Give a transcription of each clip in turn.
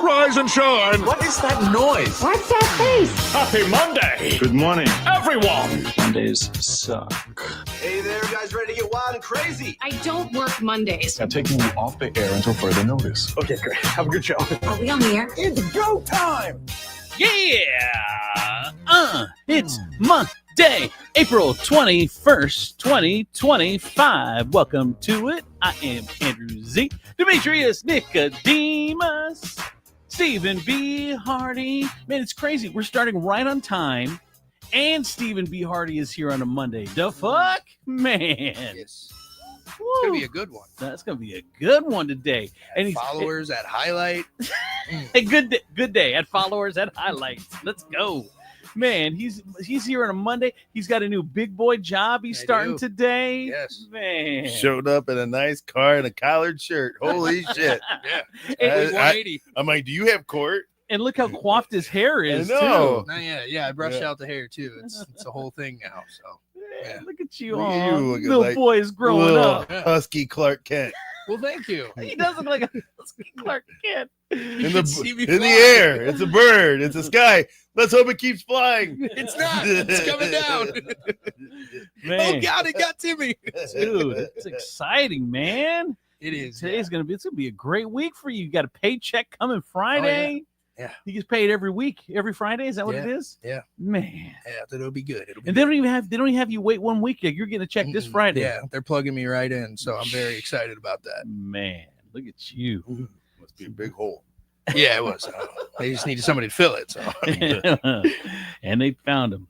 Rise and shine. What is that noise? What's that face? Happy Monday, Good morning. everyone. Mondays suck. Hey there, guys, ready to get wild and crazy? I don't work Mondays. I'm taking you off the air until further notice. Okay, great. Have a good show. Are we on the air? It's go time! Yeah! It's Monday, April 21st, 2025. Welcome to it. I am Andrew Z, Demetrius, Nicodemus, Stephen B. Hardy. Man, it's crazy. We're starting right on time, and Stephen B. Hardy is here on a Monday. The fuck? Man. Yes. It's going to be a good one. That's going to be a good one today. And Followers at highlight. A good day at Followers at Highlights. Let's go. Man, he's here on a Monday. He's got a new big boy job he's starting today. Yes. Man. Showed up in a nice car and a collared shirt. Holy shit. Yeah. Hey, It's 180. I'm like, do you have court? And look how coiffed his hair is, know. too. Yeah, I brushed out the hair too. It's a whole thing now. So Yeah, look at you. Look at Aw, you looking little like boy is growing little up. husky Clark Kent well, thank you. He does look like a Clark Kent. in should see me the fly. air. It's a bird. It's a sky. Let's hope it keeps flying. It's not. It's coming down. Man, Oh God, it got Timmy. dude, it's exciting, man. It is. It's gonna be a great week for you. You got a paycheck coming Friday. Yeah. He gets paid every week, every Friday. Is that what Yeah. it is? Yeah. Man. Yeah, it'll be good. It'll be And they don't even have you wait 1 week. You're getting a check this Friday. Yeah, they're plugging me right in, so I'm very excited about that. Man, look at you. Must be a big hole. Yeah, it was. They just needed somebody to fill it. So And they found him.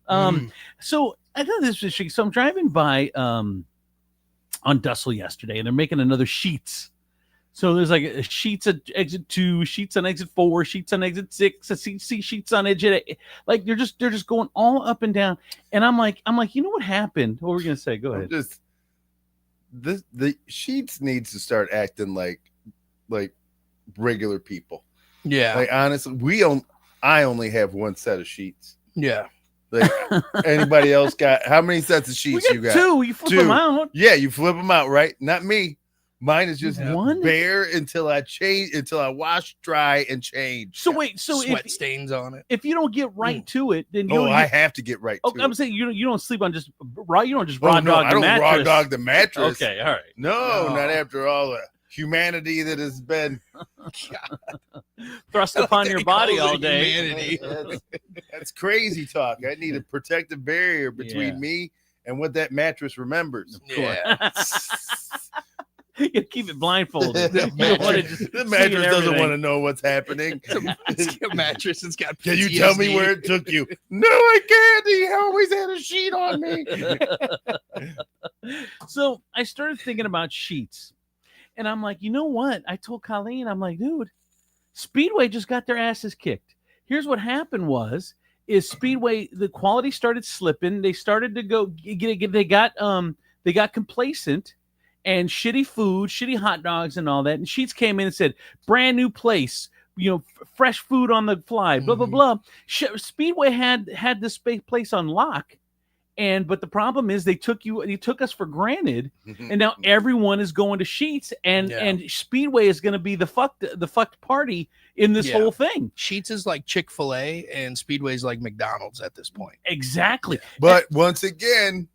So I thought this was interesting. So I'm driving by on Dussel yesterday, and they're making another Sheets. So there's like a Sheets at exit 2, Sheets on exit 4, Sheets on exit 6, a Sheets on exit 8. Like they're just going all up and down. And I'm like, you know what happened? What were we gonna say? Go ahead. The Sheets needs to start acting like regular people. yeah, Like honestly, I only have one set of sheets. yeah. Like anybody else got how many sets of sheets you got? 2. You flip Two. them out. Yeah, you flip them out, right? Not me. Mine is just One? bare until I wash, dry, and change. So wait, so Sweat stains on it. if you don't get right to it, then you Oh, don't I get- have to get right Oh, to I'm it. saying you don't sleep on just raw. You don't just Oh, raw no, dog I the don't mattress. raw dog the mattress. Okay, all right. No, No. not after all the humanity that has been. Thrust upon They your call body it all day. humanity. That's crazy talk. I need a protective barrier between Yeah. me and what that mattress remembers. Yeah. You keep it blindfolded. The You don't wanna just the see mattress doesn't everything. want to know what's happening. It's a mattress. It's got. Can you tell me PTSD. where it took you? No, I can't. He always had a sheet on me. So I started thinking about Sheets, and I'm like, you know what? I told Colleen, I'm like, dude, Speedway just got their asses kicked. Here's what happened is Speedway, the quality started slipping. They started to go they got complacent. And shitty food, shitty hot dogs, and all that. And Sheets came in and said, "Brand new place, fresh food on the fly." Blah blah blah. Speedway had this place on lock, but the problem is they took us for granted, and now everyone is going to Sheets, and Speedway is going to be the fucked party in this Yeah. whole thing. Sheets is like Chick-fil-A, and Speedway's like McDonald's at this point. Exactly. But once again,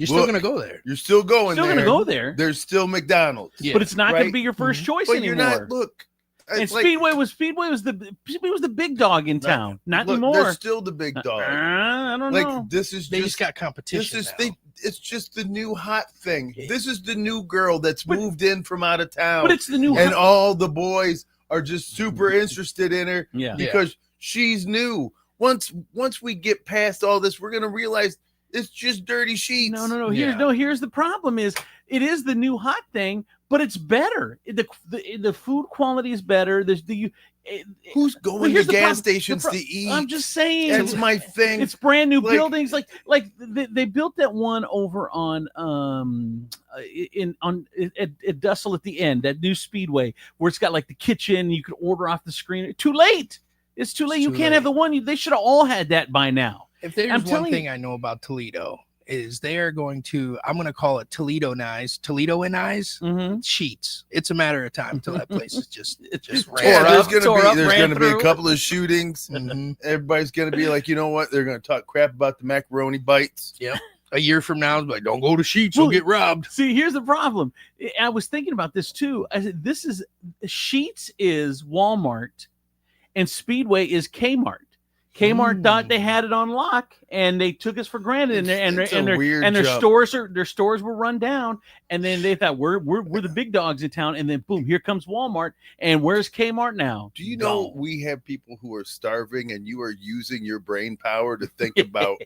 You're still Look, gonna go there. you're still going Still there. going to go there, There's still McDonald's. Yeah. but it's not going to right? be your first choice But anymore. you're not. Look, And it's like- Speedway was the big dog in town. Not look, anymore. They're still the big dog. I don't Like know. this is They just just got competition. This is now. it's just the new hot thing. Yeah. This is the new girl that's But- moved in from out of town. But it's the new and all the boys are just super interested in her yeah. because she's new. Once we get past all this, we're gonna realize it's just dirty sheets. No. Yeah. Here's the problem: is it is the new hot thing, but it's better. The food quality is better. Who's But going to here's the gas problem. stations The to eat? I'm just saying. That's my thing. It's brand new Like- buildings. Like they built that one over on at Dussel at the end, that new Speedway where it's got like the kitchen. You could order off the screen. Too late. It's too late. It's You too can't late. have the one. They should have all had that by now. If there's I'm one telling thing I know about Toledo is they are going to, I'm going to call it Toledo-nize Mm-hmm. Sheets. It's a matter of time until that place is just Tore yeah, ran up, there's tore up, gonna ran be a through. couple of shootings. Mhm. Everybody's gonna be like, you know what? They're gonna talk crap about the macaroni bites. A year from now, it's like, don't go to Sheets, Well, you'll get robbed. See, here's the problem. I was thinking about this too. I said, Sheets is Walmart and Speedway is Kmart. Kmart thought they had it on lock and they took us for granted, It's a weird their jump. stores were run down, and then they thought we're the big dogs in town, and then boom, here comes Walmart, and where's Kmart now? Do you know Gone. we have people who are starving and you are using your brain power to think about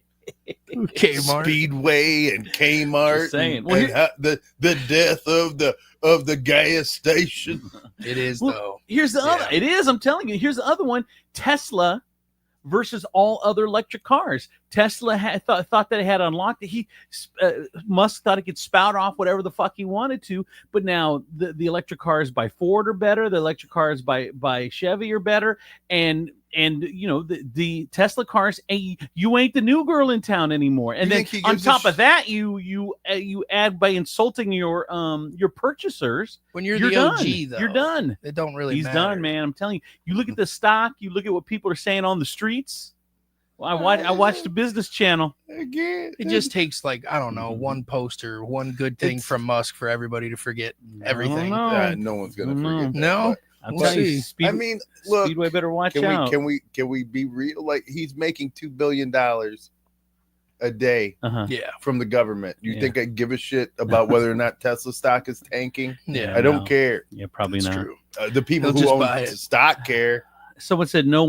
Kmart. Speedway and Kmart Just saying. and, Well, and how- the death of the gas station? It is, Well, though. Here's the other. Yeah. It is. I'm telling you. Here's the other one. Tesla versus all other electric cars. Tesla thought that it had unlocked it. Musk thought he could spout off whatever the fuck he wanted to, but now the electric cars by Ford are better. The electric cars by Chevy are better, and the Tesla cars, you ain't the new girl in town anymore. And then on top of that, you add by insulting your purchasers. When you're the done. OG, though, you're done. It don't really He's matter. done, man. I'm telling you. You look at the stock. You look at what people are saying on the streets. Well, I watched the Business Channel. Again, It just takes one poster, one good thing from Musk for everybody to forget everything. no one's gonna forget. No. I'm We'll telling you, see. I mean, look, Speedway better watch can out. we be real? Like, he's making $2 billion a day Yeah. from the government. You Yeah. think I give a shit about whether or not Tesla stock is tanking? Yeah. I don't No. care. Yeah, probably That's not. true. The people They'll who just own buy the it. stock care. Someone said no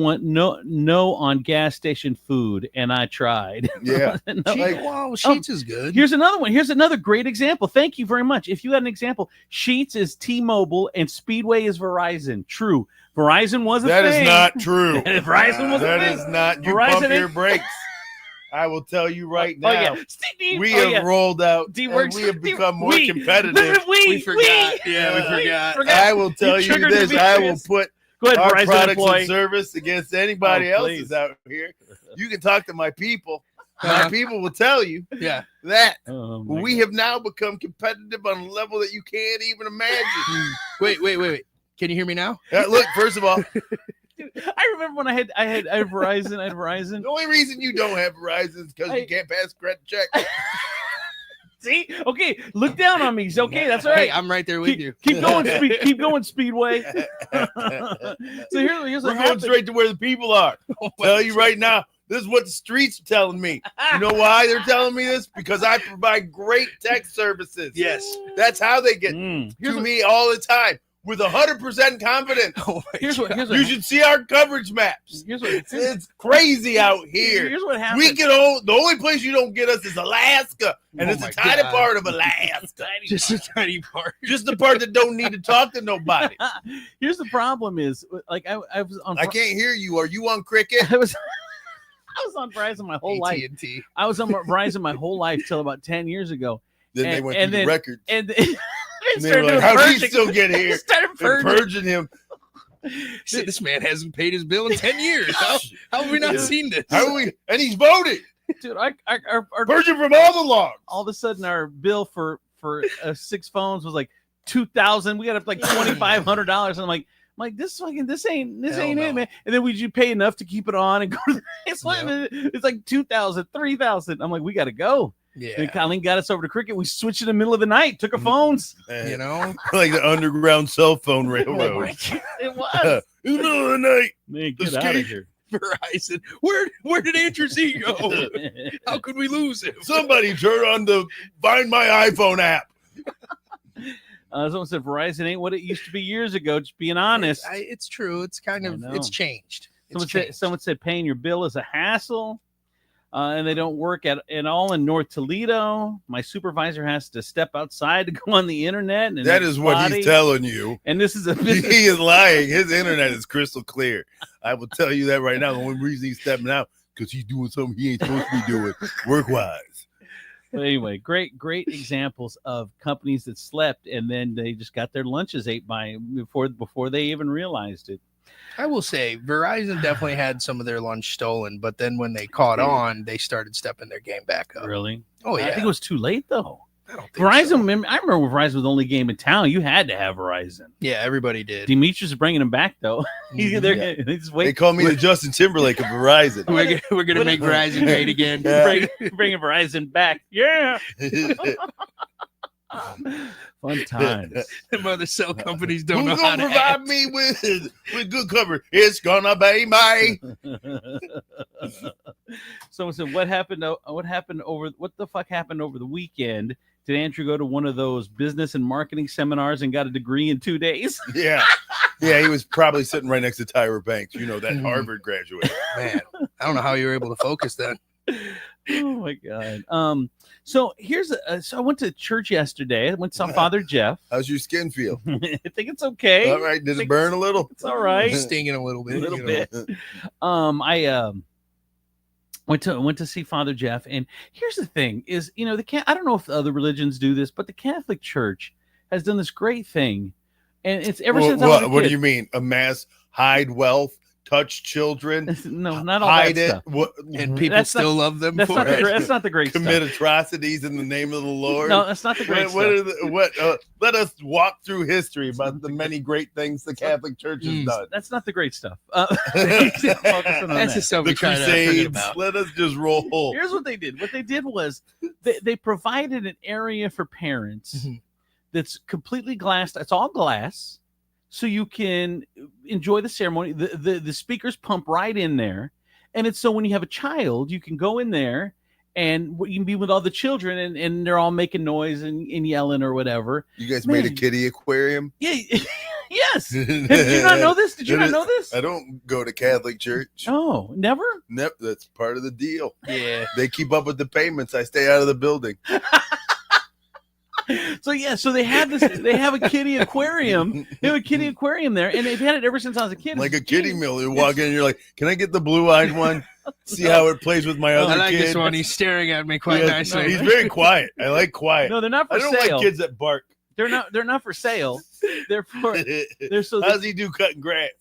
on gas station food, and I tried. Yeah. No. Sheets is good. Here's another one. Here's another great example. Thank you very much. If you had an example, Sheetz is T-Mobile and Speedway is Verizon. True. Verizon was a That thing. is not true. Verizon was a That thing. is not. You Verizon pump your is- brakes. I will tell you right now. Oh, yeah. Steve, We oh, have yeah. rolled out. D and works. we have D- become more we. competitive. We forgot. Yeah, we forgot. I will tell you triggered this. the I will Demetrius. put Go ahead, our Verizon products employee. and service against anybody Oh, else's please. out here. You can talk to my people. My Uh-huh. people will tell you Yeah. that Oh, my we God. have now become competitive on a level that you can't even imagine. Wait. Can you hear me now? Look, first of all, Dude, I remember when I had Verizon. I had Verizon. the only reason you don't have Verizon is because you can't pass credit check. See, okay, look down on me. Okay, that's all right. Hey, I'm right there with you. Keep going, keep going, Speedway. So here's We're what going happened. straight to where the people are. Tell you right now, this is what the streets are telling me. You know why they're telling me this? Because I provide great tech services. Yes. That's how they get Mm. to me all the time with 100% confidence. Oh my Here's what You should see our coverage maps. It's crazy out here. Here's what happened. We can the only place you don't get us is Alaska, and Oh it's a my tiny God. part of Alaska. Just a tiny part. Just the part that don't need to talk to nobody. Here's the problem: is like I was on. I can't hear you. Are you on Cricket? I was on Verizon my whole life. AT&T. I was on Verizon my whole life till about 10 years ago, Then they And- went and through the then- records. and they And they started were like, doing how did he purging. still get They here? started They're purging. purging him. Said this man hasn't paid his bill in 10 years. How have we not Yeah. seen this? How are we? And he's voted. Dude, our Purging from all the logs. all of a sudden our bill for 6 phones was like $2,000. We got up like $2,500. I'm like this ain't Hell it, no. man. And then you pay enough to keep it on and go to it's like 2,000, 3,000. I'm like, we gotta go. And Yeah. Colleen got us over to Cricket. We switched in the middle of the night, took our phones. You know? like the underground cell phone Oh railroad. my God, it was. In the middle of the night. Man, get Escape. out of here. Verizon. Where did Andrew Z go? How could we lose him? Somebody turn on the Find My iPhone app. Someone said Verizon ain't what it used to be years ago. Just being honest. It's true. It's kind I of know. it's changed. It's Someone said paying your bill is a hassle, and they don't work at all in North Toledo. My supervisor has to step outside to go on the internet. And That it's is what spotty. he's telling you. And this is a He business. is lying. His internet is crystal clear. I will tell you that right now. The only reason he's stepping out because he's doing something he ain't supposed to be doing work wise. But anyway, great examples of companies that slept and then they just got their lunches ate by before they even realized it. I will say Verizon definitely had some of their lunch stolen, but then when they caught on, they started stepping their game back up. Really? Oh yeah. I think it was too late though. I don't think Verizon. so. I remember when Verizon was the only game in town. You had to have Verizon. Yeah, everybody did. Demetrius is bringing him back though. Mhm. They're just They wait. call me the Justin Timberlake of Verizon. We're gonna make Verizon great again. Yeah. Bringing Verizon back. Yeah. Fun times. Them other cell companies don't Who's know how gonna to provide act. me with good cover? It's gonna be me. Someone said, "What happened? What the fuck happened over the weekend? Did Andrew go to one of those business and marketing seminars and got a degree in 2 days?" Yeah. Yeah, he was probably sitting right next to Tyra Banks, that Mhm. Harvard graduate. Man, I don't know how you were able to focus then. Oh my god. So here's so I went to church yesterday. I went and saw Father Jeff. How's your skin feel? I think it's okay. All right. Did it burn a little? It's all right. Stinging a little bit. A little bit. I went to see Father Jeff, and here's the thing: is I don't know if other religions do this, but the Catholic Church has done this great thing, and it's ever since I was a What do kid. you mean? Amass, hide wealth, touch children, No, not all hide that it, stuff. And people That's still love them That's for not the, it. that's not the great commit stuff. atrocities in the name of the Lord. No, that's not the great stuff. Let us walk through history about the many great things the Catholic Church has done. That's not the great stuff. That's the stuff we The try to forget Crusades. about. Let us just roll. Here's what they did. What they did was they provided an area for parents that's completely glassed. It's all glass, so you can enjoy the ceremony. The speakers pump right in there, and it's so when you have a child, you can go in there and you can be with all the children, and they're all making noise and yelling or whatever. You guys Man. made a kiddie aquarium? Yeah. Yes. Did you not know this? Did you not know this? I don't go to Catholic church. Oh, never? Nope, that's part of the deal. Yeah. They keep up with the payments. I stay out of the building. So they have this. They have a kiddie aquarium. They have a kiddie aquarium there, and they've had it ever since I was a kid. Like a kiddie meal. You walk in and you're like, can I get the blue-eyed one? See how it plays with my other I like kid. this one. He's staring at me quite Yeah, nicely. he's very quiet. I like quiet. No, they're not for I don't sale. like kids that bark. They're not for sale. They're for. They're so. How's he do cutting grass?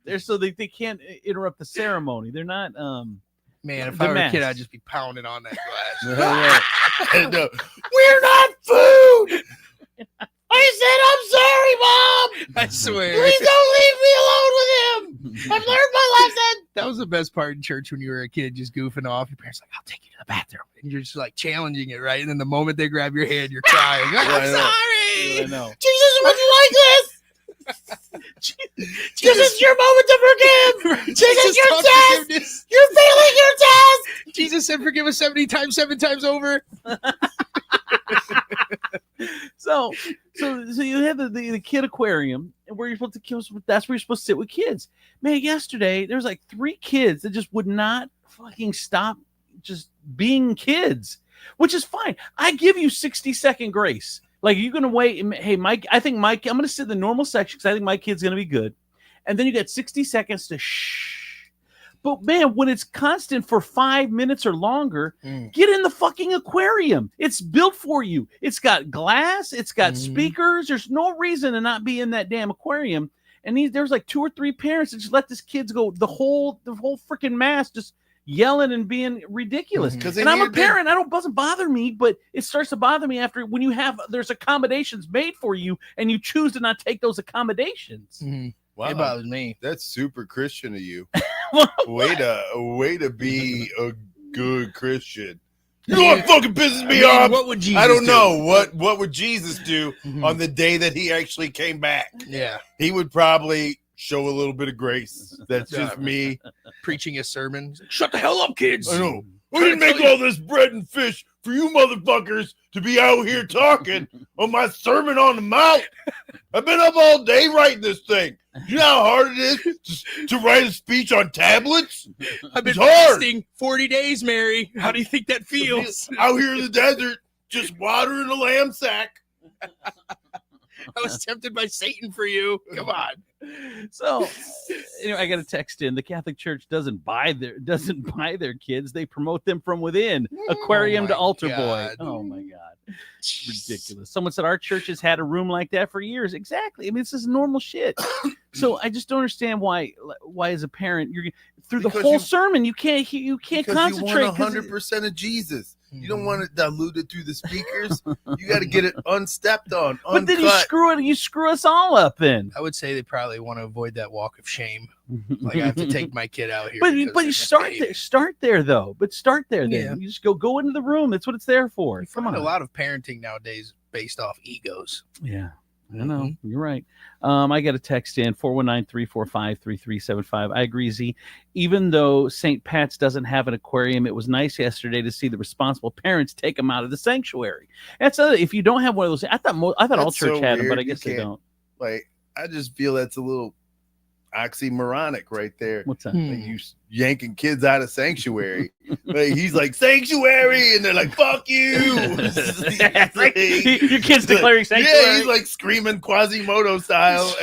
They're so they can't interrupt the ceremony. They're not. Man, if The I were a mask. kid, I'd just be pounding on that glass. No. We're not food. I said, I'm sorry, Mom. I swear. Please don't leave me alone with him. I've learned my lesson. That was the best part in church when you were a kid, just goofing off. Your parents like, I'll take you to the bathroom. And you're just like challenging it, right? And then the moment they grab your hand, you're crying. I'm I know. sorry. I know. Jesus, would you like this? This is your moment to forgive. This is your taught test. forgiveness. You're failing your test. Jesus said, forgive us 70 times, 7 times over. So you have the kid aquarium, and where you're supposed to. That's where you're supposed to sit with kids. Man, yesterday there was like 3 kids that just would not fucking stop just being kids, which is fine. I give you 60-second grace. Like, you're gonna wait. Hey, Mike, I think Mike. I'm gonna sit in the normal section because I think my kid's gonna be good, and then you got 60 seconds to shh. But man, when it's constant for 5 minutes or longer, get in the fucking aquarium. It's built for you. It's got glass. It's got speakers. There's no reason to not be in that damn aquarium. And there's like 2 or 3 parents that just let this kids go the whole freaking mass, just yelling and being ridiculous. And I'm a parent. It doesn't bother me, but it starts to bother me after when there's accommodations made for you and you choose to not take those accommodations. Wow, It bothers me. that's super Christian of you. Way to be a good Christian. You know what fucking pisses me off? What would Jesus I don't do? know. What would Jesus do on the day that he actually came back? Yeah. He would probably show a little bit of grace. That's just me. Preaching a sermon. He's like, shut the hell up, kids. I know. I didn't make all this bread and fish for you motherfuckers to be out here talking on my Sermon on the Mount. I've been up all day writing this thing. You know how hard it is to write a speech on tablets? I've been It's hard. fasting 40 days, Mary. How do you think that feels? Out here in the desert, just watering a lamb sack. I was tempted by Satan for you. Come on. So anyway, I got a text in. The Catholic Church doesn't buy their kids. They promote them from within. Aquarium to my altar God. boy. Oh my God. Ridiculous. Someone said our church has had a room like that for years. Exactly. I mean, this is normal shit. So I just don't understand why as a parent you're through the Because whole you- sermon you can't Because concentrate. you want 100% of Jesus. You don't want it diluted through the speakers. You got to get it unstepped on, But then uncut. you screw us all up then. I would say they probably want to avoid that walk of shame. Like, I have to take my kid out here. But because you they're start baby. there. Start there though. But start there then. Yeah. You just go into the room. That's what it's there for. You Come find on. a lot of parenting nowadays based off egos. Yeah, I know. You're right. I got a text in 419-345-3375. I agree, Z. Even though St. Pat's doesn't have an aquarium, it was nice yesterday to see the responsible parents take them out of the sanctuary. That's if you don't have one of those. I thought all That's church so had them, but weird. I guess You they can't- don't. Like, I just feel that's a little. oxymoronic right there. What's that? Like you yanking kids out of sanctuary. Like he's like sanctuary, and they're like, "Fuck you!" Your kid's declaring sanctuary. Yeah, he's like screaming Quasimodo style,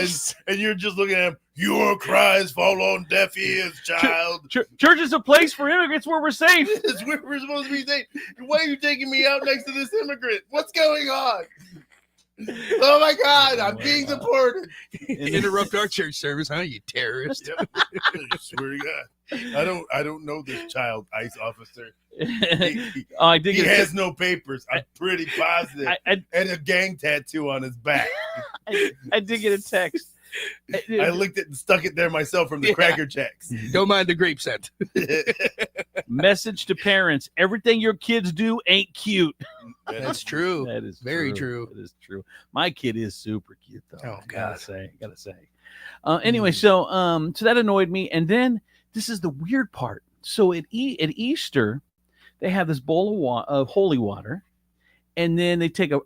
and you're just looking at him. Your cries fall on deaf ears, child. Church is a place for immigrants where we're safe. It's where we're supposed to be safe. Why are you taking me out next to this immigrant? What's going on? Oh my God, I'm being deported. Interrupt our church service, huh? You terrorist. Yep. I swear to God. I don't know this child ICE officer. He has no papers. I'm pretty positive. And a gang tattoo on his back. I did get a text. I licked it and stuck it there myself from the Cracker Jacks. Don't mind the grape scent. Message to parents: everything your kids do ain't cute. That's true. That is very true. That is true. My kid is super cute, though. Oh, gotta say. Anyway, so that annoyed me, and then this is the weird part. So at Easter, they have this bowl of holy water. And then they take a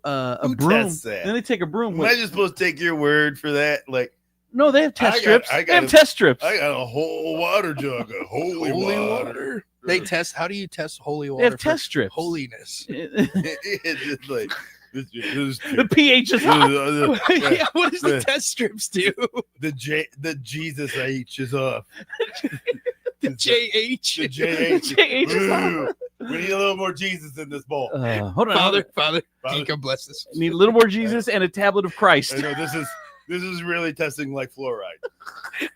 broom. Then they take a broom. Am I just supposed to take your word for that? Like, no, they have test strips. They have test strips. I got a whole water jug of holy water. They test. How do you test holy water? They have test strips. Holiness. It's just like the pH is up. Yeah, what does the test strips do? The Jesus H is up. The JH. The JH. is up. We need a little more Jesus in this bowl. Hold on, Father, Deacon bless us. Need a little more Jesus and a tablet of Christ. I know this is really testing like fluoride.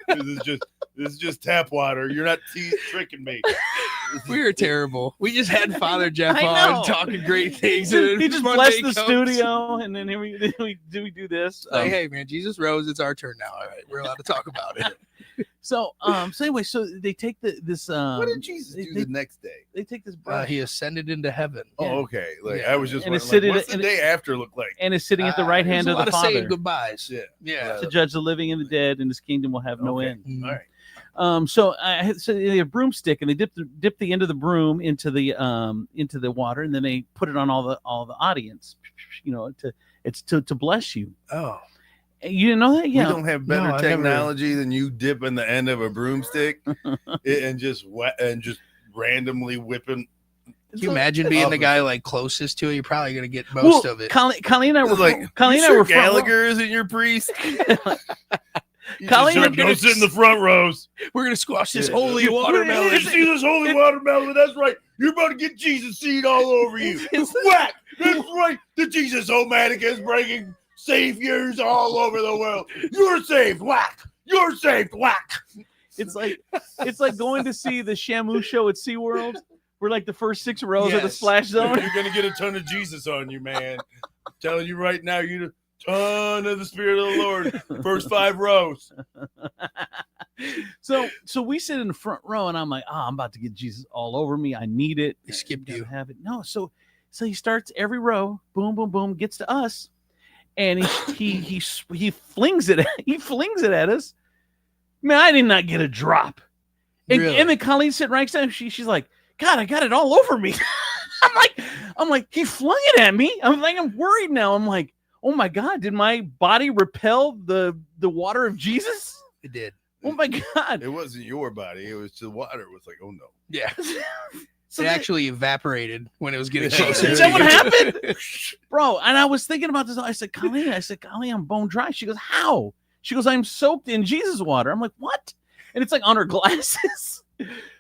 This is just tap water. You're not tricking me. We are terrible. We just had Father Jeff on talking great things. He just blessed the studio, and then we do this. Like, hey man, Jesus rose. It's our turn now. All right, we're allowed to talk about it. So anyway, so they take this. What did Jesus do the next day? They take this brush. He ascended into heaven. Oh, okay. Like I was just and wondering, what's the day after look like? And is sitting at the right hand of the Father. Saying goodbyes. Yeah. To judge the living and the dead, and His kingdom will have no end. All right. So they have a broomstick, and they dip the end of the broom into the water, and then they put it on all the audience, to bless you. Oh, you didn't know that? Yeah. We don't have better technology than you dipping the end of a broomstick and just randomly whipping. Can you imagine being the guy like closest to it? You're probably gonna get most of it. Colleen and I were like, Colleen and I were Gallagher isn't your priest. Colleen, go sit in the front rows. We're gonna squash this holy watermelon. You see this holy watermelon? That's right. You're about to get Jesus seed all over you. Whack! That's right. The Jesus Omatic is bringing saviors all over the world. You're saved. Whack! You're saved. Whack! It's like going to see the Shamu show at SeaWorld. We're like the first 6 rows of the splash zone. You're gonna get a ton of Jesus on you, man. I'm telling you right now, you ton of the Spirit of the Lord. First 5 rows. So we sit in the front row, and I'm like, I'm about to get Jesus all over me. I need it. They skipped you. Have it. No. So he starts every row. Boom, boom, boom. Gets to us, and he flings it. He flings it at us. Man, I did not get a drop. Really? And then Colleen's sitting right next to him. She's like, God, I got it all over me. I'm like, he flung it at me. I'm worried now. I'm like, oh my God, did my body repel the water of Jesus? It did. Oh my God. It wasn't your body. It was the water. It was like, oh no. Yeah. So it actually evaporated when it was getting closer. Is that what happened? Bro, and I was thinking about this. I said, Colleen, I'm bone dry. She goes, how? She goes, I'm soaked in Jesus water. I'm like, what? And it's like on her glasses.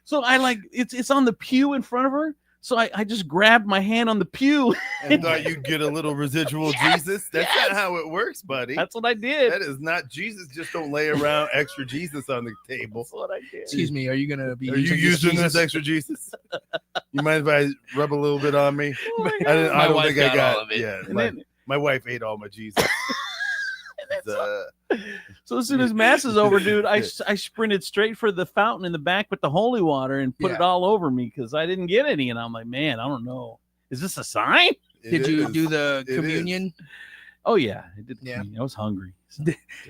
So it's on the pew in front of her. So I just grabbed my hand on the pew. And thought you'd get a little residual Jesus. That's not how it works, buddy. That's what I did. That is not Jesus. Just don't lay around extra Jesus on the table. That's what I did. Excuse me, are you going to be using this extra Jesus? You mind if I rub a little bit on me? Oh I don't think I got all of it. Yeah, my wife ate all my Jesus. So as soon as mass is over, dude, I sprinted straight for the fountain in the back with the holy water and put it all over me because I didn't get any. And I'm like, man, I don't know. Is this a sign? Did you do the communion? Oh yeah, I did. Yeah, I was hungry. So.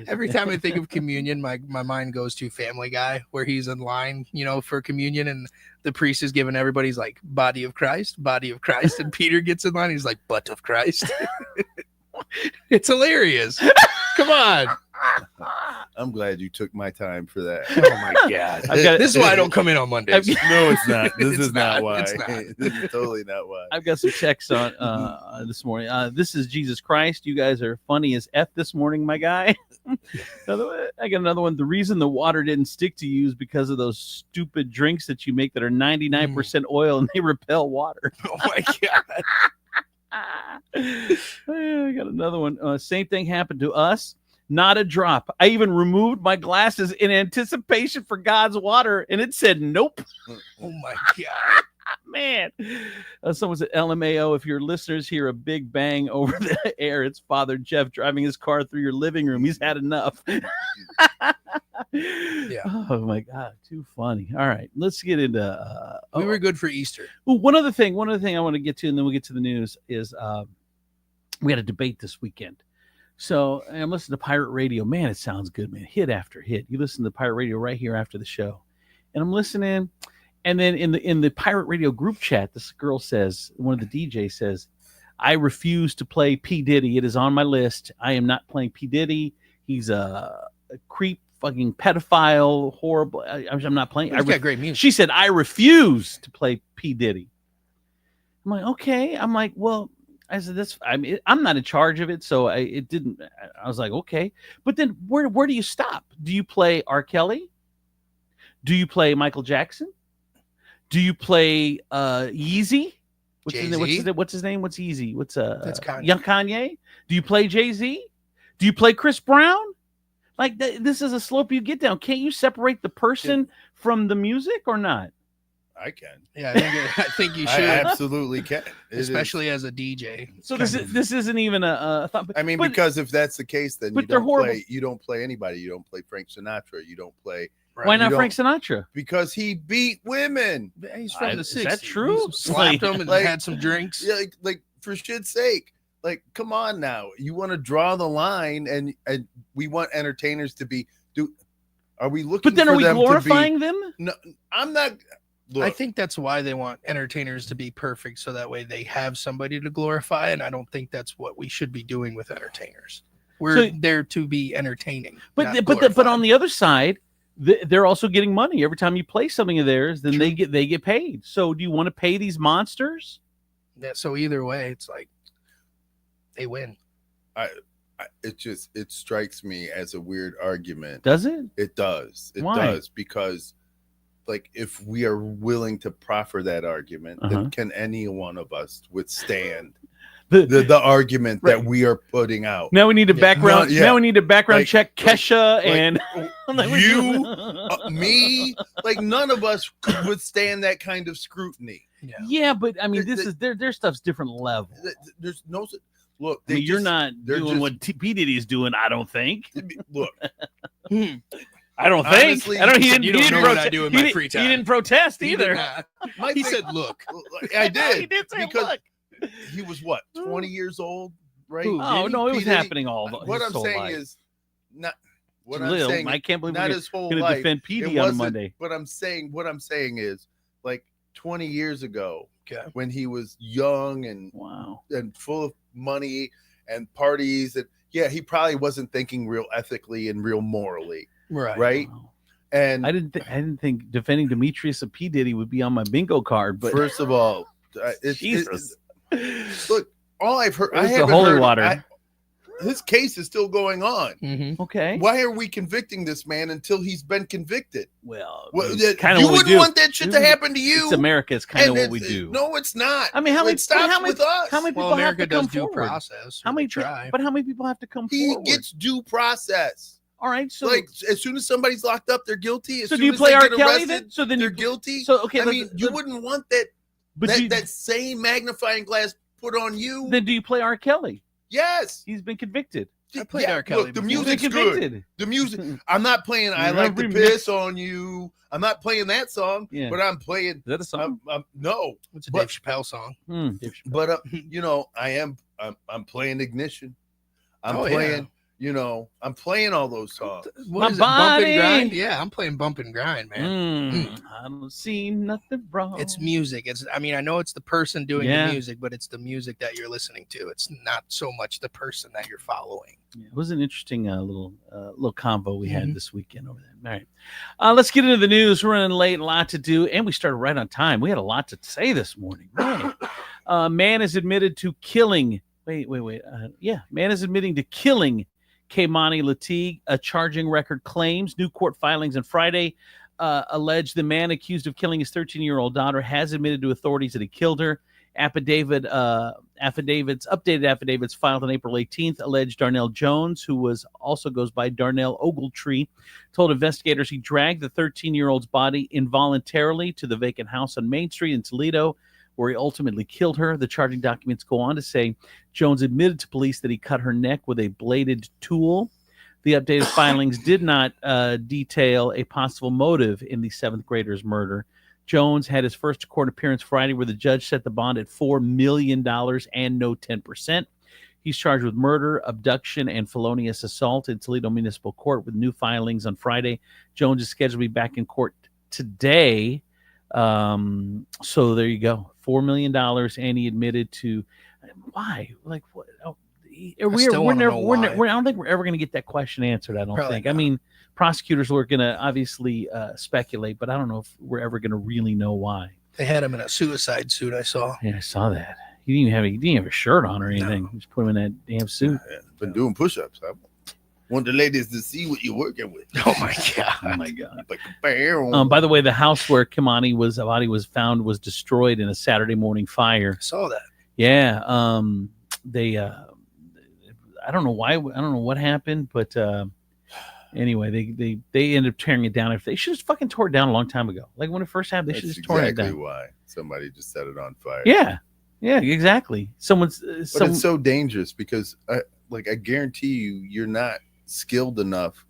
Every time I think of communion, my mind goes to Family Guy, where he's in line, for communion, and the priest is giving everybody's like body of Christ, and Peter gets in line, he's like butt of Christ. It's hilarious. Come on. I'm glad you took my time for that. Oh my God. I've got This is why I don't come in on Mondays. No, it's not. This It's is not why. It's not. This is totally not why. I've got some checks on this morning. This is Jesus Christ. You guys are funny as F this morning, my guy. I got another one. The reason the water didn't stick to you is because of those stupid drinks that you make that are 99% oil and they repel water. Oh my God. I got another one. Same thing happened to us. Not a drop. I even removed my glasses in anticipation for God's water, and it said nope. Oh my God. Man. Someone said, LMAO, if your listeners hear a big bang over the air, it's Father Jeff driving his car through your living room. He's had enough. Yeah. Oh my God, too funny. All right, let's get into. We were good for Easter. One other thing I want to get to, and then we'll get to the news, is we had a debate this weekend. So I'm listening to Pirate Radio. Man, it sounds good, man. Hit after hit. You listen to Pirate Radio right here after the show, and I'm listening. And then in the Pirate Radio group chat, this girl says, one of the DJs says, I refuse to play P. Diddy. It is on my list. I am not playing P. Diddy. He's a creep, fucking pedophile, horrible. I'm not playing. He's got great music. She said, I refuse to play P. Diddy. I'm like, okay. I'm like, well, I said, I'm not in charge of it. So I was like, okay. But then where do you stop? Do you play R. Kelly? Do you play Michael Jackson? Do you play Yeezy? What's his name? What's Yeezy? That's Kanye. Young Kanye? Do you play Jay-Z? Do you play Chris Brown? Like this is a slope you get down. Can't you separate the person from the music or not? I can. Yeah, I think you should. I absolutely can. Especially as a DJ. So this isn't even a thought. I mean, because if that's the case, then but you don't play anybody. You don't play Frank Sinatra. You don't play. Why not Frank Sinatra? Because he beat women. He's from the 60s. Is that true? He slapped them and had some drinks. Yeah, like for shit's sake. Like, come on now. You want to draw the line, and we want entertainers to be. Are we looking? But then, for are we them glorifying them? No, I'm not. Look, I think that's why they want entertainers to be perfect, so that way they have somebody to glorify. And I don't think that's what we should be doing with entertainers. We're there to be entertaining. But on the other side, they're also getting money every time you play something of theirs. Then they get paid. So do you want to pay these monsters? Yeah. So either way, it's like they win. It strikes me as a weird argument. Does it? It does. It Why? does because, like, if we are willing to proffer that argument, then can any one of us withstand the argument that we are putting out? Now we need a background. Now we need to background check Kesha and you, me. Like, none of us could withstand that kind of scrutiny. Yeah, but I mean, this is their stuff's different level. There's no. Look, I mean, you're not doing what P. Diddy's doing. I don't think. Look. I don't think. Honestly, I don't. He you don't know what I do in my free time. He didn't protest either. He said, "Look." I did. He did say, because "Look." he was what, 20 years old, right? Oh no, it was happening all. What I'm saying life. is not. What Lil, I'm saying, I can't believe not we're his whole going to life. defend PD on a Monday. But what I'm saying is, like 20 years ago, when he was young and full of money and parties, and he probably wasn't thinking real ethically and real morally, right? Wow. And I didn't think defending Demetrius of P. Diddy would be on my bingo card. But first of all, look, all I've heard, I haven't holy heard, water. His case is still going on. Mm-hmm. Okay. Why are we convicting this man until he's been convicted? Well, kind of you wouldn't want that shit to happen to you. It's America. It's kind of what we do. No, it's not. I mean, how many with us? How many people America have to come does due forward? process? How many? But how many people have to come forward? He gets due process. All right. So, like, as soon as somebody's locked up, they're guilty. As so soon do you as play they R. get Kelly arrested, then? So then they're guilty. So okay. I mean, you wouldn't want that. But that same magnifying glass put on you. Then do you play R. Kelly? Yes. He's been convicted. I played R. Kelly. Look, the music's good. The music. I'm not playing I Like to Piss on You. I'm not playing that song, but I'm playing. Is that a song? No. It's a Dave Chappelle song. But you know, I'm playing Ignition. I'm playing, You know, I'm playing all those songs. What My is it, bump body. and grind? Yeah, I'm playing bump and grind, man. I don't see nothing wrong. It's music. I mean, I know it's the person doing Yeah. the music, but it's the music that you're listening to. It's not so much the person that you're following. Yeah, it was an interesting little convo we had Mhm. this weekend over there. All right, let's get into the news. We're running late, a lot to do, and we started right on time. We had a lot to say this morning. Man is admitted to killing. Wait. Man is admitting to killing Kaimani Latig. A charging record claims. New court filings on Friday allege the man accused of killing his 13-year-old daughter has admitted to authorities that he killed her. Updated affidavits filed on April 18th allege Darnell Jones, who also goes by Darnell Ogletree, told investigators he dragged the 13-year-old's body involuntarily to the vacant house on Main Street in Toledo, where he ultimately killed her. The charging documents go on to say Jones admitted to police that he cut her neck with a bladed tool. The updated filings did not detail a possible motive in the 7th grader's murder. Jones had his first court appearance Friday, where the judge set the bond at $4 million and no 10%. He's charged with murder, abduction, and felonious assault in Toledo Municipal Court with new filings on Friday. Jones is scheduled to be back in court today. So there you go, $4 million, and he admitted to why? Like what? Oh, I don't think we're ever going to get that question answered. I don't Probably think. not. I mean, prosecutors were going to obviously speculate, but I don't know if we're ever going to really know why. They had him in a suicide suit, I saw. Yeah, I saw that. He didn't have a shirt on or anything. No. Just put him in that damn suit. Been doing push-ups. I want the ladies to see what you're working with. Oh my god. Oh my god. Like a bear. By the way, the house where Kimani body was found was destroyed in a Saturday morning fire. I saw that. Yeah. They I don't know why. I don't know what happened, but anyway, they ended up tearing it down. If they should have fucking tore it down a long time ago, like when it first happened, they should have That's torn it exactly down. why somebody just set it on fire. Yeah, exactly. But it's so dangerous because I guarantee you're not skilled enough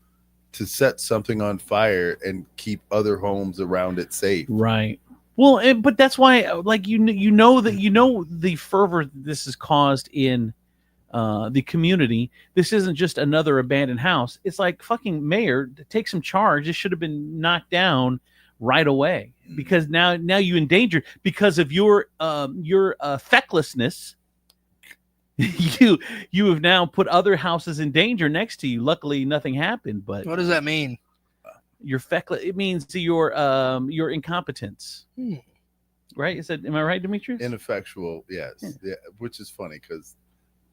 to set something on fire and keep other homes around it safe. Right. Well, but that's why, like the fervor this has caused in the community. This isn't just another abandoned house. It's like, fucking mayor, take some charge. This should have been knocked down right away, because now you endanger because of your fecklessness. You have now put other houses in danger next to you. Luckily, nothing happened. But What does that mean? your feckless, it means your incompetence. Right? Am I right, Demetrius? Ineffectual, yes. Yeah, which is funny because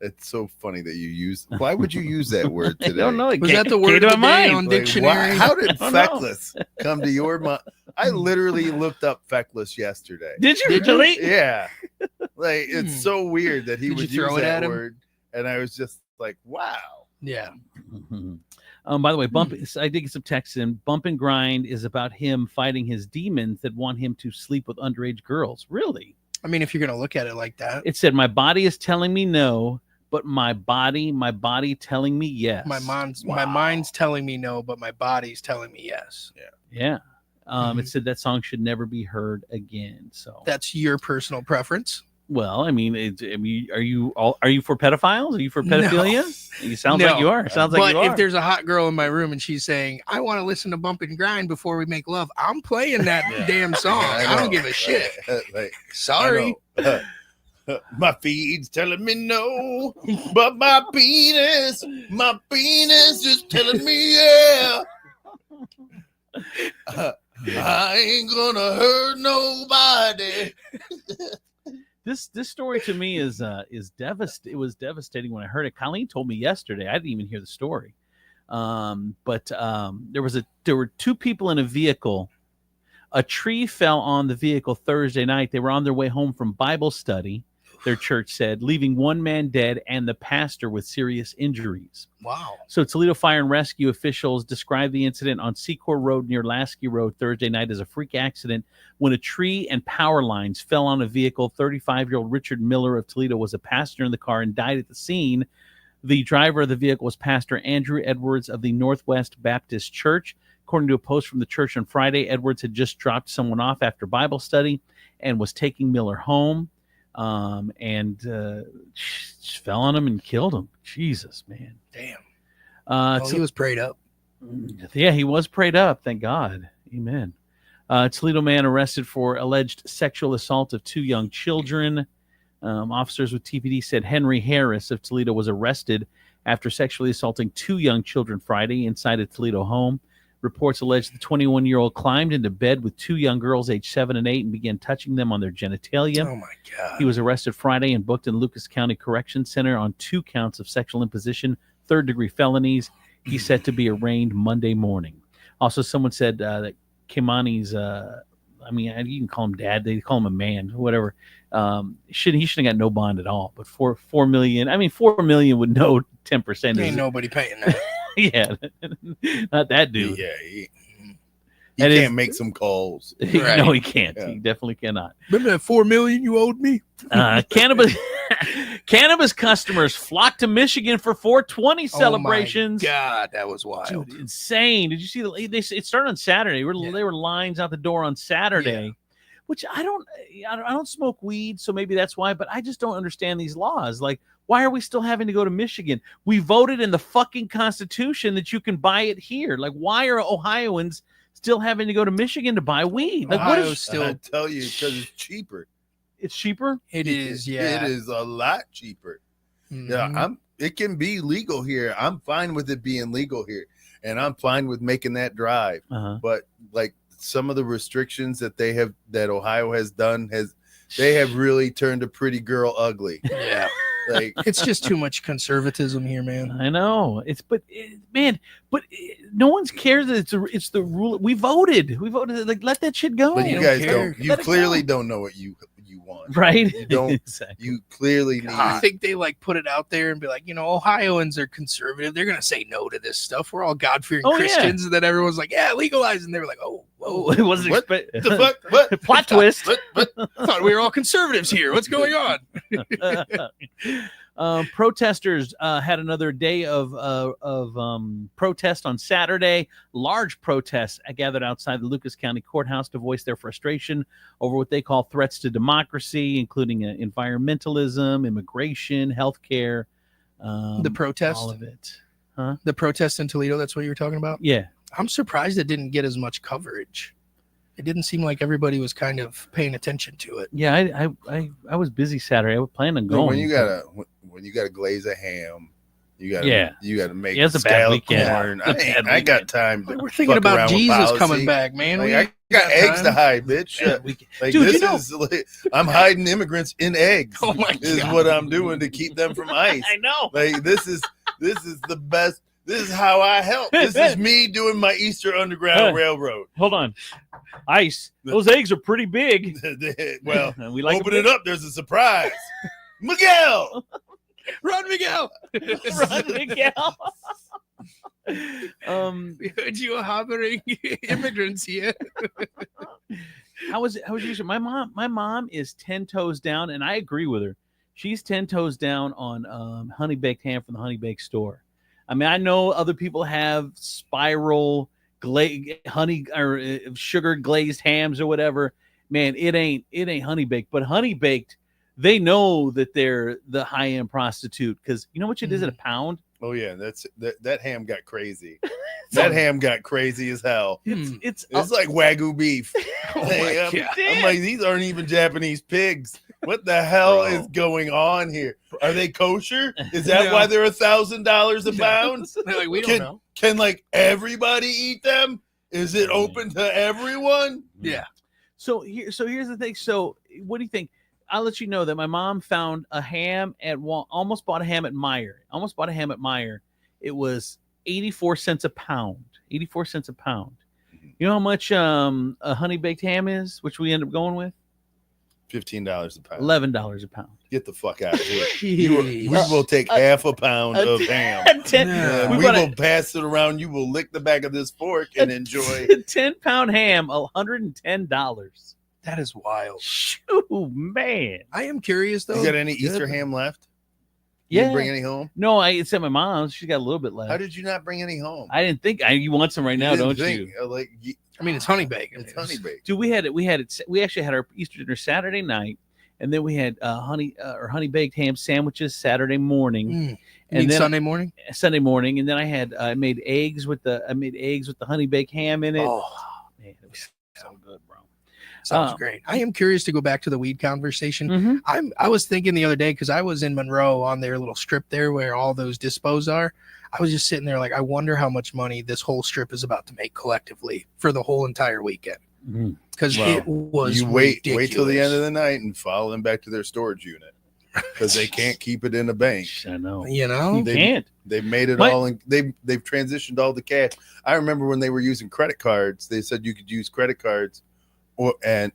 it's so funny that you use. Why would you use that word I today? don't know. Was that the word of the day on dictionary? How did I don't know. feckless come to your mind? I literally looked up feckless yesterday. Did you Did you? really? Yeah, like it's so weird that he Did would you use throw it that at him? word, and I was just like, wow. Yeah. By the way, I did get some texts in. Bump and Grind is about him fighting his demons that want him to sleep with underage girls. Really? I mean, if you're gonna look at it like that, It said, my body is telling me no, but my body telling me yes. my mind's telling me no, but my body's telling me yes. Yeah. It said that song should never be heard again. So That's your personal preference. well, I mean, are you for pedophiles? Are you for pedophilia? You sound like you are. Sounds like but you are. if there's a hot girl in my room and she's saying, I want to listen to Bump and Grind before we make love, I'm playing that damn song. I don't give a shit. Like, Sorry. I know. My feed's telling me no, but my penis is telling me yeah. I ain't gonna hurt nobody. This story to me is devastating. It was devastating when I heard it. Colleen told me yesterday. I didn't even hear the story. But there were two people in a vehicle. A tree fell on the vehicle Thursday night. They were on their way home from Bible study, their church said, leaving one man dead and the pastor with serious injuries. Wow. So Toledo Fire and Rescue officials described the incident on Secor Road near Lasky Road Thursday night as a freak accident when a tree and power lines fell on a vehicle. 35-year-old Richard Miller of Toledo was a passenger in the car and died at the scene. The driver of the vehicle was Pastor Andrew Edwards of the Northwest Baptist Church. According to a post from the church on Friday, Edwards had just dropped someone off after Bible study and was taking Miller home. And fell on him and killed him. Jesus, man. Damn. He was prayed up. Yeah, he was prayed up. Thank God. Amen. Toledo man arrested for alleged sexual assault of 2 young children. Officers with TPD said Henry Harris of Toledo was arrested after sexually assaulting 2 young children Friday inside a Toledo home. Reports allege the 21-year-old climbed into bed with 2 young girls aged 7 and 8 and began touching them on their genitalia. Oh, my God. He was arrested Friday and booked in Lucas County Correction Center on 2 counts of sexual imposition, third-degree felonies. He's set to be arraigned Monday morning. Also, someone said that Kimani's, you can call him dad. They call him a man, whatever. He shouldn't have got no bond at all. But $4 million, $4 million with no 10%. Ain't nobody paying that. Yeah, not that dude. Yeah, he That can't is- make some calls. Right. No, he can't. Yeah. He definitely cannot. Remember that $4 million you owed me? Cannabis customers flocked to Michigan for 420 celebrations. Oh, my God, that was wild. Dude, insane. Did you see it started on Saturday? There were lines out the door on Saturday, which I don't smoke weed, so maybe that's why, but I just don't understand these laws. Like, why are we still having to go to Michigan? We voted in the fucking Constitution that you can buy it here. Like, why are Ohioans still having to go to Michigan to buy weed? Like, what Ohio's is still. I tell you, because it's cheaper. it's cheaper? It is, yeah. It is a lot cheaper. Mhm. Yeah, it can be legal here. I'm fine with it being legal here, and I'm fine with making that drive. Uh-huh. But like some of the restrictions that Ohio has done they have really turned a pretty girl ugly. Yeah. Like It's just too much conservatism here, man. I know no one cares that it's the rule. We voted. Like, let that shit go. but you don't guys care. don't. You Let it clearly go. don't know what you want. Right? You don't. Exactly. You clearly need. I think they put it out there and be like, Ohioans are conservative. They're gonna say no to this stuff. We're all God-fearing Oh, yeah. Christians, and then everyone's like, yeah, legalize, and they were like, oh, Oh, whoa, it wasn't What expect- the fuck? What? Plot twist. What? I thought we were all conservatives here. What's going on? Protesters had another day of protest on Saturday. Large protests gathered outside the Lucas County Courthouse to voice their frustration over what they call threats to democracy, including environmentalism, immigration, healthcare. The protest, all of it. the protest in Toledo. That's what you were talking about. Yeah. I'm surprised it didn't get as much coverage. It didn't seem like everybody was kind of paying attention to it. Yeah, I was busy Saturday. I was planning on going. When you gotta glaze a ham, you gotta make Yeah, it's a bad scallop weekend. corn. It's a bad I got weekend. time. To We're thinking fuck around about with Jesus policy. coming back, man. Like, We I got got eggs time. to hide, bitch. Bad weekend. Like Dude, this you know- is I'm hiding immigrants in eggs. Oh my Is God. what I'm doing to keep them from ice. I know. Like this is the best. This is how I help. This is me doing my Easter Underground Railroad. Hold on. Ice. Those eggs are pretty big. Well, we like open it up. There's a surprise. Miguel. Run, Miguel. Run, Miguel. We heard you were harboring immigrants here. How was your my mom is 10 toes down, and I agree with her. She's 10 toes down on honey baked ham from the honey baked store. I mean, I know other people have spiral honey or sugar glazed hams or whatever. Man, it ain't honey baked, but honey baked, they know that they're the high end prostitute because you know what it is at a pound. Oh yeah, that ham got crazy. That ham got crazy as hell. It's It's like Wagyu beef. Oh my Hey, God. I'm like, these aren't even Japanese pigs. What the hell Bro. is going on here? Are they kosher? Is that No. why they're $1,000 a pound? They're like, we don't know. Can like everybody eat them? Is it open to everyone? Yeah. So here's the thing. So what do you think? I'll let you know that my mom found a ham at almost bought a ham at Meyer. It was 84 cents a pound. 84 cents a pound. You know how much a honey baked ham is, which we end up going with? $15 a pound. $11 a pound. Get the fuck out of here. We will take half a pound of ham. Yeah. We We bought will pass it around. You will lick the back of this fork and enjoy. a 10-pound ham, $110. That is wild. Shoo, man. I am curious though. You got any Easter ham left? You Yeah. didn't bring any home? No, it's at my mom's. She's got a little bit left. How did you not bring any home? I didn't think. You want some right now, didn't don't think, you? Like, I mean, it's honey bacon. it's honey baked. Dude, we actually had our Easter dinner Saturday night, and then we had honey baked ham sandwiches Saturday morning, You and mean then Sunday morning? Sunday morning, and then I had I made eggs with the honey baked ham in it. Oh, Man, it was so good, bro. sounds great. I am curious to go back to the weed conversation. Mhm. I was thinking the other day, because I was in Monroe on their little strip there where all those dispos are. I was just sitting there like, I wonder how much money this whole strip is about to make collectively for the whole entire weekend. Mhm. Because Well, it was you wait till the ridiculous. end of the night and follow them back to their storage unit because they can't keep it in the bank. I know. You know? You can't. They've made it My- all in, they've transitioned all the cash. I remember when they were using credit cards, they said you could use credit cards and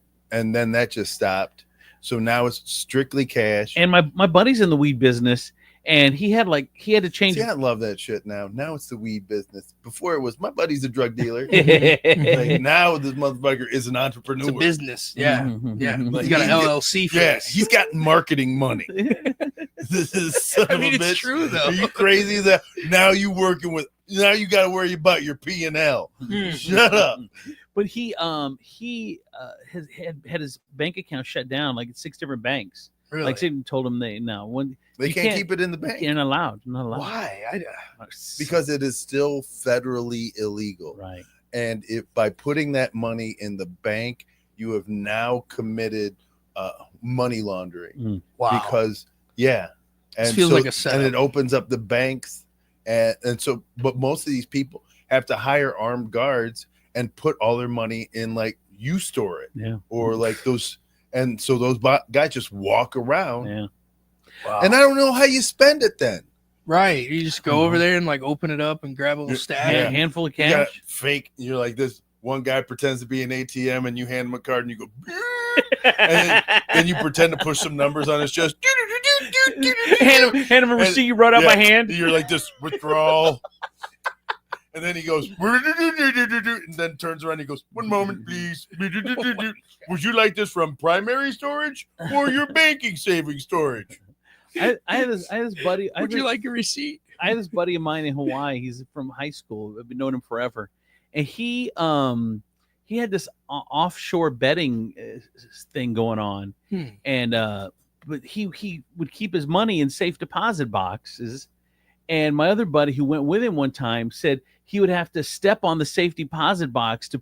then that just stopped. So now it's strictly cash. And my buddy's in the weed business, and he had to change. See, I love that shit now. Now it's the weed business. Before it was my buddy's a drug dealer. Like now this motherfucker is an entrepreneur. It's a business. Yeah. Mhm. Yeah. Mhm. Like, He's got an he- LLC for Yeah, this. he's got marketing money. This is son I of mean, a it's bitch. true, though. Are you crazy? That now you working with now you got to worry about your P&L. Shut up. But he has had his bank account shut down, like 6 different banks. Really? Like they told him they They You can't can't- keep it in the bank you're not allowed. Not allowed. Why? because it is still federally illegal. Right. And if by putting that money in the bank, you have now committed money laundering. Wow. Because and This feels so, like a setup. and it opens up the banks and so but most of these people have to hire armed guards and put all their money in like you store it Yeah. or like those and so those guys just walk around Yeah. Wow. and I don't know how you spend it then. Right. You just go over there and like open it up and grab a little stack. Yeah. A handful of You got cash. fake. You're like this. One guy pretends to be an ATM, and you hand him a card, and you go, and then you pretend to push some numbers on his chest. hand him a receipt you wrote out by hand. You're like this withdrawal, and then he goes, and then turns around. And he goes, "1 moment, please. Would you like this from primary storage or your banking savings storage?" I had this buddy. Would you like a receipt? I had this buddy of mine in Hawaii. He's from high school. I've been knowing him forever, and he had this offshore betting thing going on, and but he would keep his money in safe deposit boxes. And my other buddy who went with him one time said he would have to step on the safe deposit box to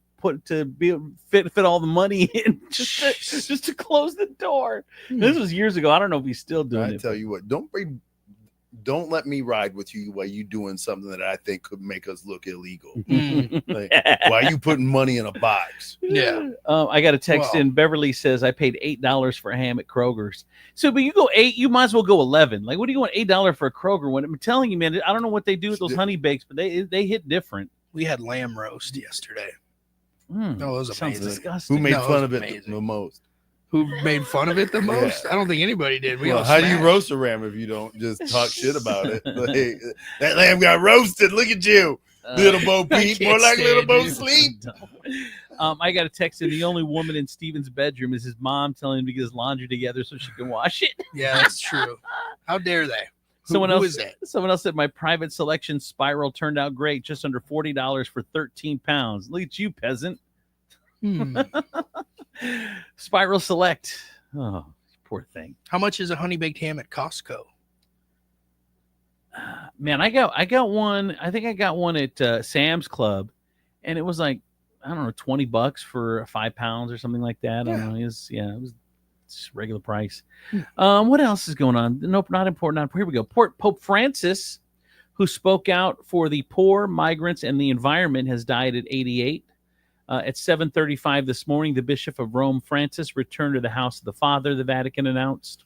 fit all the money in just to close the door. This was years ago. I don't know if he's still doing I it. tell you what, don't let me ride with you while you doing something that I think could make us look illegal. Like, why are you putting money in a box? Yeah. I got a text Wow. in. Beverly says I paid $8 for a ham at Kroger's. So, but you go 8, you might as well go 11. Like, what do you want $8 for a Kroger? When I'm telling you, man, I don't know what they do with those honey bakes, but they hit different. We had lamb roast yesterday. Mm, Oh, it was sounds amazing. disgusting. Who made No, it fun was of it amazing. the most? Who made fun of it the most? I don't think anybody did. We Well, all how do you smashed. roast a ram if you don't just talk shit about it? Like, that lamb got roasted. Look at you, little Bo Peep. can't More like little stand Bo you. Sleep. I got a text in. The only woman in Steven's bedroom is his mom telling him to get his laundry together so she can wash it. Yeah, that's true. How dare they? Someone Who else is that? Someone else said my private selection spiral turned out great, just under $40 for 13 pounds. Look at you, peasant. Spiral Select. Oh, poor thing. How much is a honey baked ham at Costco? Man, I got one. I think I got one at Sam's Club, and it was like, I don't know, $20 for 5 pounds or something like that. I don't know. It was just regular price. What else is going on? Nope, not important. Here we go. Pope Francis, who spoke out for the poor, migrants, and the environment, has died at 88. At 7:35 this morning, the Bishop of Rome, Francis, returned to the house of the Father, the Vatican announced.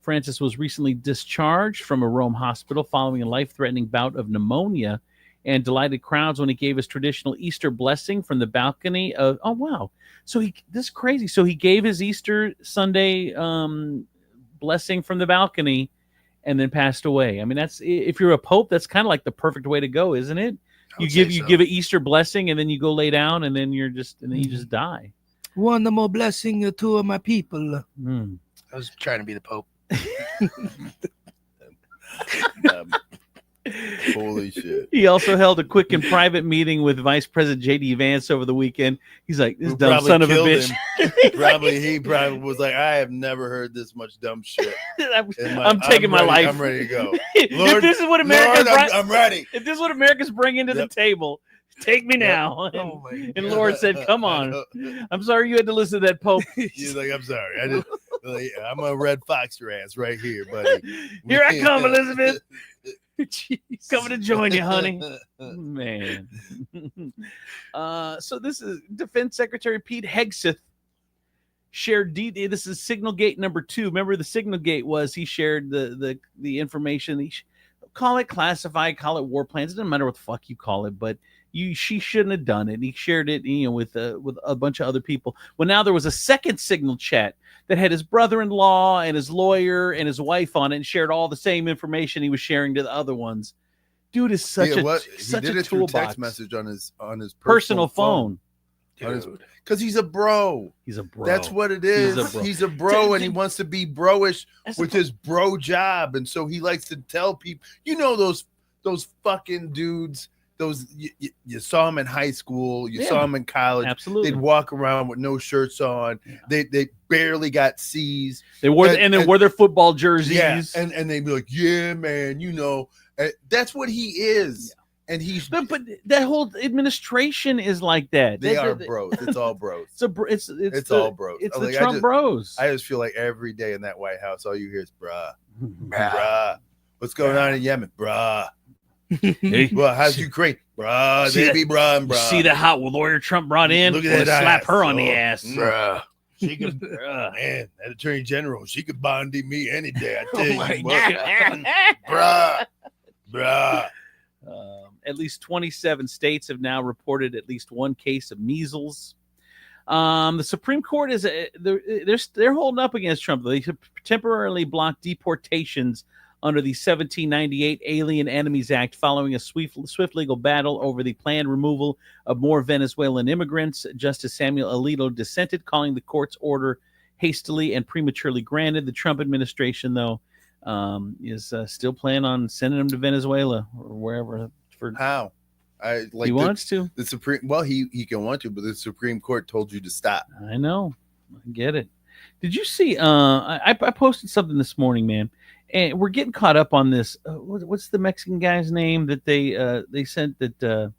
Francis was recently discharged from a Rome hospital following a life-threatening bout of pneumonia, and delighted crowds when he gave his traditional Easter blessing from the balcony of, oh, wow. So this is crazy. So he gave his Easter Sunday blessing from the balcony and then passed away. I mean, that's, if you're a pope, that's kind of like the perfect way to go, isn't it? You give an Easter blessing and then you go lay down and then you just die. One more blessing to my people. Mm. I was trying to be the Pope. Holy shit. He also held a quick and private meeting with Vice President J.D. Vance over the weekend. He's like, this Who dumb probably son of a killed bitch. him. He probably was like, I have never heard this much dumb shit. I'm taking my ready- life. I'm ready to go. If Lord, this is what America Lord, I'm ready. if this is what America's bringing to the table, take me now. Oh my And Lord said, come on. I'm sorry you had to listen to that Pope. He's like, I'm sorry. I'm gonna red fox your ass right here, buddy. Here I come, Elizabeth. Coming to join you, honey. Man. So this is Defense Secretary Pete Hegseth shared this is Signal Gate number 2. Remember the Signal Gate was he shared the information. Call it classified, call it war plans. It doesn't matter what the fuck you call it, but she shouldn't have done it. He shared it, with a bunch of other people. Well, now there was a second Signal chat that had his brother-in-law and his lawyer and his wife on it, and shared all the same information he was sharing to the other ones. Dude is such He a did it through toolbox. text message on his Personal phone. Because he's a bro. He's a bro. That's what it is. He's a bro, and he wants to be bro-ish with his bro job, and so he likes to tell people. Those fucking dudes. Those you saw them in high school. You saw them in college. Absolutely. They'd walk around with no shirts on. Yeah. They barely got C's. They wore they wore their football jerseys. Yeah, and they'd be like, yeah, man, that's what he is. Yeah. And he's but that whole administration is like that. They are bros. It's all bros. It's all bros. It's the Trump bros. I just feel like every day in that White House, all you hear is bruh. Bruh. What's going on in Yemen? Bruh. Hey, well, how's Ukraine? Bruh, they be bruh and bruh. See the hot lawyer Trump brought in? Look at that slap ass. her on the ass. Bruh. She could, man, that attorney general, she could bond me any day. I tell you what. Bruh. At least 27 states have now reported at least one case of measles. The Supreme Court is they're holding up against Trump. They temporarily blocked deportations under the 1798 Alien Enemies Act following a swift legal battle over the planned removal of more Venezuelan immigrants. Justice Samuel Alito dissented, calling the court's order hastily and prematurely granted. The Trump administration, though, is still planning on sending them to Venezuela or wherever. How? He wants to. The Supreme. Well, he can want to, but the Supreme Court told you to stop. I know. I get it. Did you see? I posted something this morning, man. And we're getting caught up on this. What's the Mexican guy's name that they sent that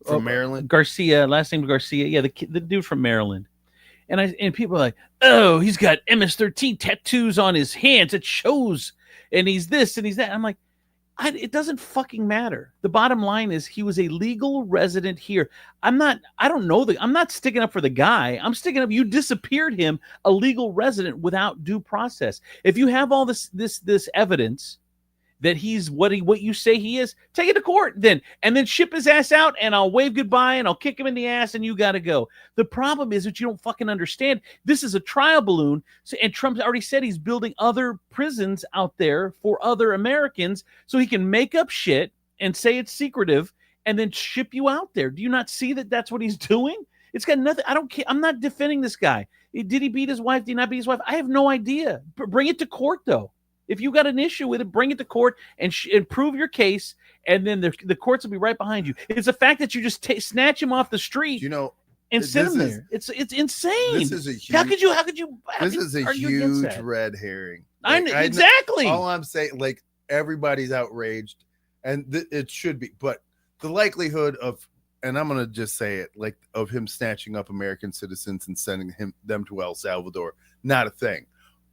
from Maryland? Garcia. Last name Garcia. Yeah, the dude from Maryland. And people are like, oh, he's got MS-13 tattoos on his hands. It shows. And he's this and he's that. I'm like, it doesn't fucking matter. The bottom line is he was a legal resident here. I'm not sticking up for the guy. I'm sticking up. You disappeared him, a legal resident, without due process. If you have all this evidence that he's what you say he is, take it to court then, and then ship his ass out, and I'll wave goodbye and I'll kick him in the ass, and you got to go. The problem is that you don't fucking understand. This is a trial balloon, and Trump's already said he's building other prisons out there for other Americans, so he can make up shit and say it's secretive, and then ship you out there. Do you not see that that's what he's doing? It's got nothing. I don't care. I'm not defending this guy. Did he beat his wife? Did he not beat his wife? I have no idea. Bring it to court, though. If you got an issue with it, bring it to court and prove your case, and then the courts will be right behind you. It's the fact that you just snatch him off the street, and send him there. It's insane. This is a huge. How could you? This is a huge red herring. Exactly. All I'm saying, like, everybody's outraged, and it should be, but the likelihood of, and I'm gonna just say it, like, of him snatching up American citizens and sending them to El Salvador, not a thing.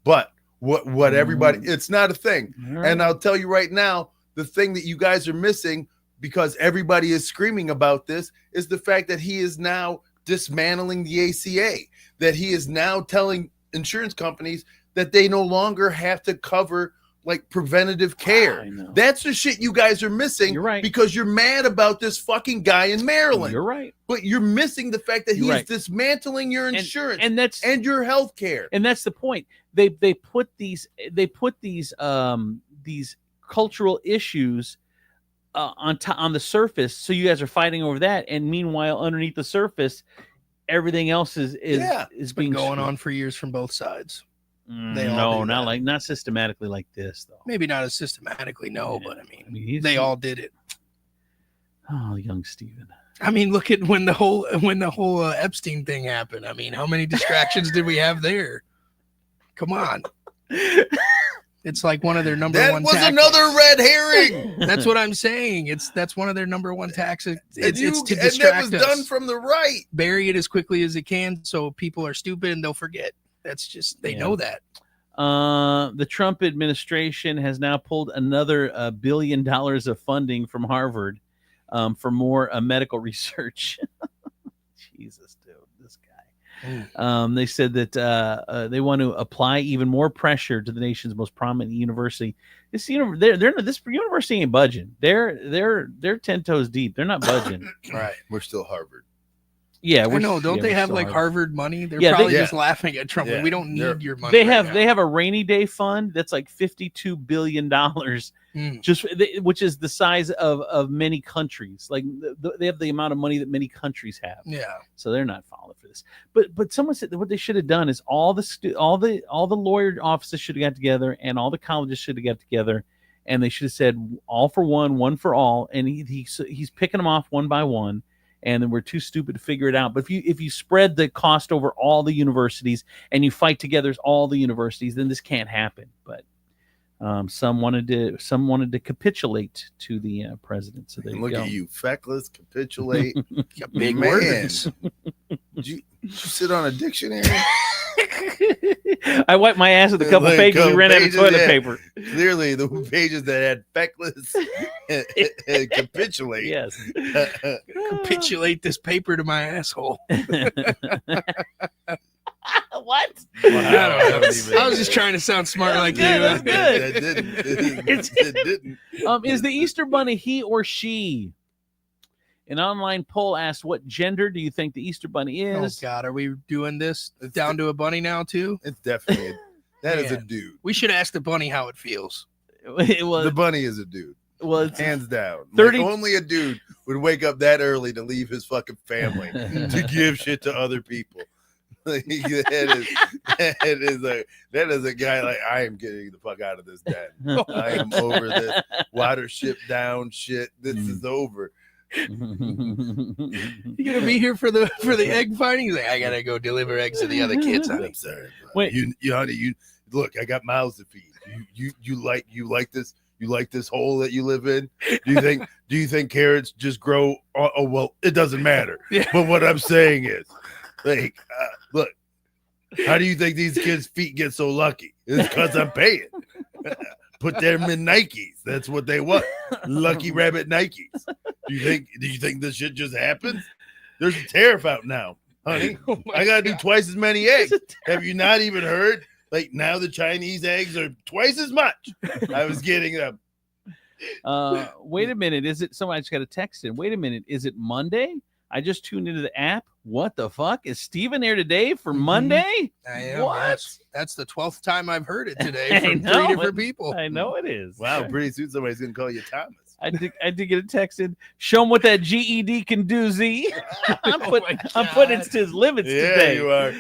But what everybody, it's not a thing. Right. And I'll tell you right now, the thing that you guys are missing, because everybody is screaming about this, is the fact that he is now dismantling the ACA, that he is now telling insurance companies that they no longer have to cover like preventative care. That's the shit you guys are missing. You're right. Because you're mad about this fucking guy in Maryland. You're right. But you're missing the fact that he is dismantling your insurance and your health care. And that's the point. They put these cultural issues on the surface, so you guys are fighting over that, and meanwhile underneath the surface everything else is being going on for years from both sides. They all do that. Not systematically like this though. Maybe not as systematically, no, Yeah. but I mean, he's- they all did it. Oh, young Steven. I mean, look at when the whole Epstein thing happened. I mean, how many distractions did we have there? Come on. It's like one of their number That one was tactics. another red herring. That's what I'm saying. That's one of their number one tactics. It's to and that distract was us. done from the right. Bury it as quickly as it can so people are stupid and they'll forget. That's just they know that. The Trump administration has now pulled another $1 billion of funding from Harvard for more medical research. Jesus, dude, this guy. They said that they want to apply even more pressure to the nation's most prominent university. This university ain't budging. They're 10 toes deep. They're not budging. Right. We're still Harvard. Yeah, I know. Don't they we're have still like Harvard money? They're Yeah, probably they- just laughing at Trump. Yeah. We don't need your money. They right have now. they have a rainy day fund that's like $52 billion, which is the size of many countries. Like they have the amount of money that many countries have. Yeah. So they're not falling for this. But someone said that what they should have done is all the lawyer offices should have got together and all the colleges should have got together, and they should have said all for one for all, and he's picking them off one by one. And then we're too stupid to figure it out. But if you spread the cost over all the universities and you fight together as all the universities, then this can't happen. But some wanted to capitulate to the president. So there you Look go. at you, feckless, capitulate. Big Man. words. Did you sit on a dictionary? I wiped my ass with a couple Like, pages. We couple ran out of pages, toilet yeah. paper. Clearly, the pages that had feckless and capitulate. Yes. Capitulate this paper to my asshole. What? I was just trying to sound smart like you. That's good. That didn't. It didn't. Is the Easter Bunny he or she? An online poll asked, "What gender do you think the Easter Bunny Oh is?" God, are we doing this down to a bunny now too? It's definitely that is a Man. dude. We should ask the bunny how it feels. It was. The bunny is a dude, It's hands down. 30 Like, only a dude would wake up that early to leave his fucking family to give shit to other people. Like, that is a guy like, I am getting the fuck out of this den. I am over this water ship down shit. This is over. You gonna be here for the egg fighting? He's like, I gotta go deliver eggs to the other kids, honey. I'm sorry. But Wait. you look, I got mouths to feed. You like this hole that you live in? Do you think carrots just grow? Oh well, it doesn't matter. Yeah. But what I'm saying is, like, look, how do you think these kids' feet get so lucky? It's because I'm paying. Put them in Nikes. That's what they want. Lucky Rabbit Nikes. Do you think this shit just happens? There's a tariff out now, honey. Oh my I gotta do God. twice as many eggs. Have you not even heard? Like, now the Chinese eggs are twice as much. I was getting them. Wait a minute. Is it somebody just got a text in? Wait a minute. Is it Monday? I just tuned into the app. What the fuck? Is Steven here today for Monday? I am. What? That's the 12th time I've heard it today I from know 3 it. different people. I know it is. Wow, pretty soon somebody's gonna call you Thomas. I did get a text in. Show him what that GED can do, Z. I'm Oh putting my I'm putting it God. to his limits Yeah, today. you are.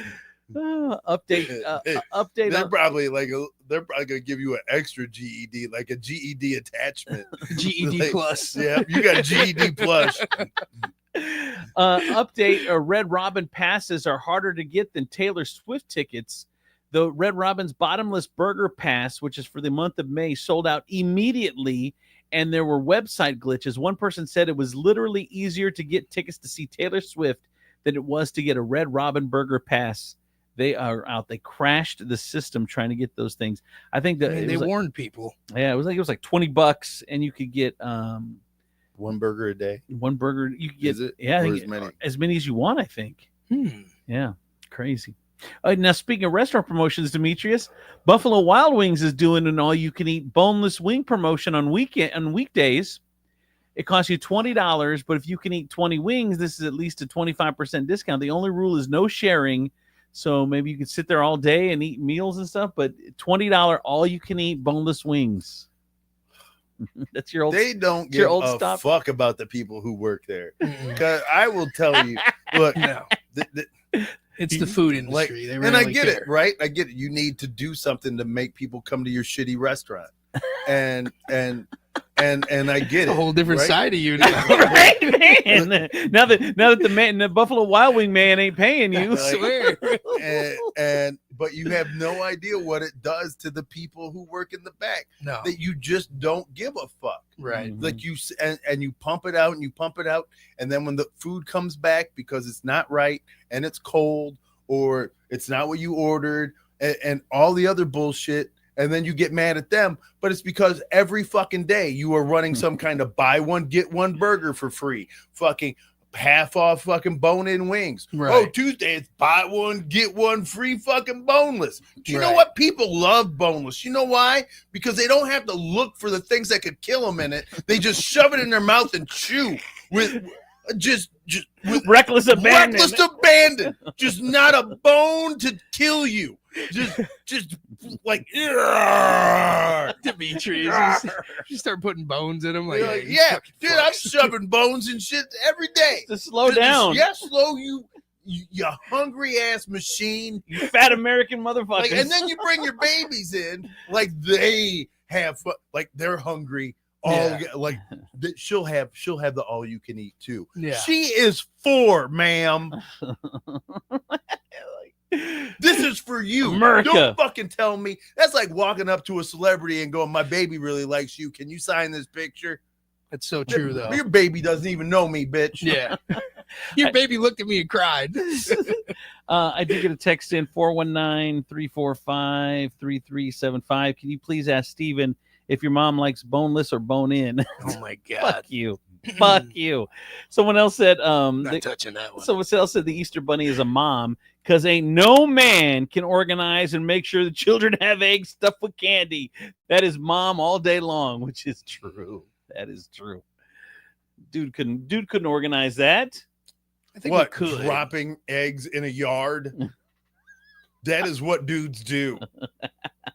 Update. Update. They're on- probably gonna give you an extra GED, like a GED attachment. GED Like, plus. Yeah, you got GED plus. Update. Red Robin passes are harder to get than Taylor Swift tickets. The Red Robin's bottomless burger pass, which is for the month of May, sold out immediately, and there were website glitches. One person said it was literally easier to get tickets to see Taylor Swift than it was to get a Red Robin burger pass. They are out. They crashed the system trying to get those things. I think that they warned people. it was like $20, and you could get One burger a day. one burger. You could get Is it? yeah, I Or think as many? as many as you want. I think. Hmm. Yeah, crazy. Now, speaking of restaurant promotions, Demetrius, Buffalo Wild Wings is doing an all-you-can-eat boneless wing promotion on weekdays. It costs you $20, but if you can eat 20 wings, this is at least a 25% discount. The only rule is no sharing, so maybe you could sit there all day and eat meals and stuff. But $20 all-you-can-eat boneless wings. That's your old. They don't your give old a stop. fuck about the people who work there. Mm-mm. Because I will tell you, look, No. It's the food industry. They and I really get care. it, right? I get it. You need to do something to make people come to your shitty restaurant, and I get A it. whole different right? side of you now. Right, man. Now that the Buffalo Wild Wing man ain't paying you, I swear. But you have no idea what it does to the people who work in the back. No. That you just don't give a fuck. Right. Like and you pump it out and you pump it out, and then when the food comes back because it's not right and it's cold or it's not what you ordered and all the other bullshit, and then you get mad at them, but it's because every fucking day you are running some kind of buy one get one burger for free, fucking half off fucking bone-in wings. Right. Oh, Tuesday it's buy one get one free fucking boneless. Do you know Right. what? People love boneless. You know why? Because they don't have to look for the things that could kill them in it. They just shove it in their mouth and chew with just with reckless abandon. reckless abandon. Just not a bone to kill you. Just like Demetrius, you start putting bones in them. Like, You're like, you yeah, fucking dude, I'm fucks. shoving bones and shit every day. To slow down, Yeah, slow you hungry ass machine. you fat American motherfuckers. Like, and then you bring your babies in, like they have, like they're hungry. Yeah. Like she'll have the all you can eat too. Yeah. She is 4, ma'am. This is for you. America. Don't fucking tell me. That's like walking up to a celebrity and going, "My baby really likes you. Can you sign this picture?" That's so true, though. Your baby doesn't even know me, bitch. Yeah. Your baby looked at me and cried. I did get a text in 419-345-3375. Can you please ask Steven if your mom likes boneless or bone in? Oh my God. Fuck you. Fuck you. Someone else said Not touching that one. someone else said the Easter bunny is a mom because ain't no man can organize and make sure the children have eggs stuffed with candy. That is mom all day long, which is true. That is true. Dude couldn't organize that. I think What? we could. Dropping eggs in a yard? That is what dudes do.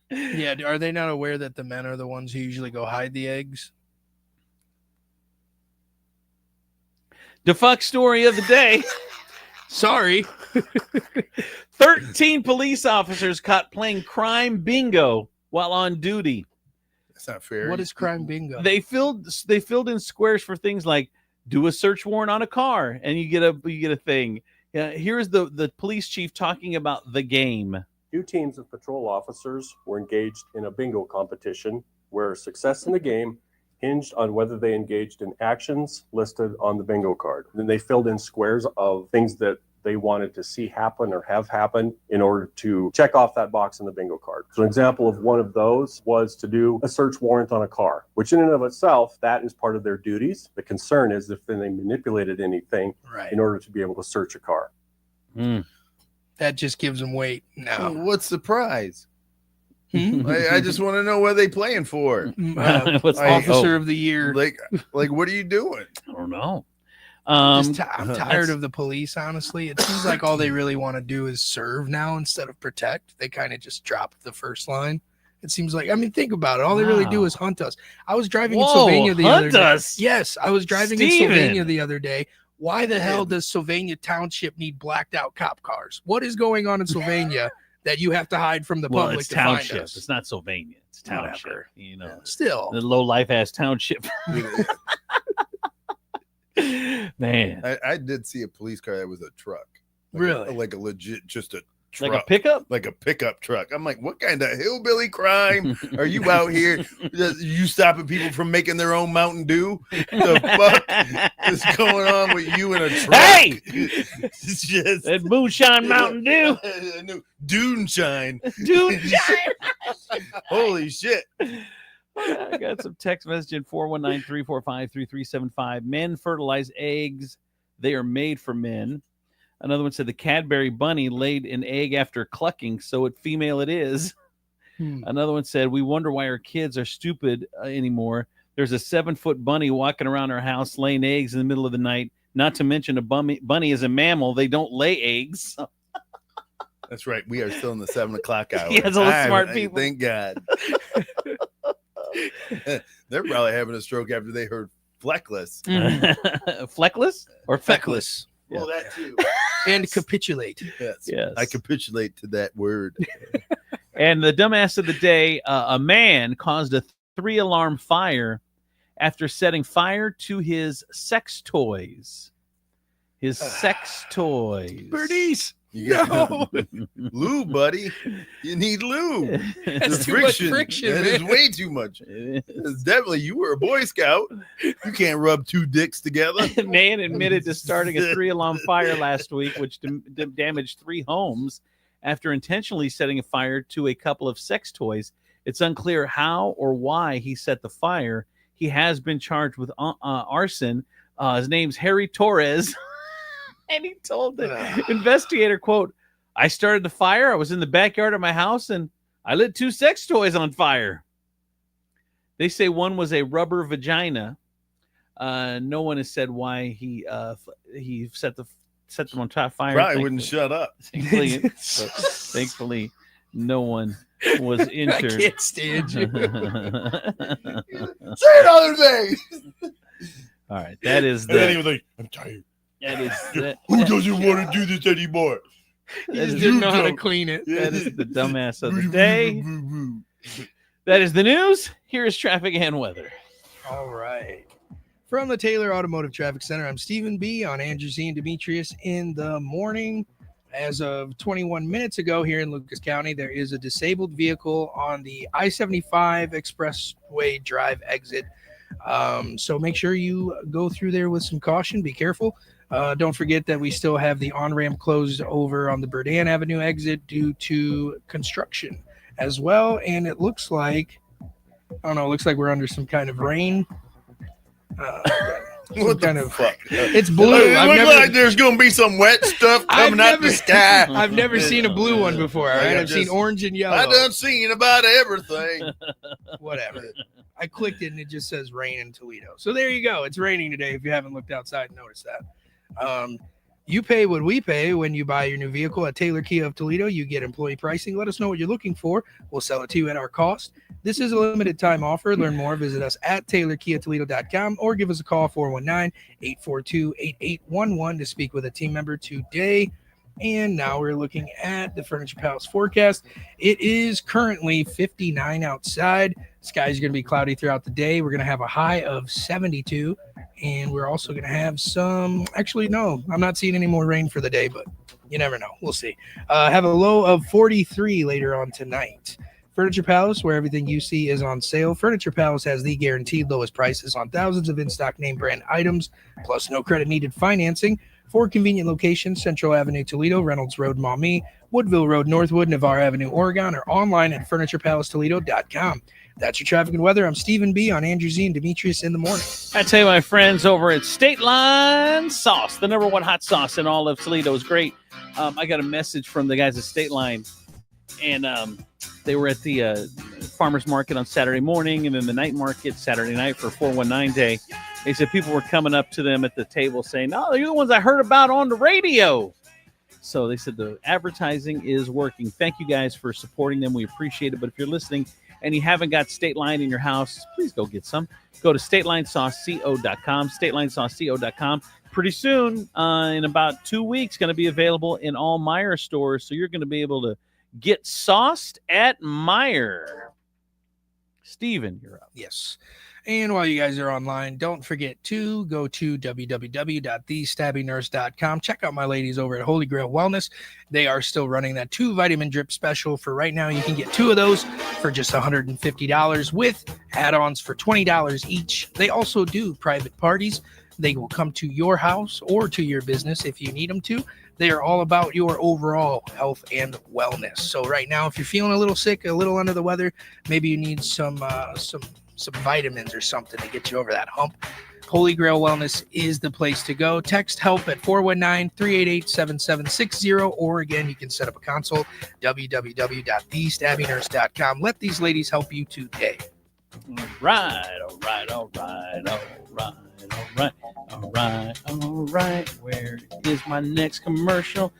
Yeah. Are they not aware that the men are the ones who usually go hide the eggs? The fuck story of the day. Sorry. 13 police officers caught playing crime bingo while on duty. That's not fair. What is crime bingo? They filled in squares for things like do a search warrant on a car and you get a thing. Here's the police chief talking about the game. 2 teams of patrol officers were engaged in a bingo competition where success in the game hinged on whether they engaged in actions listed on the bingo card. Then they filled in squares of things that they wanted to see happen or have happened in order to check off that box in the bingo card. So an example of one of those was to do a search warrant on a car, which in and of itself, that is part of their duties. The concern is if they manipulated anything Right. in order to be able to search a car. That just gives them weight. Well, No. what's the prize? Hmm? I just want to know what they playing for. What's Officer of the year. Like what are you doing? I don't know. I'm tired that's- of the police, honestly. It seems like all they really want to do is serve now instead of protect. They kind of just drop the first line. It seems like, I mean, think about it. All they really do Wow. is hunt us. I was driving in Whoa, Sylvania the other hunt day. us? Yes, I was driving Steven. in Sylvania the other day. Why the hell does Sylvania Township need blacked out cop cars? What is going on in Sylvania that you have to hide from the Well, public it's to township. find us? It's not Sylvania. It's township. Whatever. You know, Still, the low life ass township. Man, I did see a police car that was a truck. Really? Like a legit, just a truck. like a pickup. Like a pickup truck. I'm like, what kind of hillbilly crime are you out here? You stopping people from making their own Mountain Dew? The fuck is going on with you in a truck? Hey! It's just That moonshine Mountain Dew. Dune shine. Dude, Holy shit. I got some text message in 419-345-3375. Men fertilize eggs. They are made for men. Another one said the Cadbury bunny laid an egg after clucking, so female it is. Another one said, we wonder why our kids are stupid anymore. There's a 7-foot bunny walking around our house laying eggs in the middle of the night. Not to mention a bunny is a mammal. They don't lay eggs. That's right. We are still in the 7 o'clock hour. Yeah, it's all the smart people. Thank God. They're probably having a stroke after they heard fleckless. Fleckless or feckless? feckless. Well, that too. and capitulate. Yes. I capitulate to that word. And the dumbass of the day, a man caused a 3-alarm fire after setting fire to his sex toys. His sex toys. Bernice. You got No. lube, buddy. You need lube. That's The too much friction, That is man. way too much. It's definitely, you were a Boy Scout. You can't rub two dicks together. Man admitted to starting a 3-alarm fire last week, which damaged 3 homes after intentionally setting a fire to a couple of sex toys. It's unclear how or why he set the fire. He has been charged with arson. His name's Harry Torres. And he told the investigator, quote, "I started the fire. I was in the backyard of my house and I lit 2 sex toys on fire." They say one was a rubber vagina. No one has said why he set them on top fire. Probably wouldn't shut up. Thankfully, no one was I injured. can't stand you. Say another thing. All right, that is And then he the was like, I'm tired. that is that, Who doesn't want to do this anymore? You that just is, didn't know how to clean it. that is the dumbass of the day. That is the news. Here is traffic and weather. All right. From the Taylor Automotive Traffic Center, I'm Stephen B. on Andrew Z and Demetrius in the morning. As of 21 minutes ago here in Lucas County, there is a disabled vehicle on the I-75 Expressway Drive exit. So make sure you go through there with some caution. Be careful. Don't forget that we still have the on-ramp closed over on the Burdan Avenue exit due to construction as well. And it looks like, I don't know, it looks like we're under some kind of rain. What kind the of fuck? It's blue. It I've looks never, like there's going to be some wet stuff coming out the sky. I've never seen a blue one before. All right, Yeah, I've seen orange and yellow. I done seen about everything. Whatever. I clicked it and it just says rain in Toledo. So there you go. It's raining today. If you haven't looked outside and noticed that. You pay what we pay when you buy your new vehicle at Taylor Kia of Toledo. You get employee pricing. Let us know what you're looking for. We'll sell it to you at our cost. This is a limited time offer. Learn more. Visit us at TaylorKiaToledo.com or give us a call 419-842-8811 to speak with a team member today. And now we're looking at the Furniture Palace forecast. It is currently 59 outside. Skies are going to be cloudy throughout the day. We're going to have a high of 72. And we're also going to have some, actually, no, I'm not seeing any more rain for the day, but you never know. We'll see. Have a low of 43 later on tonight. Furniture Palace, where everything you see is on sale. Furniture Palace has the guaranteed lowest prices on thousands of in-stock name brand items, plus no credit needed financing. 4 convenient locations: Central Avenue, Toledo; Reynolds Road, Maumee; Woodville Road, Northwood; Navarre Avenue, Oregon, or online at FurniturePalaceToledo.com. That's your traffic and weather. I'm Stephen B. on Andrew Z and Demetrius in the morning. I tell you, my friends over at State Line Sauce, the #1 hot sauce in all of Toledo, is great. I got a message from the guys at State Line, and they were at the farmers market on Saturday morning, and then the night market Saturday night for 419 Day. They said people were coming up to them at the table saying, "Oh, you're the ones I heard about on the radio." So they said the advertising is working. Thank you guys for supporting them. We appreciate it. But if you're listening and you haven't got State Line in your house, please go get some. Go to StatelineSauceCO.com, StatelineSauceCO.com. Pretty soon, in about 2 weeks, going to be available in all Meijer stores. So you're going to be able to get sauced at Meijer. Steven, you're up. Yes. And while you guys are online, don't forget to go to www.thestabbingnurse.com. Check out my ladies over at Holy Grail Wellness. They are still running that 2 vitamin drip special for right now. You can get 2 of those for just $150 with add-ons for $20 each. They also do private parties. They will come to your house or to your business if you need them to. They are all about your overall health and wellness. So right now, if you're feeling a little sick, a little under the weather, maybe you need some vitamins or something to get you over that hump, Holy Grail Wellness is the place to go. Text help at 419-388-7760, or again, you can set up a consult, www.thestabbingnurse.com. Let these ladies help you today. All right. All right. Where is my next commercial?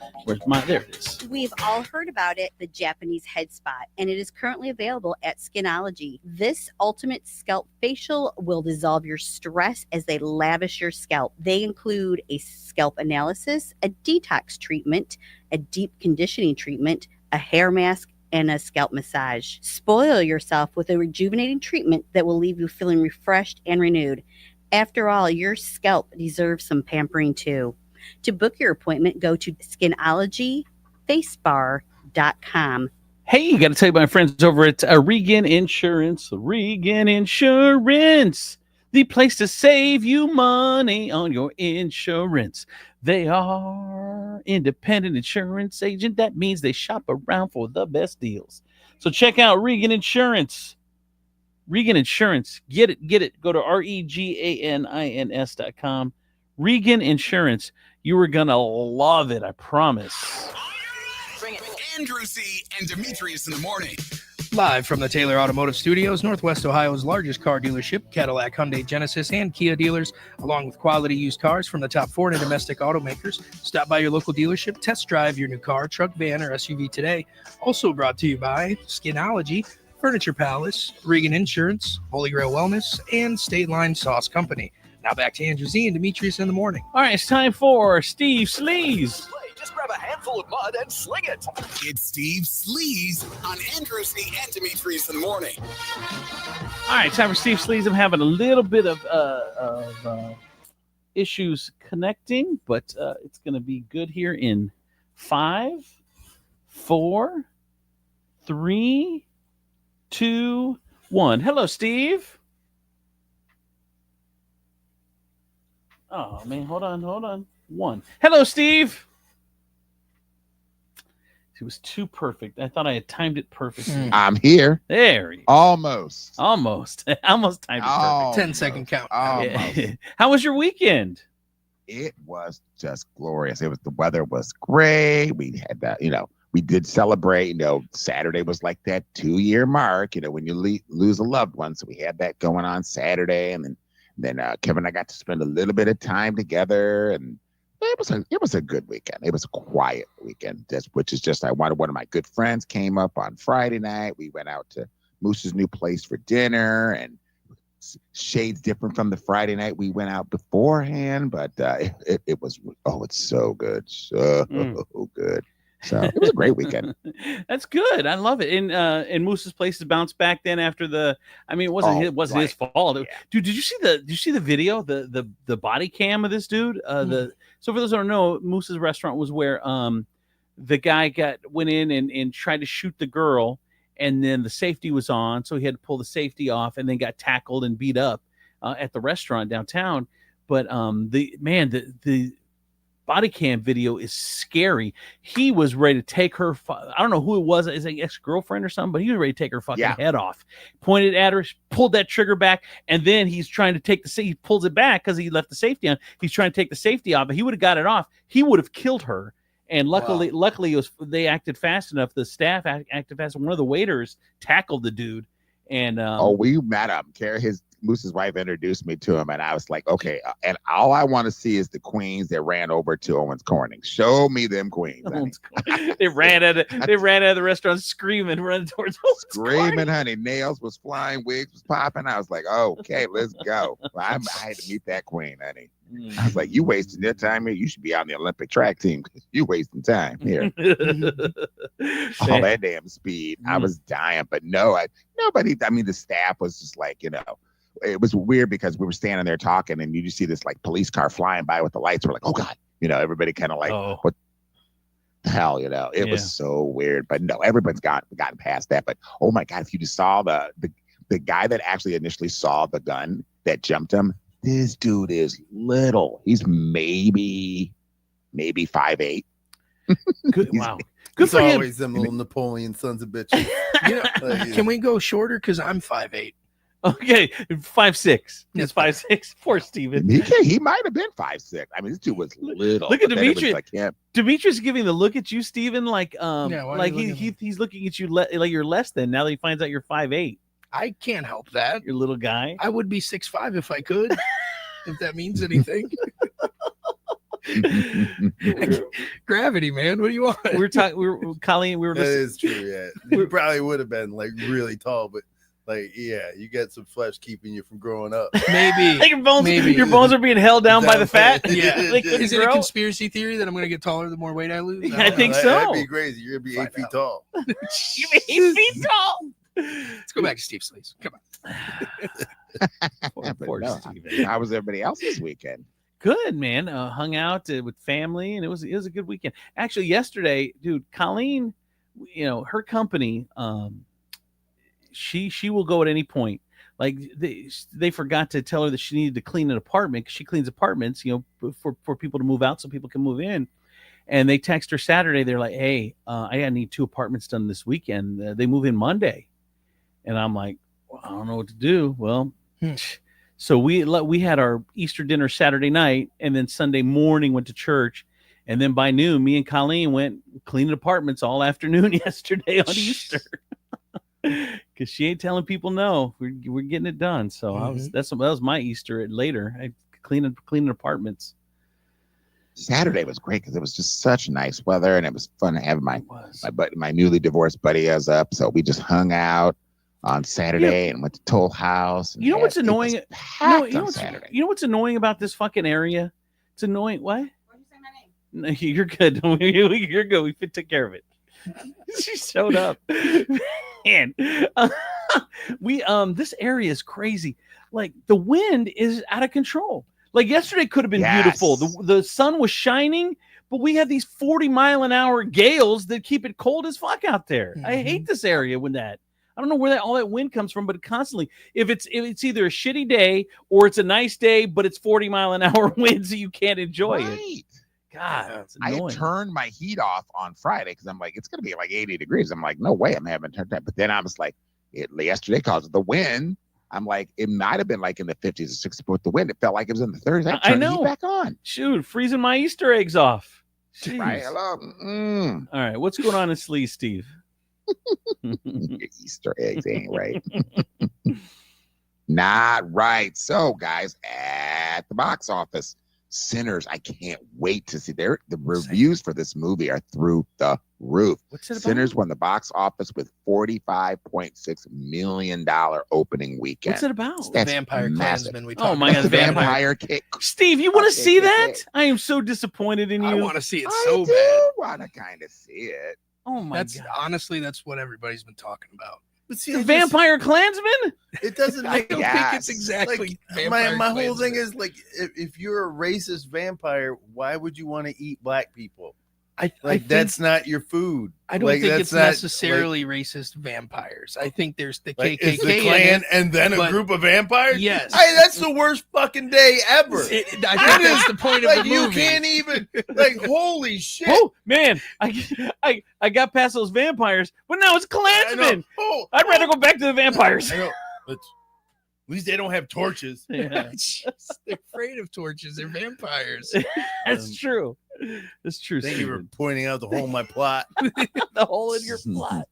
There it is. We've all heard about it, the Japanese head spot, and it is currently available at Skinology. This ultimate scalp facial will dissolve your stress as they lavish your scalp. They include a scalp analysis, a detox treatment, a deep conditioning treatment, a hair mask, and a scalp massage. Spoil yourself with a rejuvenating treatment that will leave you feeling refreshed and renewed. After all, your scalp deserves some pampering too. To book your appointment, go to skinologyfacebar.com. Hey, you got to tell you about my friends over at Regan Insurance. Regan Insurance, the place to save you money on your insurance. They are independent insurance agent. That means they shop around for the best deals. So check out Regan Insurance. Regan Insurance. Get it. Go to REGANINS.com. Regan Insurance. You are going to love it, I promise. Bring it. Andrew C. and Demetrius in the morning. Live from the Taylor Automotive Studios, Northwest Ohio's largest car dealership, Cadillac, Hyundai, Genesis, and Kia dealers, along with quality used cars from the top foreign and domestic automakers. Stop by your local dealership, test drive your new car, truck, van, or SUV today. Also brought to you by Skinology, Furniture Palace, Regan Insurance, Holy Grail Wellness, and State Line Sauce Company. Now back to Andrew Z and Demetrius in the morning. All right, it's time for Steve Sleaze. Just grab a handful of mud and sling it. It's Steve Sleaze on Andrew C. and Demetrius in the morning. All right, time for Steve Sleaze. I'm having a little bit of issues connecting, but it's going to be good here in 5, 4, 3, 2, 1. Hello, Steve. Oh, man, hold on. 1. Hello, Steve. It was too perfect. I thought I had timed it perfectly. I'm here. There he is. Almost timed it perfect. 10-second count. Yeah. How was your weekend? It was just glorious. The weather was great. We had that, we did celebrate, Saturday was like that 2-year mark, when you lose a loved one. So we had that going on Saturday. And then Kevin and I got to spend a little bit of time together, and it was a good weekend. It was a quiet weekend, which is just one of my good friends came up on Friday night. We went out to Moose's new place for dinner, and shades different from the Friday night we went out beforehand, but it was it's so good, good. So it was a great weekend. That's good. I love it. And Moose's place has bounced back then after it wasn't his fault. Yeah. Dude, did you see the video, the body cam of this dude? So for those who don't know, Moose's restaurant was where the guy went in and tried to shoot the girl, and then the safety was on, so he had to pull the safety off, and then got tackled and beat up at the restaurant downtown. But the body cam video is scary. He was ready to take her. I don't know who it was. Is it ex-girlfriend or something? But he was ready to take her fucking head off. Pointed at her, pulled that trigger back, and then he's trying to take he pulls it back because he left the safety on. He's trying to take the safety off, but he would have got it off. He would have killed her. And luckily, they acted fast enough. The staff acted fast. One of the waiters tackled the dude. And we met him. Moose's wife introduced me to him, and I was like, okay. And all I want to see is the queens that ran over to Owens Corning. Show me them queens. They ran out of the restaurant screaming, running towards Owens screaming, Corning. honey. Nails was flying, wigs was popping. I was like, okay, let's go. I had to meet that queen, honey. I was like, you wasting your time here. You should be on the Olympic track team because you wasting time here. All that damn speed. I was dying, but nobody. I mean, the staff was just like, it was weird because we were standing there talking, and you just see this like police car flying by with the lights. We're like, oh God, everybody kind of like, what the hell, It was so weird, but no, everyone's gotten past that. But oh my God, if you just saw the guy that actually initially saw the gun that jumped him, this dude is little. He's maybe 5'8". Good, wow. Good It's for him. always them little Napoleon sons of bitches. Can we go shorter? Because I'm 5'8". Okay, 5'6". He's 5'6". Poor Steven. He might have been 5'6". I mean, this dude was little. Look at Demetrius. Like him. Demetrius giving the look at you, Steven, like he's looking at you like you're less than. Now that he finds out you're 5'8". I can't help that. You're a little guy. I would be 6'5" if I could. if that means anything. Gravity, man. What do you want? Colleen. That is true. Yeah, you probably would have been like really tall, but like, yeah, you got some flesh keeping you from growing up. Maybe. Like your bones are being held down by the fat. Yeah. Like, is it a conspiracy theory that I'm going to get taller the more weight I lose? I think so. That'd be crazy. You're gonna be 8 feet tall. You 8 feet tall. Let's go back to Steve Sleaze. Come on. Poor No, Steven. how was everybody else this weekend? Good, man. Hung out with family, and it was a good weekend. Actually, yesterday, dude, Colleen, her company, she will go at any point. Like they forgot to tell her that she needed to clean an apartment because she cleans apartments, for people to move out so people can move in. And they text her Saturday. They're like, "Hey, I need 2 apartments done this weekend. They move in Monday." And I'm like, well, I don't know what to do. Well, so we had our Easter dinner Saturday night, and then Sunday morning went to church, and then by noon, me and Colleen went cleaning apartments all afternoon yesterday on Easter. Because she ain't telling people no. We're getting it done. So that was my Easter later. I cleaning apartments. Saturday was great because it was just such nice weather, and it was fun to have my newly divorced buddy us up. So we just hung out on Saturday and went to Toll House. You know what's annoying? Saturday. You know what's annoying about this fucking area? It's annoying. What? Why'd you say my name? No, you're good. You're good. We took care of it. She showed up. Man, this area is crazy. Like the wind is out of control. Like yesterday could have been beautiful. The sun was shining, but we had these 40-mile-an-hour gales that keep it cold as fuck out there. I hate this area when that. I don't know where all that wind comes from, but constantly, if it's either a shitty day or it's a nice day, but it's 40-mile-an-hour wind, so you can't enjoy it. God, it's annoying. I turned my heat off on Friday because I'm like, it's gonna be like 80 degrees. I'm like, no way, I'm having turned that. But then I was like, yesterday because of the wind, I'm like, it might have been like in the 50s or 60s with the wind. It felt like it was in the 30s. I turned the heat back on. Shoot, freezing my Easter eggs off. Jeez. Right? Hello. All right, what's going on in Sleaze, Steve? Your Easter eggs ain't right. Not right. So, guys, at the box office, Sinners, I can't wait to see the reviews for this movie are through the roof. What's it about? Sinners won the box office with $45.6 million opening weekend. What's it about? That's Vampire massive. Klansman. Oh my God, Vampire Kick. Steve, you want to see that? I am so disappointed in you. I want to see it so I bad. do want to kind of see it. Oh my God. God. Honestly, that's what everybody's been talking about. But see, The Vampire Klansman? It doesn't I make don't think it's exactly my Vampire whole thing Klansman. is like if you're a racist vampire, why would you want to eat black people? I think that's not your food. I don't think it's necessarily racist vampires. I think there's the KKK it's the Klan and then a group of vampires. Yes, hey, that's the worst fucking day ever. I think that's the point of the movie. You can't even holy shit. Oh man, I got past those vampires, but now it's Klansmen. I'd rather go back to the vampires. I know. But at least they don't have torches. Yeah. They're afraid of torches. They're vampires. That's true. That's true. Thank you for pointing out the hole in my plot. The hole in your plot.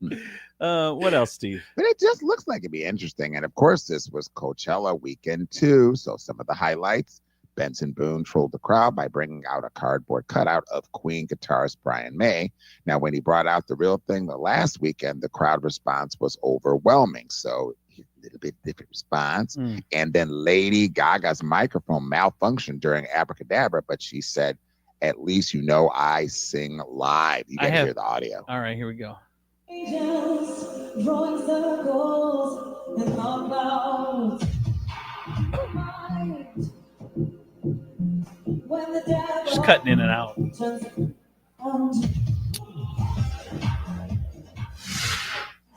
What else, Steve? But it just looks like it'd be interesting. And of course, this was Coachella weekend too. So some of the highlights: Benson Boone trolled the crowd by bringing out a cardboard cutout of Queen guitarist Brian May. Now, when he brought out the real thing the last weekend, the crowd response was overwhelming. So a little bit different response. And then Lady Gaga's microphone malfunctioned during Abracadabra, but she said, "At least you know I sing live." You gotta hear the audio. All right, here we go. Angels drawing circles in the clouds. When the devil Just cutting in and out.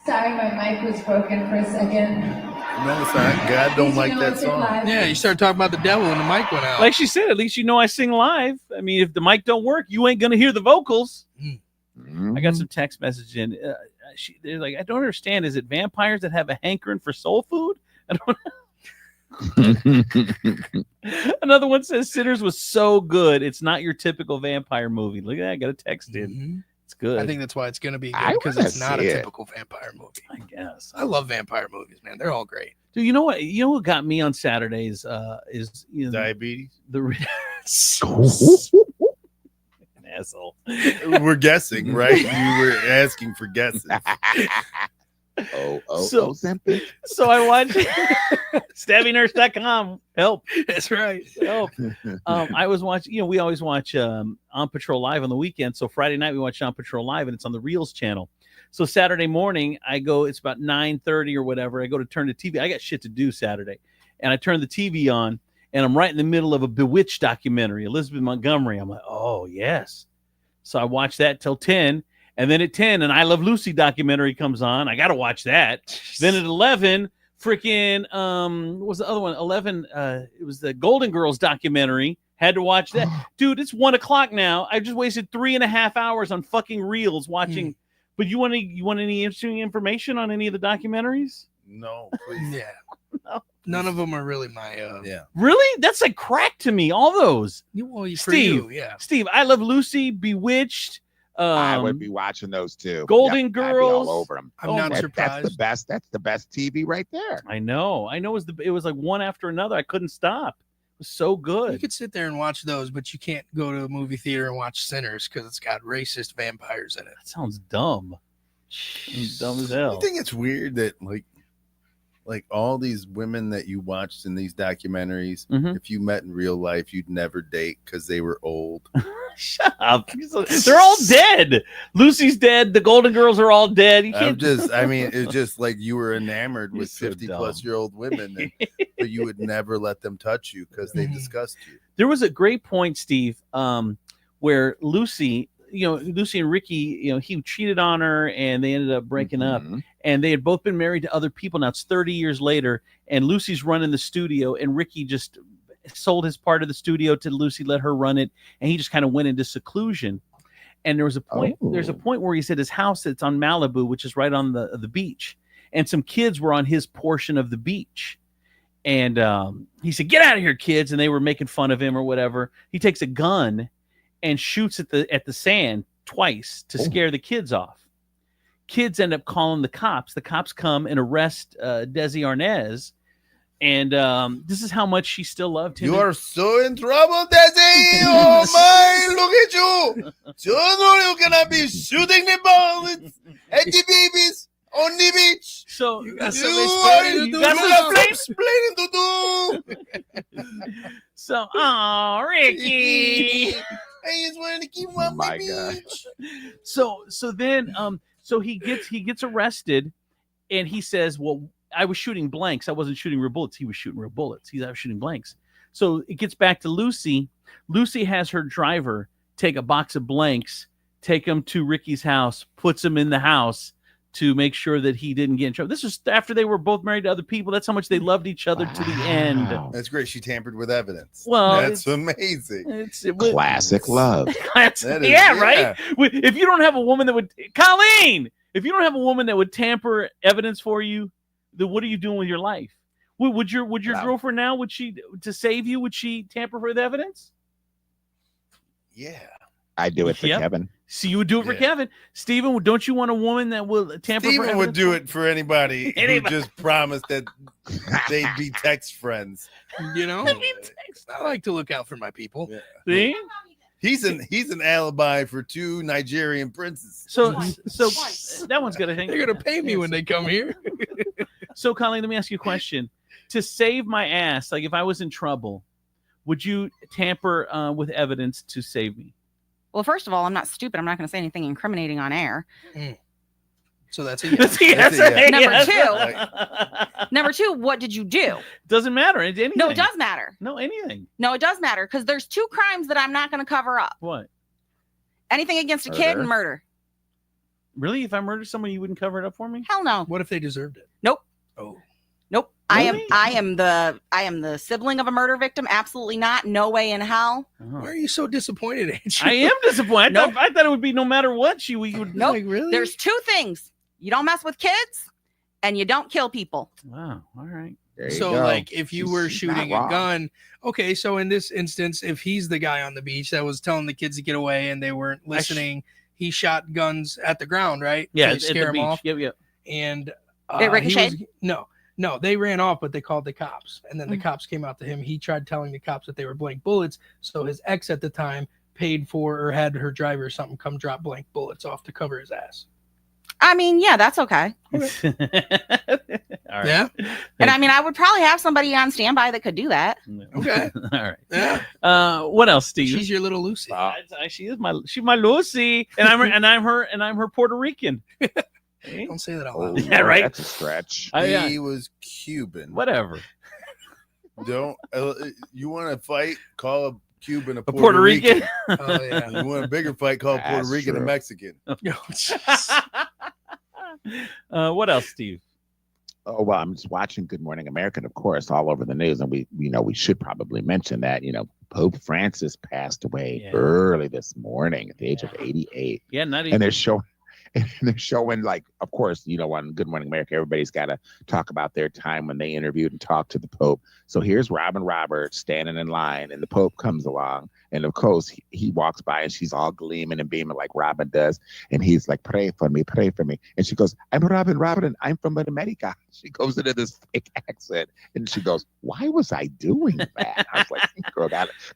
Sorry, my mic was broken for a second. No, it's not. God don't like that song. Yeah, you started talking about the devil and the mic went out. Like she said, at least you know I sing live. I mean, if the mic don't work, you ain't gonna hear the vocals. I got some text message in. They're like, I don't understand. Is it vampires that have a hankering for soul food? I don't. Another one says Sinners was so good. It's not your typical vampire movie. Look at that. I got a text in. It's good. I think that's why it's going to be good because it's not a typical vampire movie. I guess. I love vampire movies, man. They're all great. Dude, you know what? You know what got me on Saturdays is Diabetes. The asshole. We're guessing, right? You were asking for guesses. So I watch StabbyNurse.com. Help. That's right. Help. I was watching, we always watch On Patrol Live on the weekend. So Friday night we watch On Patrol Live and it's on the Reels channel. So Saturday morning I go, it's about 9:30 or whatever. I go to turn the TV. I got shit to do Saturday. And I turn the TV on and I'm right in the middle of a Bewitched documentary, Elizabeth Montgomery. I'm like, oh yes. So I watch that till 10. And then at 10, an I Love Lucy documentary comes on. I got to watch that. Then at 11, freaking, what was the other one? 11, it was the Golden Girls documentary. Had to watch that. Dude, it's 1 o'clock now. I just wasted 3.5 hours on fucking Reels watching. But you want any interesting information on any of the documentaries? No, please. Yeah. No. None of them are really my. Yeah. Really? That's like crack to me. All those. Well, for Steve, you, yeah. Steve, I Love Lucy, Bewitched. I would be watching those too. Golden I'd be Girls. all over them. I'm not surprised. That's the best. That's the best TV right there. I know. It was like one after another. I couldn't stop. It was so good. You could sit there and watch those, but you can't go to a movie theater and watch Sinners because it's got racist vampires in it. That sounds dumb. Dumb as hell. I think it's weird that like all these women that you watched in these documentaries, if you met in real life, you'd never date because they were old. Shut up. They're all dead. Lucy's dead. The Golden Girls are all dead. You can't it's just like you were enamored with so 50-plus-year-old women, but you would never let them touch you because they disgust you. There was a great point, Steve, where Lucy and Ricky, he cheated on her and they ended up breaking up. And they had both been married to other people. Now it's 30 years later and Lucy's running the studio and Ricky just sold his part of the studio to Lucy, let her run it. And he just kind of went into seclusion. And there was a point, there's a point where he said his house that's on Malibu, which is right on the beach. And some kids were on his portion of the beach. And he said, "Get out of here, kids." And they were making fun of him or whatever. He takes a gun and shoots at the sand twice to scare the kids off. Kids end up calling the cops. The cops come and arrest Desi Arnaz. And this is how much she still loved him. You are so in trouble, Desi. Oh my, look at you. So you cannot be shooting the bullets at the babies on the beach. So you got some explaining to do. So, oh, Ricky. I just wanted to keep him on the beach. So then so he gets arrested and he says, "Well, I was shooting blanks. I wasn't shooting real bullets." He was shooting real bullets. I was shooting blanks. So it gets back to Lucy. Lucy has her driver take a box of blanks, take him to Ricky's house, puts him in the house to make sure that he didn't get in trouble. This was after they were both married to other people. That's how much they loved each other to the end. That's great. She tampered with evidence. Well, that's amazing. Classic love. Right? If you don't have a woman that would, Colleen, if you don't have a woman that would tamper evidence for you, then what are you doing with your life? Would your girlfriend now, would she, to save you, would she tamper with evidence? Yeah. I do it for Kevin. So you would do it for Kevin. Steven, don't you want a woman that will tamper for evidence? Steven would do it for anybody who just promised that they'd be text friends. You know? I like to look out for my people. Yeah. See? He's an alibi for 2 Nigerian princes. So that one's gonna hang. They're gonna pay me when they come here. So, Colleen, let me ask you a question. To save my ass, like if I was in trouble, would you tamper with evidence to save me? Well, first of all, I'm not stupid. I'm not going to say anything incriminating on air. So that's a yes. Number two, what did you do? Doesn't matter. Anything. No, it does matter. No, anything. No, it does matter because there's 2 crimes that I'm not going to cover up. What? Anything against a kid and murder. Really? If I murdered someone, you wouldn't cover it up for me? Hell no. What if they deserved it? Nope. Oh. Nope. Really? I am the sibling of a murder victim. Absolutely not. No way in hell. Why are you so disappointed, Angie? I am disappointed. Nope. I thought it would be no matter what we would. Nope. Like, really? There's 2 things. You don't mess with kids and you don't kill people. Wow. All right. So like if you were shooting a gun, okay, so in this instance, if he's the guy on the beach that was telling the kids to get away and they weren't listening, he shot guns at the ground, right? Yeah, to scare them off. Yep. And it ricocheted? no, No, they ran off, but they called the cops. And then the cops came out to him. He tried telling the cops that they were blank bullets. So his ex at the time paid for or had her driver or something come drop blank bullets off to cover his ass. I mean, yeah, that's okay. All right. Yeah. And I mean, I would probably have somebody on standby that could do that. Okay. All right. Yeah. What else, Steve? She's your little Lucy. She's my Lucy, and I'm her Puerto Rican. Don't say that out loud. Yeah, right. That's a stretch. He was Cuban. Whatever. Don't you want to fight? Call a Cuban a Puerto Rican. Oh yeah. You want a bigger fight? Call a Puerto That's Rican a true. Mexican. What else, Steve? Oh, well, I'm just watching Good Morning America, of course, all over the news. And we should probably mention that, Pope Francis passed away early this morning at the age of 88. Yeah, not even. And they're showing, like, of course, on Good Morning America, everybody's got to talk about their time when they interviewed and talked to the Pope. So here's Robin Roberts standing in line, and the Pope comes along. And of course, he walks by and she's all gleaming and beaming like Robin does. And he's like, pray for me, pray for me. And she goes, I'm Robin, and I'm from America. She goes into this fake accent and she goes, why was I doing that? I was like,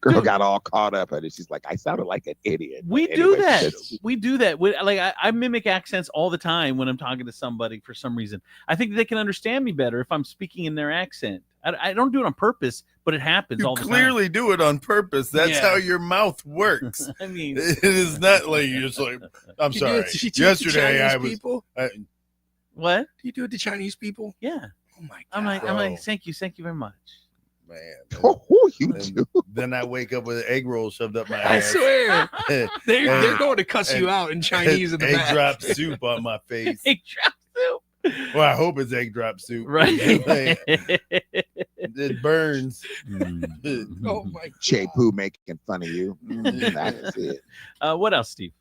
girl got all caught up in it. She's like, I sounded like an idiot. We But do anyway, that. that's- We do that. I mimic accents all the time when I'm talking to somebody for some reason. I think they can understand me better if I'm speaking in their accent. I don't do it on purpose, but it happens You all the time. clearly do it on purpose. That's Yeah. how your mouth works. I mean, It is not like you're just like, I'm You sorry. do it to Yesterday Chinese I was. people? what? Do you do it to Chinese people? Yeah. Oh my god. I'm like, Bro. thank you very much. Man. Oh, you Then, do. then I wake up with an egg roll shoved up my I ass. swear. They're And- going to cuss you and- out in Chinese in the egg back. drop soup on my face. Egg drop soup. Well, I hope it's egg drop soup. Right. It burns. Oh my god. Che Poo making fun of you. That's it. What else, Steve?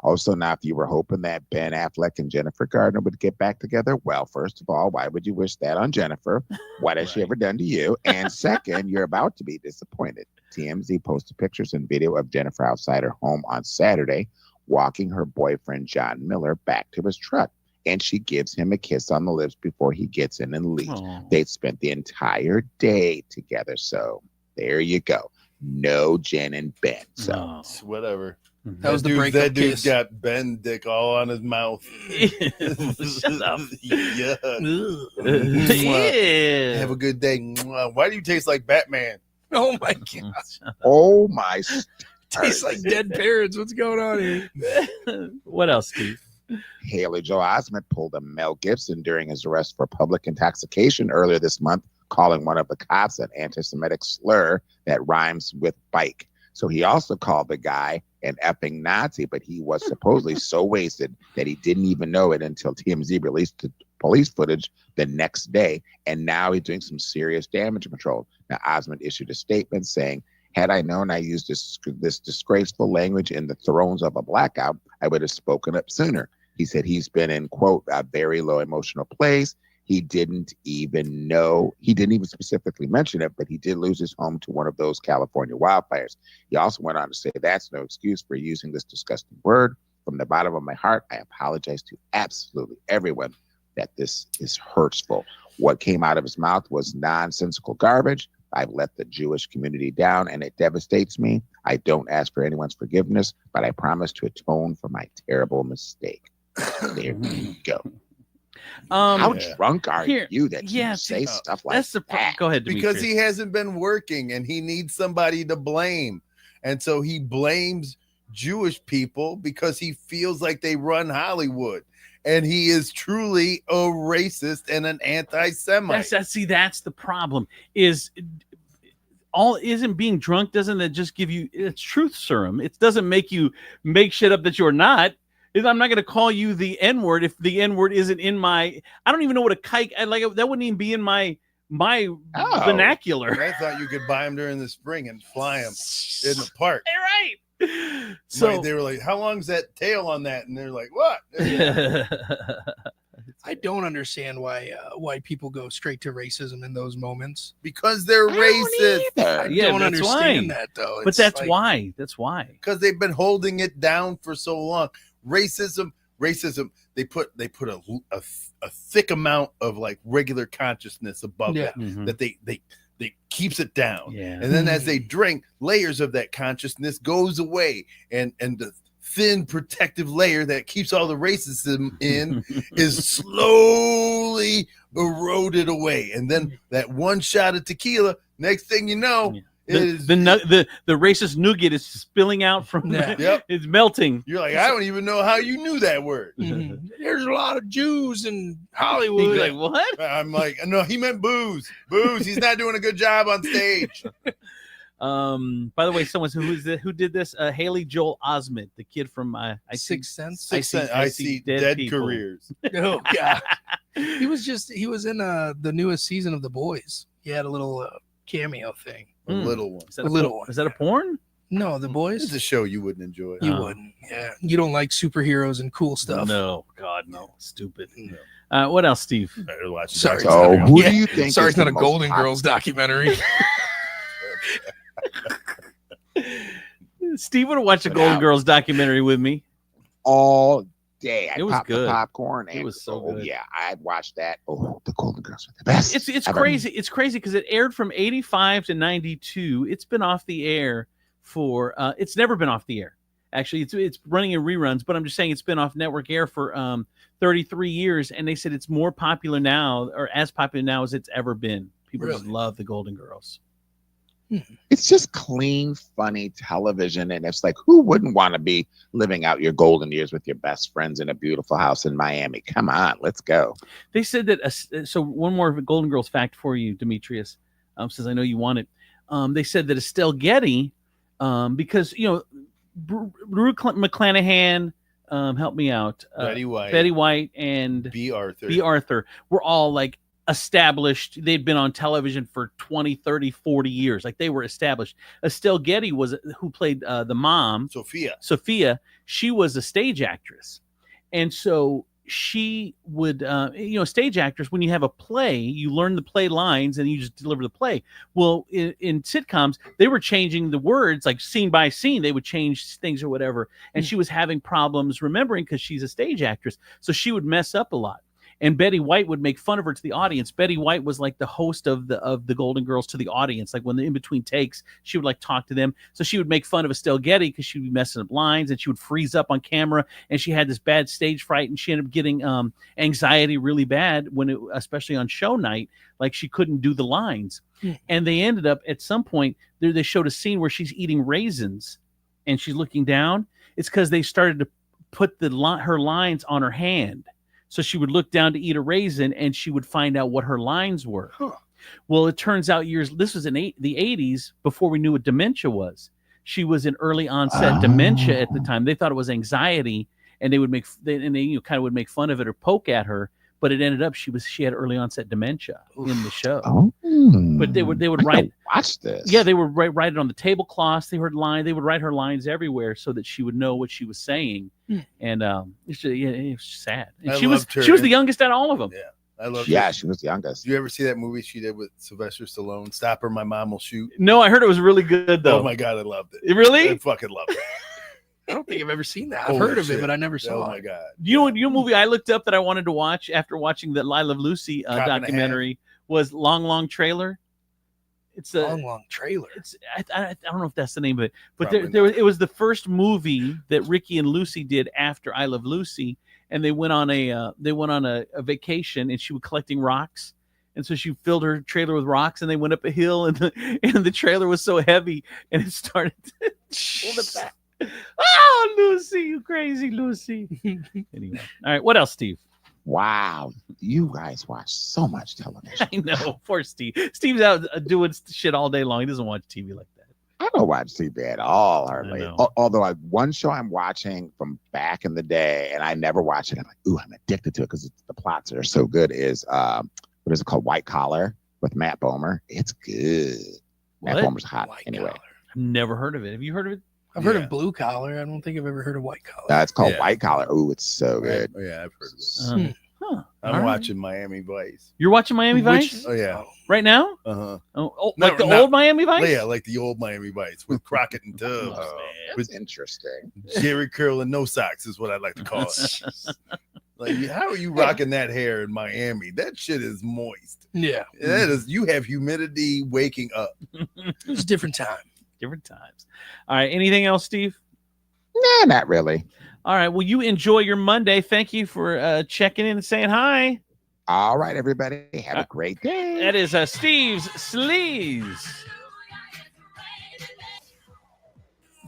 Also, now, if you were hoping that Ben Affleck and Jennifer Gardner would get back together, well, first of all, why would you wish that on Jennifer? What has she ever done to you? And second, you're about to be disappointed. TMZ posted pictures and video of Jennifer outside her home on Saturday, walking her boyfriend, John Miller, back to his truck. And she gives him a kiss on the lips before he gets in and leaves. Aw. They'd spent the entire day together. So there you go. No Jen and Ben. So Oh. Whatever. That was the That breakup dude's kiss. got Ben dick all on his mouth. Shut up. Yeah. Yeah. Have a good day. Mwah. Why do you taste like Batman? Oh my god. oh my Tastes like dead parents. What's going on here? What else, Steve? Haley Joel Osment pulled a Mel Gibson during his arrest for public intoxication earlier this month, calling one of the cops an anti-Semitic slur that rhymes with bike. So he also called the guy an effing Nazi, but he was supposedly so wasted that he didn't even know it until TMZ released the police footage the next day. And now he's doing some serious damage control. Now, Osment issued a statement saying, had I known I used this disgraceful language in the throes of a blackout, I would have spoken up sooner. He said he's been in, quote, a very low emotional place. He didn't even specifically mention it, but he did lose his home to one of those California wildfires. He also went on to say, that's no excuse for using this disgusting word. From the bottom of my heart, I apologize to absolutely everyone that this is hurtful. What came out of his mouth was nonsensical garbage. I've let the Jewish community down and it devastates me. I don't ask for anyone's forgiveness, but I promise to atone for my terrible mistake. There you go. How drunk are you that you say stuff like that? Go ahead, Demetrius. Because he hasn't been working and he needs somebody to blame. And so he blames Jewish people because he feels like they run Hollywood. And he is truly a racist and an anti-Semite. That's the problem. Isn't being drunk, doesn't that just give you it's truth serum? It doesn't make you make shit up that you're not. I'm not going to call you the N-word if the N-word isn't in my. I don't even know what a kike. That wouldn't even be in my vernacular. I thought you could buy them during the spring and fly them in the park. Right. So they were like, "How long's that tail on that?" And they're like, "What?" I don't understand why people go straight to racism in those moments. Because they're racist. I don't understand that though. But that's why. That's why. Because they've been holding it down for so long. Racism racism, they put a thick amount of like regular consciousness above it that they keeps it down. Yeah. And then as they drink, layers of that consciousness goes away, and the thin protective layer that keeps all the racism in is slowly eroded away. And then that one shot of tequila, next thing you know, the racist nougat is spilling out from it's melting. You're like, I don't even know how you knew that word. There's a lot of Jews in Hollywood. You're like, what? I'm like, no, he meant booze. He's not doing a good job on stage. By the way, who did this? Haley Joel Osment, the kid from I Sixth Sense. I see dead careers. Oh God, he was in the newest season of The Boys. He had a little cameo thing. A little one. Is that a porn? No, The Boys. It's a show you wouldn't enjoy. You wouldn't. Yeah, you don't like superheroes and cool stuff. No, God, no, stupid. No. What else, Steve? Sorry. So who do you think? Sorry, is it's not the a most Golden popular- Girls documentary. Steve would have watched a Golden Girls documentary with me all day. I It was popped the good. popcorn. It And was so oh, good. yeah, I'd watch that. Oh, the Golden Girls are the best. It's ever. crazy. It's crazy because it aired from 85 to 92. It's been off the air for it's never been off the air. Actually, it's running in reruns, but I'm just saying it's been off network air for 33 years, and they said it's more popular now, or as popular now as it's ever been. People just love the Golden Girls. It's just clean, funny television, and it's like, who wouldn't want to be living out your golden years with your best friends in a beautiful house in Miami? Come on, let's go. They said that. So one more Golden Girls fact for you, Demetrius, since I know you want it. They said that Estelle Getty, because Rue McClanahan, help me out, Betty White, and B. Arthur were all like established. They'd been on television for 20, 30, 40 years. Like they were established. Estelle Getty who played the mom, Sophia. She was a stage actress. And so she would, stage actress, when you have a play, you learn the play lines and you just deliver the play. Well, in sitcoms, they were changing the words, like scene by scene, they would change things or whatever. And she was having problems remembering because she's a stage actress. So she would mess up a lot. And Betty White would make fun of her to the audience. Betty White was like the host of the Golden Girls to the audience. Like when the in between takes, she would like talk to them. So she would make fun of Estelle Getty because she would be messing up lines, and she would freeze up on camera. And she had this bad stage fright, and she ended up getting anxiety really bad especially on show night. Like she couldn't do the lines. And they ended up at some point they showed a scene where she's eating raisins, and she's looking down. It's because they started to put her lines on her hand. So she would look down to eat a raisin, and she would find out what her lines were. Well, it turns out this was in the 80s, before we knew what dementia was. She was in early onset dementia at the time. They thought it was anxiety, and they kind of would make fun of it or poke at her. But it ended up she had early onset dementia in the show. But they would write. Watch this. Yeah, they would write it on the tablecloths. They would write her lines everywhere so that she would know what she was saying. And it's just sad. And she was the youngest out of all of them. Yeah, I love. Yeah, she was the youngest. Did you ever see that movie she did with Sylvester Stallone? Stop Her, My Mom Will Shoot. No, I heard it was really good though. Oh my God, I loved it. Really? I fucking loved it. I don't think I've ever seen that. I've heard of it, but I never saw it. Oh my God. You know, movie I looked up that I wanted to watch after watching the I Love Lucy documentary was Long Trailer. It's a Long Trailer. I don't know if that's the name of it, but it was the first movie that Ricky and Lucy did after I Love Lucy, and they went on a vacation, and she was collecting rocks. And so she filled her trailer with rocks, and they went up a hill, and the trailer was so heavy, and it started to pull it back. Oh, Lucy, you crazy Lucy. Anyway, all right, what else, Steve? Wow, you guys watch so much television. I know, poor Steve. Steve's out doing shit all day long. He doesn't watch TV like that. I don't watch TV at all, hardly. Although one show I'm watching from back in the day, and I never watch it. I'm like, ooh, I'm addicted to it because the plots are so good. Is what is it called? White Collar with Matt Bomer. It's good. Matt Bomer's hot. Anyway, I've never heard of it. Have you heard of it? I've heard of Blue Collar. I don't think I've ever heard of White Collar. It's called White Collar. Ooh, it's so good. Oh, yeah, I've heard of it. I'm All right. watching Miami Vice. You're watching Miami Vice Oh yeah. right now? Uh-huh. Oh, No, like the not- old Miami Vice? Yeah, like the old Miami Vice with Crockett and Tubbs. That's interesting. Jerry Curl and no socks is what I like to call it. Like, how are you rocking that hair in Miami? That shit is moist. Yeah. That is, you have humidity waking up. It's a different time. Different times. All right. Anything else, Steve? Nah, not really. All right. Well, you enjoy your Monday. Thank you for checking in and saying hi. All right, everybody. Have a great day. That is Steve's Sleaze.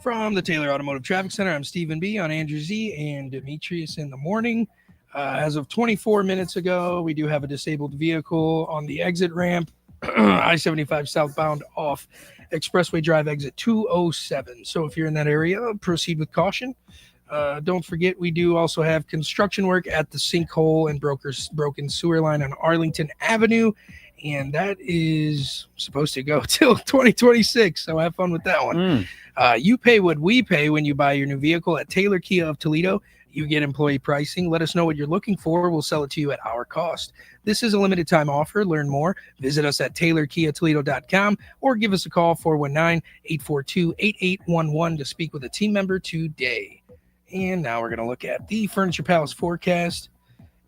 From the Taylor Automotive Traffic Center, I'm Stephen B. on Andrew Z. and Demetrius in the morning. As of 24 minutes ago, we do have a disabled vehicle on the exit ramp, I-75 southbound off Expressway Drive exit 207. So if you're in that area, proceed with caution. Don't forget, we do also have construction work at the sinkhole and broken sewer line on Arlington Avenue, and that is supposed to go till 2026. So have fun with that one. You pay what we pay when you buy your new vehicle at Taylor Kia of Toledo. You get employee pricing. Let us know what you're looking for. We'll sell it to you at our cost. This is a limited time offer. Learn more. Visit us at TaylorKiaToledo.com or give us a call 419-842-8811 to speak with a team member today. And now we're going to look at the Furniture Palace forecast.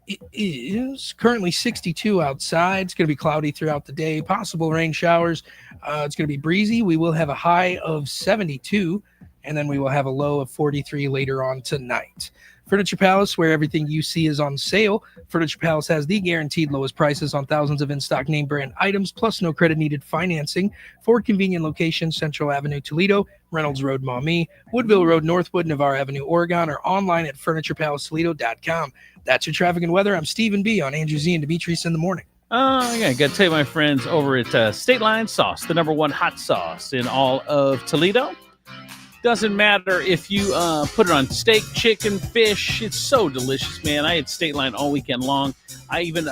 It is currently 62 outside. It's going to be cloudy throughout the day. Possible rain showers. It's going to be breezy. We will have a high of 72, and then we will have a low of 43 later on tonight. Furniture Palace, where everything you see is on sale. Furniture Palace has the guaranteed lowest prices on thousands of in-stock name brand items, plus no credit needed financing. 4 convenient locations: Central Avenue, Toledo; Reynolds Road, Maumee; Woodville Road, Northwood; Navarre Avenue, Oregon; or online at FurniturePalaceToledo.com. That's your traffic and weather. I'm Stephen B. on Andrew Z. and Demetrius in the morning. Oh, yeah. Got to tell you, my friends over at State Line Sauce, the #1 hot sauce in all of Toledo. Doesn't matter if you put it on steak, chicken, fish. It's so delicious, man. I had State Line all weekend long. I even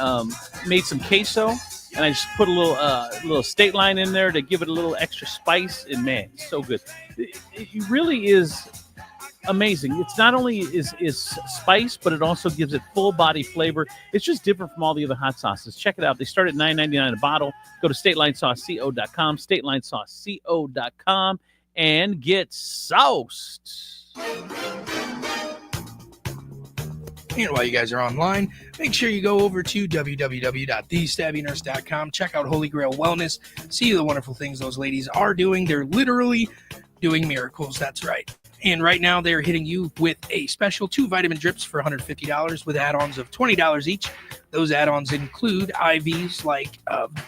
made some queso, and I just put a little State Line in there to give it a little extra spice. And, man, it's so good. It really is amazing. It's not only is spice, but it also gives it full body flavor. It's just different from all the other hot sauces. Check it out. They start at $9.99 a bottle. Go to StatelineSauceCO.com, StatelineSauceCO.com, and get sauced. And while you guys are online, make sure you go over to www.thestabbynurse.com. Check out Holy Grail Wellness. See the wonderful things those ladies are doing. They're literally doing miracles. That's right. And right now they're hitting you with a special 2 vitamin drips for $150 with add-ons of $20 each. Those add-ons include IVs like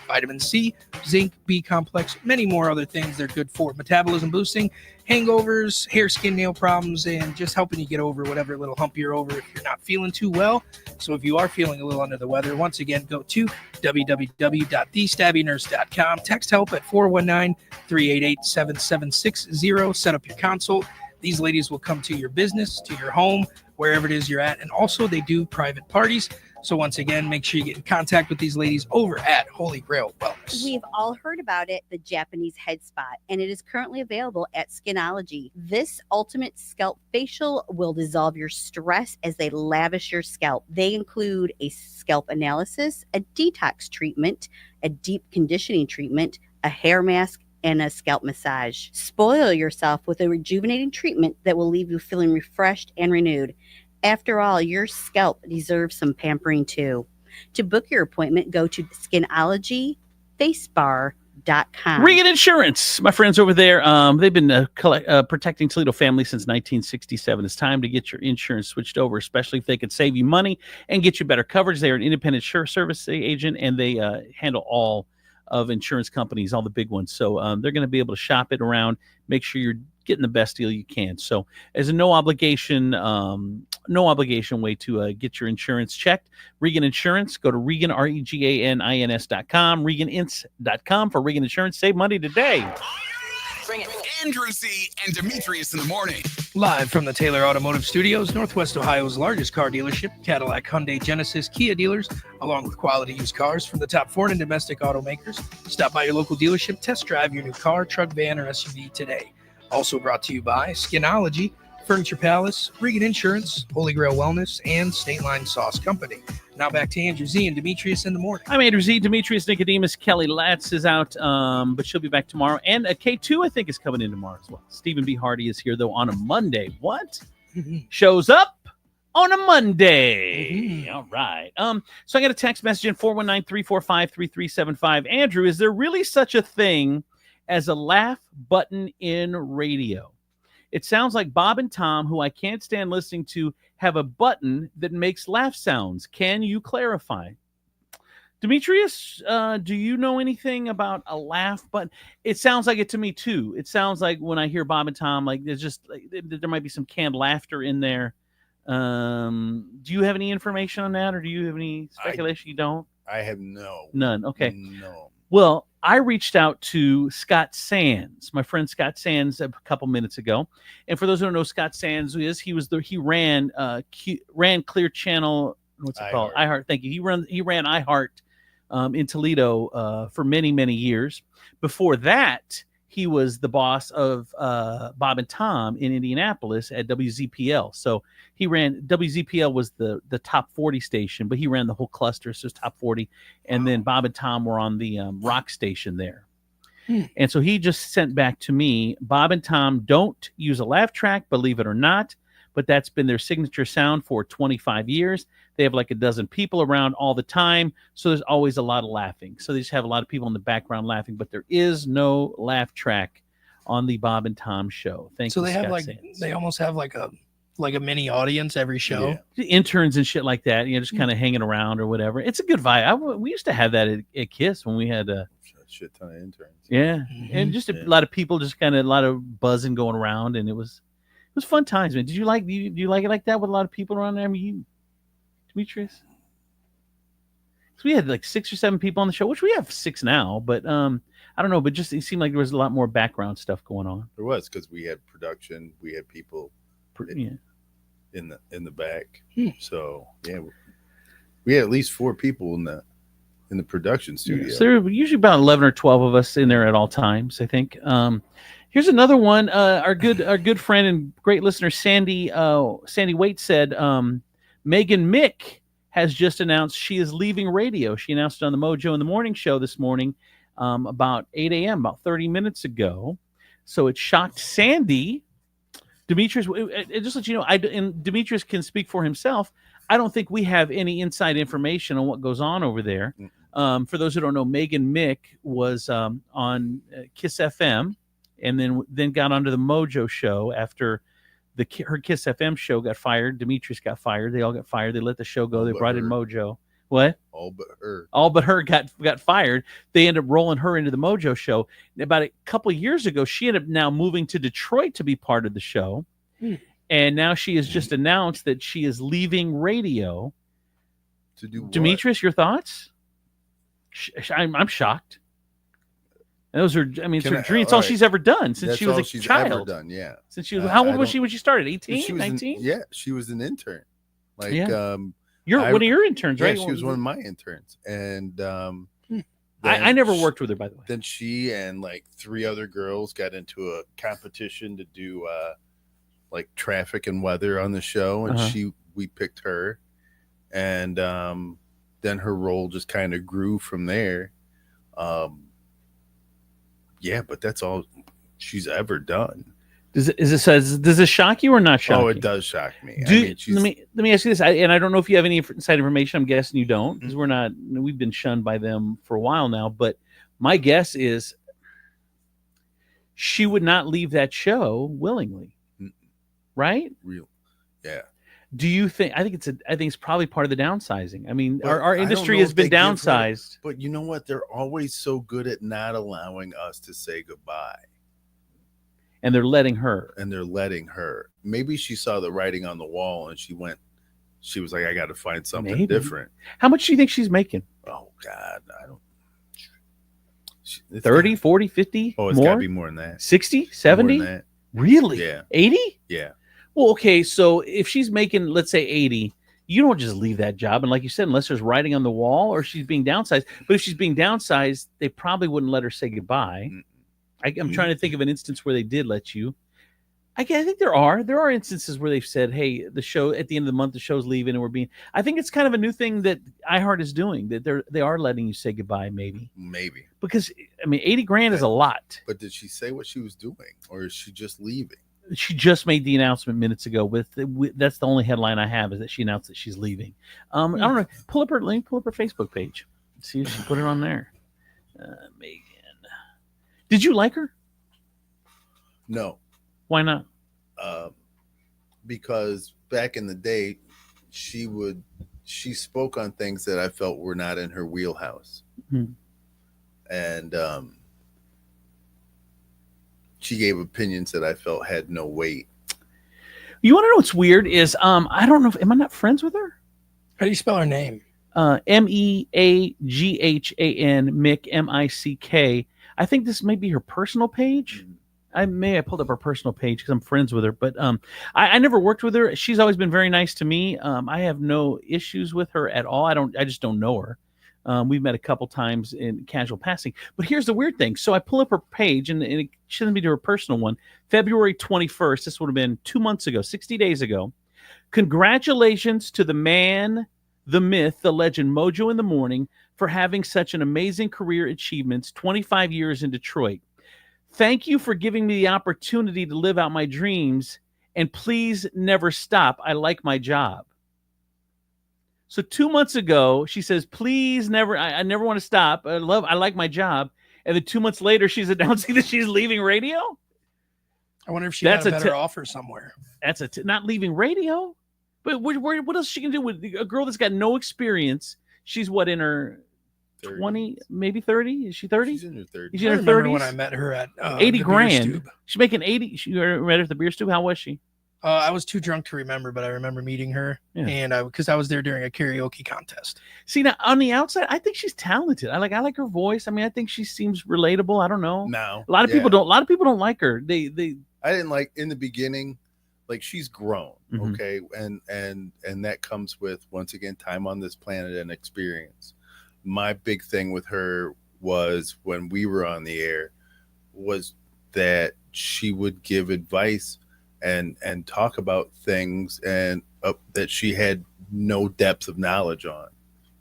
vitamin C, zinc, B complex, many more other things. They're good for metabolism boosting, hangovers, hair, skin, nail problems, and just helping you get over whatever little hump you're over if you're not feeling too well. So if you are feeling a little under the weather, once again, go to www.thestabbynurse.com. Text help at 419-388-7760. Set up your consult. These ladies will come to your business, to your home, wherever it is you're at. And also they do private parties. So once again, make sure you get in contact with these ladies over at Holy Grail Wellness. We've all heard about it, the Japanese head spot, and it is currently available at Skinology. This ultimate scalp facial will dissolve your stress as they lavish your scalp. They include a scalp analysis, a detox treatment, a deep conditioning treatment, a hair mask, and a scalp massage. Spoil yourself with a rejuvenating treatment that will leave you feeling refreshed and renewed. After all, your scalp deserves some pampering too. To book your appointment, go to skinologyfacebar.com. Regan Insurance, my friends over there, they've been protecting Toledo families since 1967. It's time to get your insurance switched over, especially if they could save you money and get you better coverage. They are an independent service agent, and they handle all of insurance companies, all the big ones. So they're going to be able to shop it around, make sure you're getting the best deal you can. So as a no obligation way to get your insurance checked, Regan Insurance, go to Regan, REGANINS.com, ReganInc.com for Regan Insurance. Save money today. Bring it. Andrew Z. and Demetrius in the morning. Live from the Taylor Automotive Studios, Northwest Ohio's largest car dealership, Cadillac, Hyundai, Genesis, Kia dealers, along with quality used cars from the top foreign and domestic automakers. Stop by your local dealership, test drive your new car, truck, van, or SUV today. Also brought to you by Skinology, Furniture Palace, Regan Insurance, Holy Grail Wellness, and State Line Sauce Company. Now back to Andrew Z and Demetrius in the morning. I'm Andrew Z. Demetrius Nicodemus. Kelly Latz is out, but she'll be back tomorrow. And K2, I think, is coming in tomorrow as well. Stephen B. Hardy is here, though, on a Monday. What? Shows up on a Monday. All right. So I got a text message in 419-345-3375. Andrew, is there really such a thing as a laugh button in radio? It sounds like Bob and Tom, who I can't stand listening to, have a button that makes laugh sounds. Can you clarify? Demetrius, do you know anything about a laugh button? It sounds like it to me, too. It sounds like when I hear Bob and Tom, like there's just like, there might be some canned laughter in there. Do you have any information on that, or do you have any speculation? You don't? I have none. Okay. No. Well, I reached out to Scott Sands, my friend Scott Sands, a couple minutes ago. And for those who don't know, Scott Sands he ran Clear Channel. What's it called? iHeart. Thank you. He ran iHeart in Toledo for many, many years. Before that, he was the boss of Bob and Tom in Indianapolis at WZPL. So he ran, WZPL was the top 40 station, but he ran the whole cluster, so it's top 40. And then Bob and Tom were on the rock station there. And so he just sent back to me, Bob and Tom don't use a laugh track, believe it or not, but that's been their signature sound for 25 years. They have like a dozen people around all the time, so there's always a lot of laughing. So they just have a lot of people in the background laughing, but there is no laugh track on the Bob and Tom show. Thank you. So they have Scott Sands. they almost have like a mini audience every show. Yeah. Interns and shit like that, just kind of hanging around or whatever. It's a good vibe. We used to have that at KISS when we had a shit ton of interns. Yeah, and just a lot of people, just kind of a lot of buzzing going around, and it was fun times, man. Did you like? Do you like it like that with a lot of people around there? I mean, Demetrius. So we had like 6 or 7 people on the show, which we have 6 now, but I don't know. But just it seemed like there was a lot more background stuff going on. There was, because we had production, we had people in the back. So yeah, we had at least 4 people in the production studio. So there were usually about 11 or 12 of us in there at all times, I think. Here's another one. Our good friend and great listener Sandy Waite said, Megan Mick has just announced she is leaving radio. She announced it on the Mojo in the Morning show this morning, about 8 a.m., about 30 minutes ago. So it shocked Sandy. Demetrius, just let you know, and Demetrius can speak for himself. I don't think we have any inside information on what goes on over there. For those who don't know, Megan Mick was on KISS FM, and then got onto the Mojo show after her KISS FM show got fired. Demetrius got fired. They all got fired. They let the show go. They brought in Mojo. What? All but her got fired. They ended up rolling her into the Mojo show. About a couple of years ago, she ended up now moving to Detroit to be part of the show. And now she has just announced that she is leaving radio. To do what? Demetrius, your thoughts? I'm shocked. And those are, I mean, it's her dream. It's all she's ever done since she was a child. Ever done, yeah. Since she was, how old was she when she started? 18, 19? Yeah, she was an intern. Like, you're one of your interns, right? Yeah, she was one of my interns, and I never worked with her, by the way. Then she and like 3 other girls got into a competition to do like traffic and weather on the show, and we picked her, and then her role just kind of grew from there. Yeah, but that's all she's ever done. Does it shock you or not shock you? Oh, it does shock me. Let me ask you this, and I don't know if you have any inside information. I'm guessing you don't, because we've been shunned by them for a while now. But my guess is she would not leave that show willingly, right? Real, yeah. Do you think? I think it's probably part of the downsizing. I mean, our industry has been downsized. But you know what? They're always so good at not allowing us to say goodbye. And they're letting her. Maybe she saw the writing on the wall and she was like, I got to find something different. How much do you think she's making? Oh, God. I don't. 30, 40, 50? Oh, it's got to be more than that. 60, 70? More than that. Really? Yeah. 80? Yeah. Well, okay. So if she's making, let's say 80, you don't just leave that job. And like you said, unless there's writing on the wall or she's being downsized. But if she's being downsized, they probably wouldn't let her say goodbye. I'm trying to think of an instance where they did let you. I think there are instances where they've said, "Hey, the show at the end of the month, the show's leaving, and we're being." I think it's kind of a new thing that iHeart is doing. That they are letting you say goodbye, maybe because I mean, $80,000 is a lot. But did she say what she was doing, or is she just leaving? She just made the announcement minutes ago. That's the only headline I have, is that she announced that she's leaving. I don't know. Pull up her Facebook page. See if she put it on there. Megan, did you like her? No. Why not? Because back in the day, she spoke on things that I felt were not in her wheelhouse, and she gave opinions that I felt had no weight. You want to know what's weird is I don't know. Am I not friends with her? How do you spell her name? Meaghan, Mick, Mick. I think this may be her personal page. I pulled up her personal page because I'm friends with her, but I never worked with her. She's always been very nice to me. I have no issues with her at all. I just don't know her. We've met a couple times in casual passing. But here's the weird thing. So I pull up her page, and it shouldn't be to her personal one. February 21st. This would have been 2 months ago, 60 days ago. Congratulations to the man, the myth, the legend, Mojo in the Morning, for having such an amazing career achievements, 25 years in Detroit. Thank you for giving me the opportunity to live out my dreams, and please never stop. I like my job. So 2 months ago, she says, please never, I never want to stop. I like my job. And then 2 months later, she's announcing that she's leaving radio. I wonder if she got a better offer somewhere. That's not leaving radio. But what else she can do with a girl that's got no experience? She's what, in her 20, maybe 30? Is she 30? She's in her 30s. She's in her 30s. Remember when I met her at $80,000. She's making 80. She met her at the beer stube. How was she? I was too drunk to remember, but I remember meeting her, and because I was there during a karaoke contest. See, now on the outside, I think she's talented. I like her voice. I mean, I think she seems relatable. I don't know. No, a lot of people don't. A lot of people don't like her. I didn't like in the beginning. Like, she's grown, okay, and that comes with, once again, time on this planet and experience. My big thing with her was, when we were on the air, was that she would give advice and talk about things and that she had no depth of knowledge on,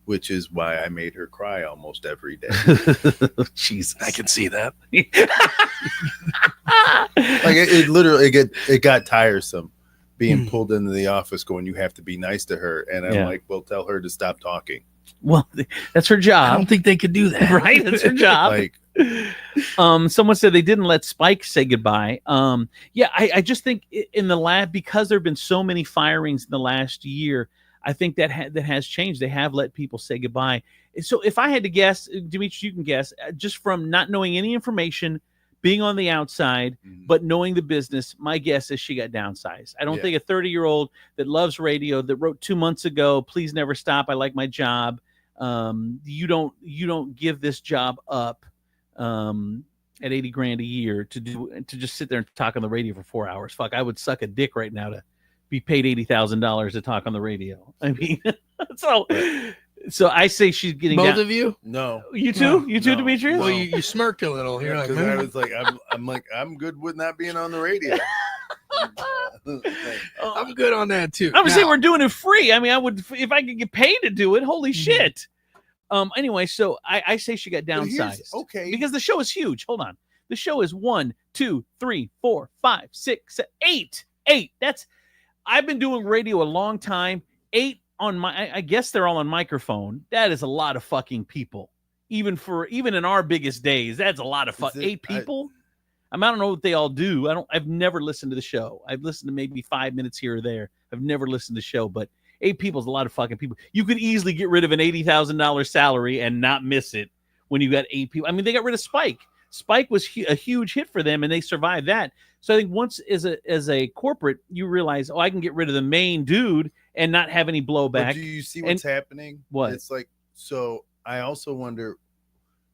which is why I made her cry almost every day. Jesus, I can see that. Like, it literally got tiresome being pulled into the office going, you have to be nice to her, and I'm like, well, tell her to stop talking. Well, that's her job. I don't think they could do that. Right? That's her job. Like, someone said they didn't let Spike say goodbye. I just think in the lab, because there have been so many firings in the last year, I think that has changed. They have let people say goodbye. So if I had to guess, Demetrius, you can guess, just from not knowing any information, being on the outside, but knowing the business, my guess is she got downsized. I don't think a 30-year-old that loves radio, that wrote 2 months ago, please never stop, I like my job. You don't give this job up at $80,000 a year to just sit there and talk on the radio for 4 hours. Fuck, I would suck a dick right now to be paid $80,000 to talk on the radio. I mean, so I say she's getting both down. of you. No, you too. No, You too, no, Demetrius. Well, you smirked a little. You're like, I was like, I'm good with not being on the radio. I'm good on that too. I would say we're doing it free. I mean, I would, if I could get paid to do it. Holy shit. Anyway, so I say she got downsized. Okay. Because the show is huge. Hold on. The show is 1, 2, 3, 4, 5, 6, 7, 8. I've been doing radio a long time. 8 on my, I guess they're all on microphone. That is a lot of fucking people. Even in our biggest days, that's a lot of 8 people. I don't know what they all do. I've never listened to the show. I've listened to maybe 5 minutes here or there. I've never listened to the show, but 8 people is a lot of fucking people. You could easily get rid of an $80,000 salary and not miss it when you got 8 people. I mean, they got rid of Spike. Spike was a huge hit for them, and they survived that. So I think once as a corporate, you realize, I can get rid of the main dude and not have any blowback. But do you see what's happening? What? It's like, so I also wonder,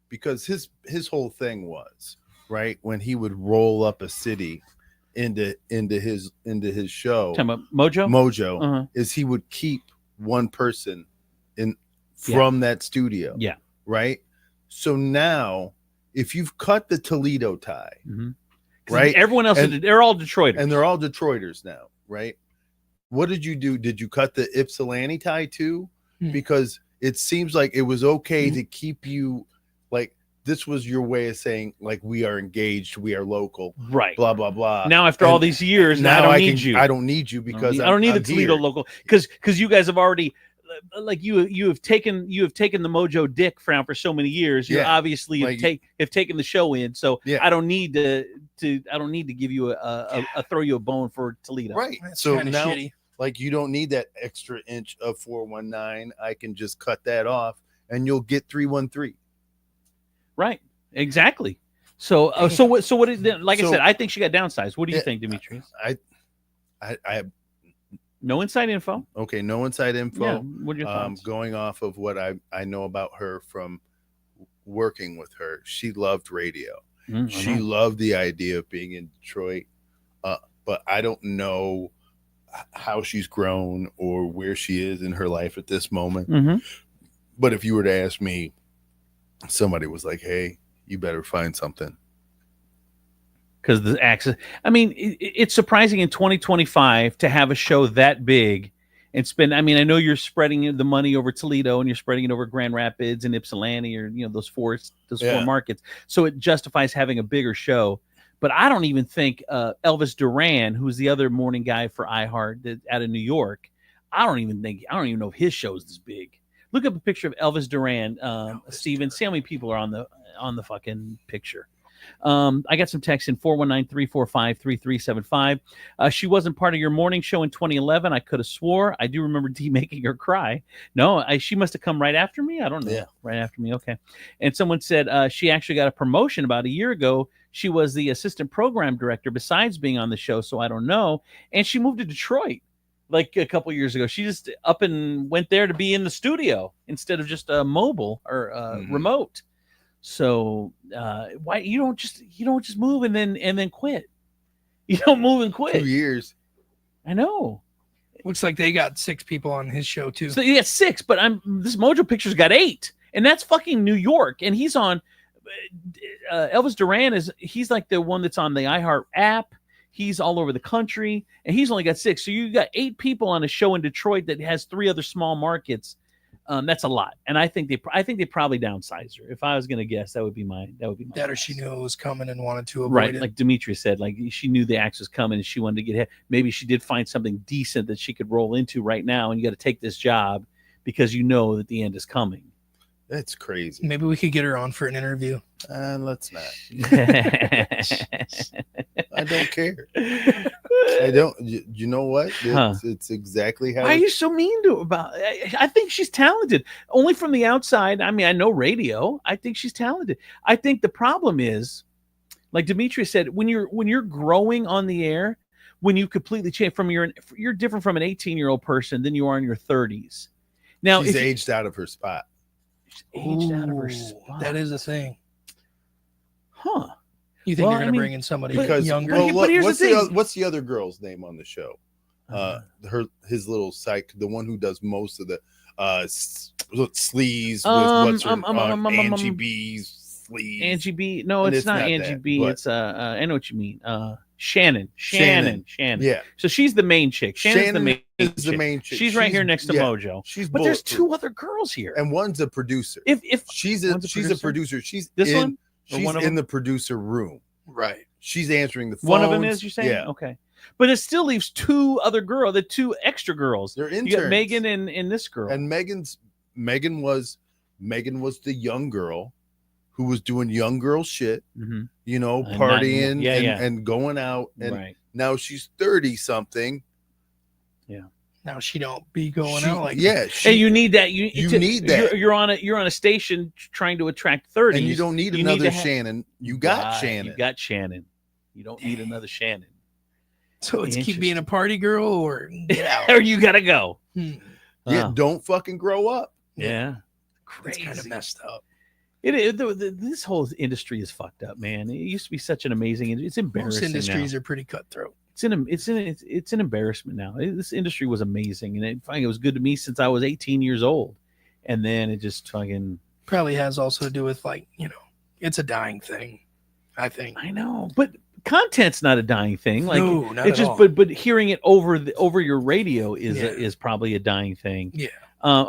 because his whole thing was, right, when he would roll up a city into his show. Talking about Mojo? Is he would keep one person from that studio. Yeah. Right? So now, if you've cut the Toledo tie, right? Everyone else, they're all Detroiters. And they're all Detroiters now, right? What did you do? Did you cut the Ypsilanti tie too? Because it seems like it was okay to keep you like this was your way of saying like we are engaged, we are local, right? Blah blah blah. Now after all these years, now I don't need you because I don't need the I'm Toledo here. local because you guys have already like you have taken the Mojo Dick for so many years. You obviously have taken the show in, so I don't need to give you a throw you a bone for Toledo. Right. That's so kinda now shitty. like you don't need that extra inch of 419. I can just cut that off and you'll get 313. Right. Exactly. So what is like I said, I think she got downsized. What do you think, Demetrius? I no inside info. Okay, no inside info. Yeah. What are your thoughts? Going off of what I know about her from working with her, she loved radio. She loved the idea of being in Detroit. But I don't know how she's grown or where she is in her life at this moment. But if you were to ask me, somebody was like, hey, you better find something. Because the access, I mean, it's surprising in 2025 to have a show that big and spend. I mean, I know you're spreading the money over Toledo and you're spreading it over Grand Rapids and Ypsilanti, or those four markets. So it justifies having a bigger show. But I don't even think Elvis Duran, who's the other morning guy for iHeart out of New York, I don't even know if his show is this big. Look up a picture of Elvis Duran, Steven. See how many people are on the fucking picture. I got some texts in 419-345-3375. She wasn't part of your morning show in 2011. I could have swore. I do remember D making her cry. No, she must have come right after me. I don't know. Yeah. Right after me. Okay. And someone said she actually got a promotion about a year ago. She was the assistant program director besides being on the show. So I don't know. And she moved to Detroit like a couple years ago. She just up and went there to be in the studio instead of just mobile or remote. So why you don't just move and then quit? You don't move and quit. 2 years. I know. Looks like they got 6 people on his show too. So you got 6, but this Mojo Pictures got 8, and that's fucking New York. And he's on Elvis Duran he's like the one that's on the iHeart app. He's all over the country, and he's only got 6. So you got 8 people on a show in Detroit that has 3 other small markets. That's a lot, and I think they probably downsized her. If I was going to guess, that would be my that, or she knew it was coming and wanted to avoid right. it. Like Demetrius said, like she knew the axe was coming and she wanted to get ahead. Maybe she did find something decent that she could roll into right now, and you got to take this job because you know that the end is coming. That's crazy. Maybe we could get her on for an interview. Let's not. I don't care. I don't. You know what? It's exactly how. Why are you so mean to her about? I think she's talented. Only from the outside. I mean, I know radio. I think she's talented. I think the problem is, like Demetrius said, when you're growing on the air, when you completely change you're different from an 18-year-old person than you are in your 30s. Now she's aged out of her spot. Aged out of her spot. That is a thing. Huh. You think they're going to bring in somebody younger? But here's what's the thing. What's the other girl's name on the show? His little psych, the one who does most of the sleaze with what's her Angie B's sleaze. Angie B. No, it's not Angie that, B. It's I know what you mean. Shannon. Yeah. So she's the main chick. Shannon's the main is the main chick. She's right here next to Mojo. But there's 2 other girls here. And one's a producer. If she's a producer. She's this in, one? She's one of in them? the producer room. Right. She's answering the phone. One of them is, you're saying? Yeah. Okay. But it still leaves 2 other girls, the 2 extra girls. They're interns. You got Megan and this girl. And Megan was the young girl who was doing young girl shit, partying and going out. And now she's 30 something. Yeah. Now she don't be going out like that. And you need that. You need that. You're on a station trying to attract 30s. And you don't need another Shannon. You got Shannon. You got Shannon. You don't need another Shannon. So it's keep being a party girl or get out. Or you gotta go. Yeah, don't fucking grow up. Yeah. Crazy. It's kind of messed up. This whole industry is fucked up, man. It used to be such an amazing. It's embarrassing. Most industries now. are pretty cutthroat. It's an embarrassment now. This industry was amazing, and it was good to me since I was 18 years old, and then it just fucking probably has also to do with it's a dying thing. I think. I know, but content's not a dying thing. Like No, not it's at just, all. but hearing it over your radio is Yeah. is probably a dying thing. Yeah.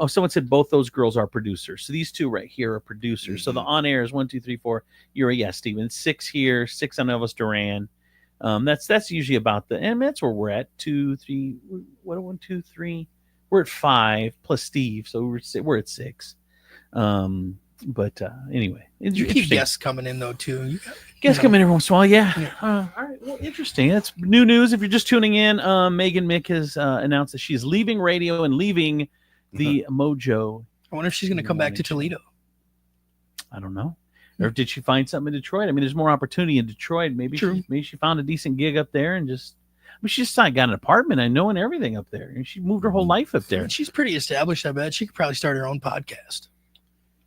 Someone said both those girls are producers. So these two right here are producers. So the on air is 1, 2, 3, 4. You're a yes, Steven. 6 here, 6 on Elvis Duran. That's usually about and that's where we're at. 2, 3. What? 1, 2, 3. We're at 5 plus Steve, so we're at 6. But anyway, You keep guests coming in though too. Guests come in every once in a while, yeah. All right, well, interesting. That's new news. If you're just tuning in, Megan Mick has announced that she's leaving radio and leaving the Mojo. I wonder if she's going to come back to Toledo. I don't know. Or did she find something in Detroit? I mean, there's more opportunity in Detroit. Maybe she found a decent gig up there and just. I mean, she just got an apartment, I know, and everything up there. And she moved her whole life up there. She's pretty established. I bet she could probably start her own podcast.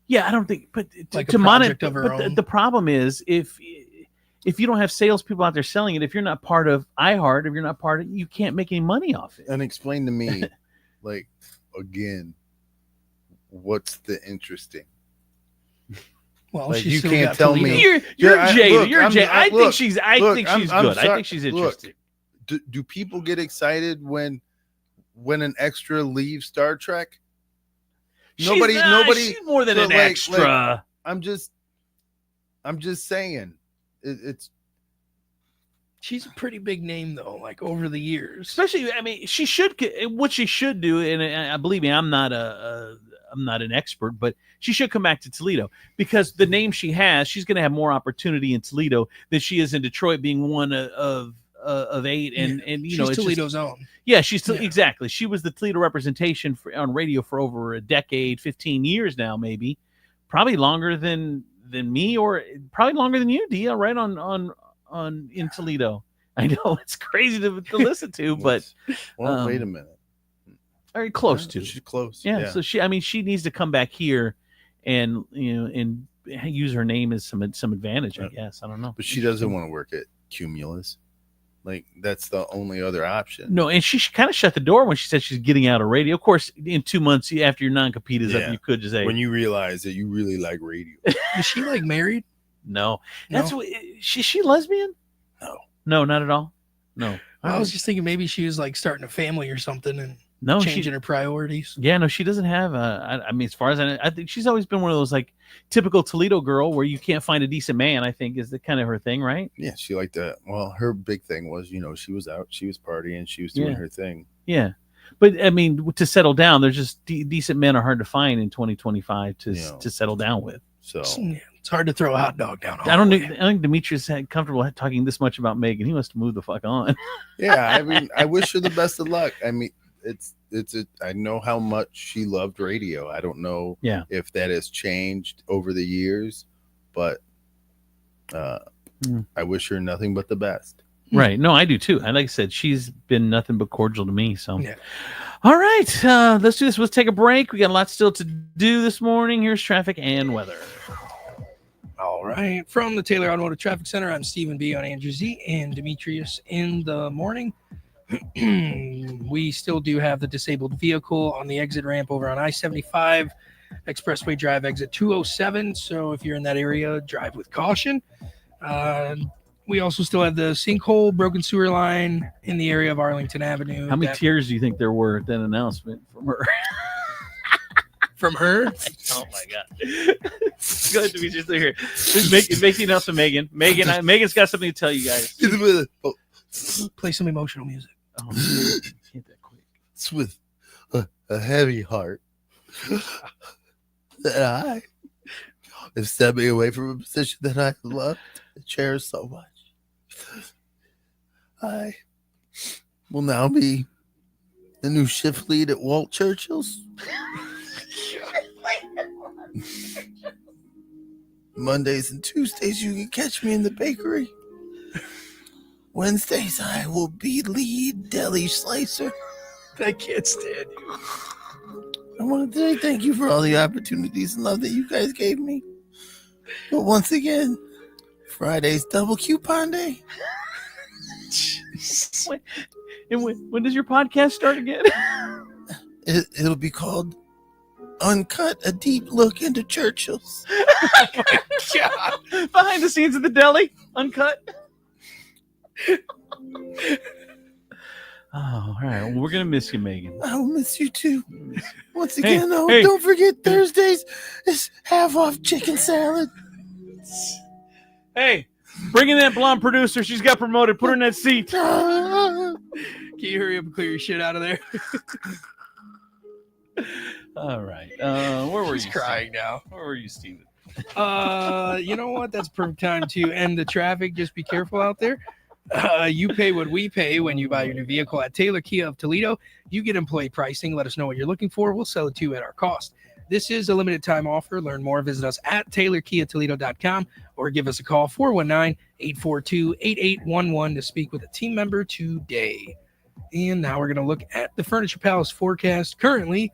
Yeah, I don't think, but Like to a project of her but own. the problem is if you don't have salespeople out there selling it, if you're not part of iHeart, if you're not part of, you can't make any money off it. And explain to me, like, again, what's the interesting? Well, like, she's you still can't got tell Toledo. me You're jaded. You're jaded. I think she's good. I'm I think she's interesting. Do people get excited when an extra leaves Star Trek? Nobody. She's more than an extra. I'm just saying, it's. She's a pretty big name though. Like over the years, Especially, I mean, she should. What she should do, and I believe me, I'm not an expert, but she should come back to Toledo because the name she has, she's going to have more opportunity in Toledo than she is in Detroit, being one of 8, and you know, she's it's Toledo's own. Yeah, exactly. She was the Toledo representation on radio for over a decade, 15 years now, maybe, probably longer than me, or probably longer than you, Dia. Right on in Toledo. I know it's crazy to listen to, but well, wait a minute. Very close to. She's close. Yeah. So she needs to come back here, and and use her name as some advantage. I guess I don't know. But she doesn't want to work at Cumulus. Like that's the only other option. No, and she kind of shut the door when she said she's getting out of radio. Of course, in 2 months after your non-compete is up, you could just say when you realize that you really like radio. Is she like married? No, that's what she lesbian? No, not at all. No, I was just thinking maybe she was like starting a family or something and No, changing her priorities. Yeah, no, she doesn't have. I mean, as far as I think she's always been one of those like typical Toledo girl where you can't find a decent man. I think is the kind of her thing, right? Yeah, she liked that. Well, her big thing was, she was out, she was partying, she was doing her thing. Yeah, but I mean, to settle down, there's just decent men are hard to find in 2025 to settle down with. So it's hard to throw a hot dog down. I don't think Demetrius had comfortable talking this much about Megan. He must move the fuck on. Yeah, I mean, I wish her the best of luck. I mean, I know how much she loved radio. I don't know if that has changed over the years, but I wish her nothing but the best. Right. No, I do too. And like I said, she's been nothing but cordial to me. So, all right, let's do this. Let's take a break. We got a lot still to do this morning. Here's traffic and weather. All right. From the Taylor Automotive Traffic Center, I'm Stephen B. on Andrew Z and Demetrius in the morning. We still do have the disabled vehicle on the exit ramp over on I-75, Expressway Drive, exit 207. So if you're in that area, drive with caution. We also still have the sinkhole, broken sewer line in the area of Arlington Avenue. How many tears do you think there were at that announcement from her? From her? Oh my god! Go ahead, Demetrius. Here, make the announcement, Megan. Megan's got something to tell you guys. Play some emotional music. Oh, can't that quick. It's with a heavy heart that I am stepping away from a position that I loved and cherish so much. I will now be the new shift lead at Walt Churchill's. Mondays and Tuesdays, you can catch me in the bakery. Wednesdays, I will be lead deli slicer. I can't stand you. I want to say thank you for all the opportunities and love that you guys gave me. But once again, Friday's double coupon day. When does your podcast start again? It'll be called Uncut, a deep look into Churchill's. God. Behind the scenes of the deli, uncut. Oh, all right. Well, we're gonna miss you, Megan. I'll miss you too. Once Hey, again, though, hey. don't forget Thursdays is half off chicken salad. Hey, bring in that blonde producer. She's got promoted. Put her in that seat. Can you hurry up and clear your shit out of there? All right. Where were She's you? crying Steven? now. Where were you, Steven? You know what? That's perfect time to end the traffic. Just be careful out there. You pay what we pay when you buy your new vehicle at Taylor Kia of Toledo. You get employee pricing. Let us know what you're looking for. We'll sell it to you at our cost. This is a limited time offer. Learn more. Visit us at TaylorKiaToledo.com or give us a call 419-842-8811 to speak with a team member today. And now we're going to look at the Furniture Palace forecast. Currently,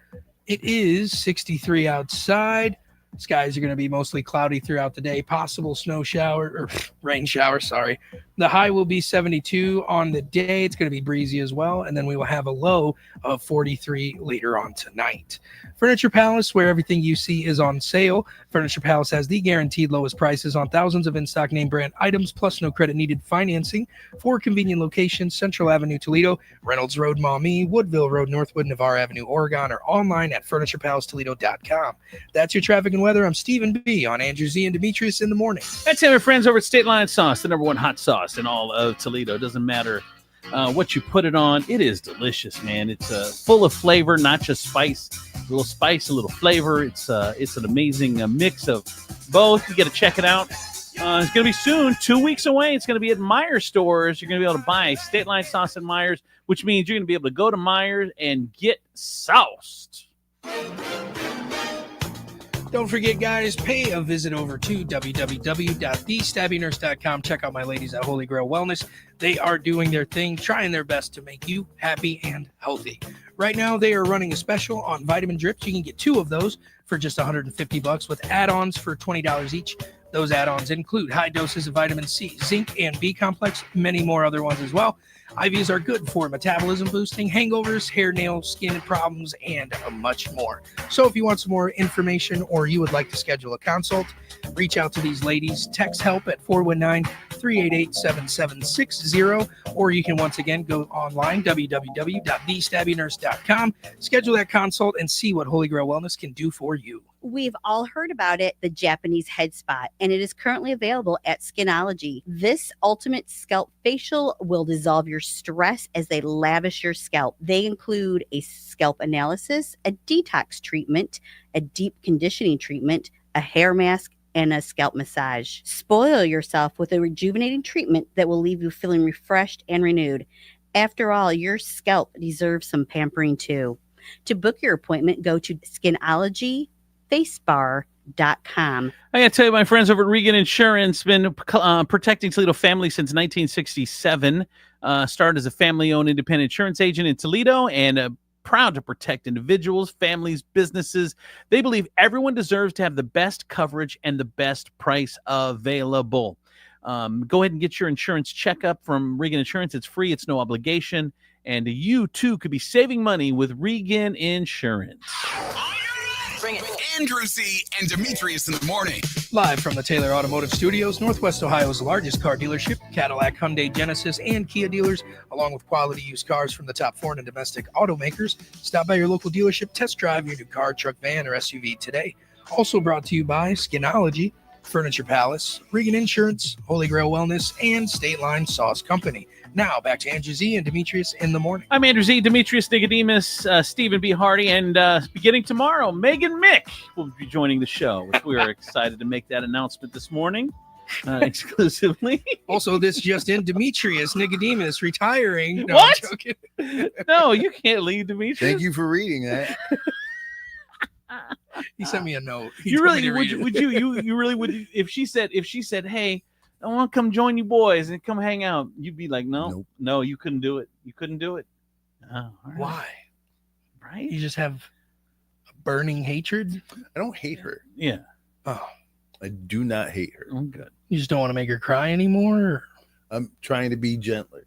it is 63 outside. Skies are going to be mostly cloudy throughout the day. Possible snow shower or rain shower. Sorry. The high will be 72 on the day. It's going to be breezy as well. And then we will have a low of 43 later on tonight. Furniture Palace, where everything you see is on sale. Furniture Palace has the guaranteed lowest prices on thousands of in-stock name brand items, plus no credit needed financing. 4 convenient locations: Central Avenue, Toledo; Reynolds Road, Maumee; Woodville Road, Northwood; Navarre Avenue, Oregon, or online at FurniturePalaceToledo.com. That's your traffic and weather. I'm Stephen B. on Andrew Z and Demetrius in the morning. That's it, my friends, over at State Line Sauce, the #1 hot sauce in all of Toledo. It doesn't matter what you put it on. It is delicious, man. It's full of flavor, not just spice. A little spice, a little flavor. It's an amazing mix of both. You got to check it out. It's going to be soon, 2 weeks away. It's going to be at Myers stores. You're going to be able to buy State Line Sauce at Myers, which means you're going to be able to go to Myers and get sauced. Don't forget, guys, pay a visit over to www.thestabbingnurse.com. Check out my ladies at Holy Grail Wellness. They are doing their thing, trying their best to make you happy and healthy. Right now, they are running a special on vitamin drips. You can get 2 of those for just $150 with add-ons for $20 each. Those add-ons include high doses of vitamin C, zinc, and B complex, many more other ones as well. IVs are good for metabolism boosting, hangovers, hair, nail, skin problems, and much more. So if you want some more information or you would like to schedule a consult, reach out to these ladies. Text help at 419-388-7760, or you can once again go online, www.thestabbingnurse.com. Schedule that consult and see what Holy Grail Wellness can do for you. We've all heard about it, the Japanese head spot, and it is currently available at Skinology. This ultimate scalp facial will dissolve your stress as they lavish your scalp. They include a scalp analysis, a detox treatment, a deep conditioning treatment, a hair mask, and a scalp massage. Spoil yourself with a rejuvenating treatment that will leave you feeling refreshed and renewed. After all, your scalp deserves some pampering too. To book your appointment, go to Skinologyfacebar.com. I got to tell you, my friends over at Regan Insurance, been protecting Toledo families since 1967. Started as a family-owned independent insurance agent in Toledo and proud to protect individuals, families, businesses. They believe everyone deserves to have the best coverage and the best price available. Go ahead and get your insurance checkup from Regan Insurance. It's free. It's no obligation. And you, too, could be saving money with Regan Insurance. Bring it. Andrew Z and Demetrius in the morning. Live from the Taylor Automotive Studios, Northwest Ohio's largest car dealership, Cadillac, Hyundai, Genesis, and Kia dealers, along with quality used cars from the top foreign and domestic automakers. Stop by your local dealership, test drive your new car, truck, van, or SUV today. Also brought to you by Skinology, Furniture Palace, Regan Insurance, Holy Grail Wellness, and State Line Sauce Company. Now, back to Andrew Z and Demetrius in the morning. I'm Andrew Z, Demetrius Nicodemus, Stephen B. Hardy, and beginning tomorrow, Megan Mick will be joining the show, which we are excited to make that announcement this morning exclusively. Also, this just in, Demetrius Nicodemus retiring. No, What? I'm joking. No, you can't leave, Demetrius. Thank you for reading that. He sent me a note. He You told me really to would read you, it. you really would, if she said, hey, I want to come join you boys and come hang out, you'd be like, no, you couldn't do it. You couldn't do it. Oh, all right. Why? Right? You just have a burning hatred? I don't hate her. Yeah. Oh, I do not hate her. Oh, good. you just don't want to make her cry anymore? Or? I'm trying to be gentler.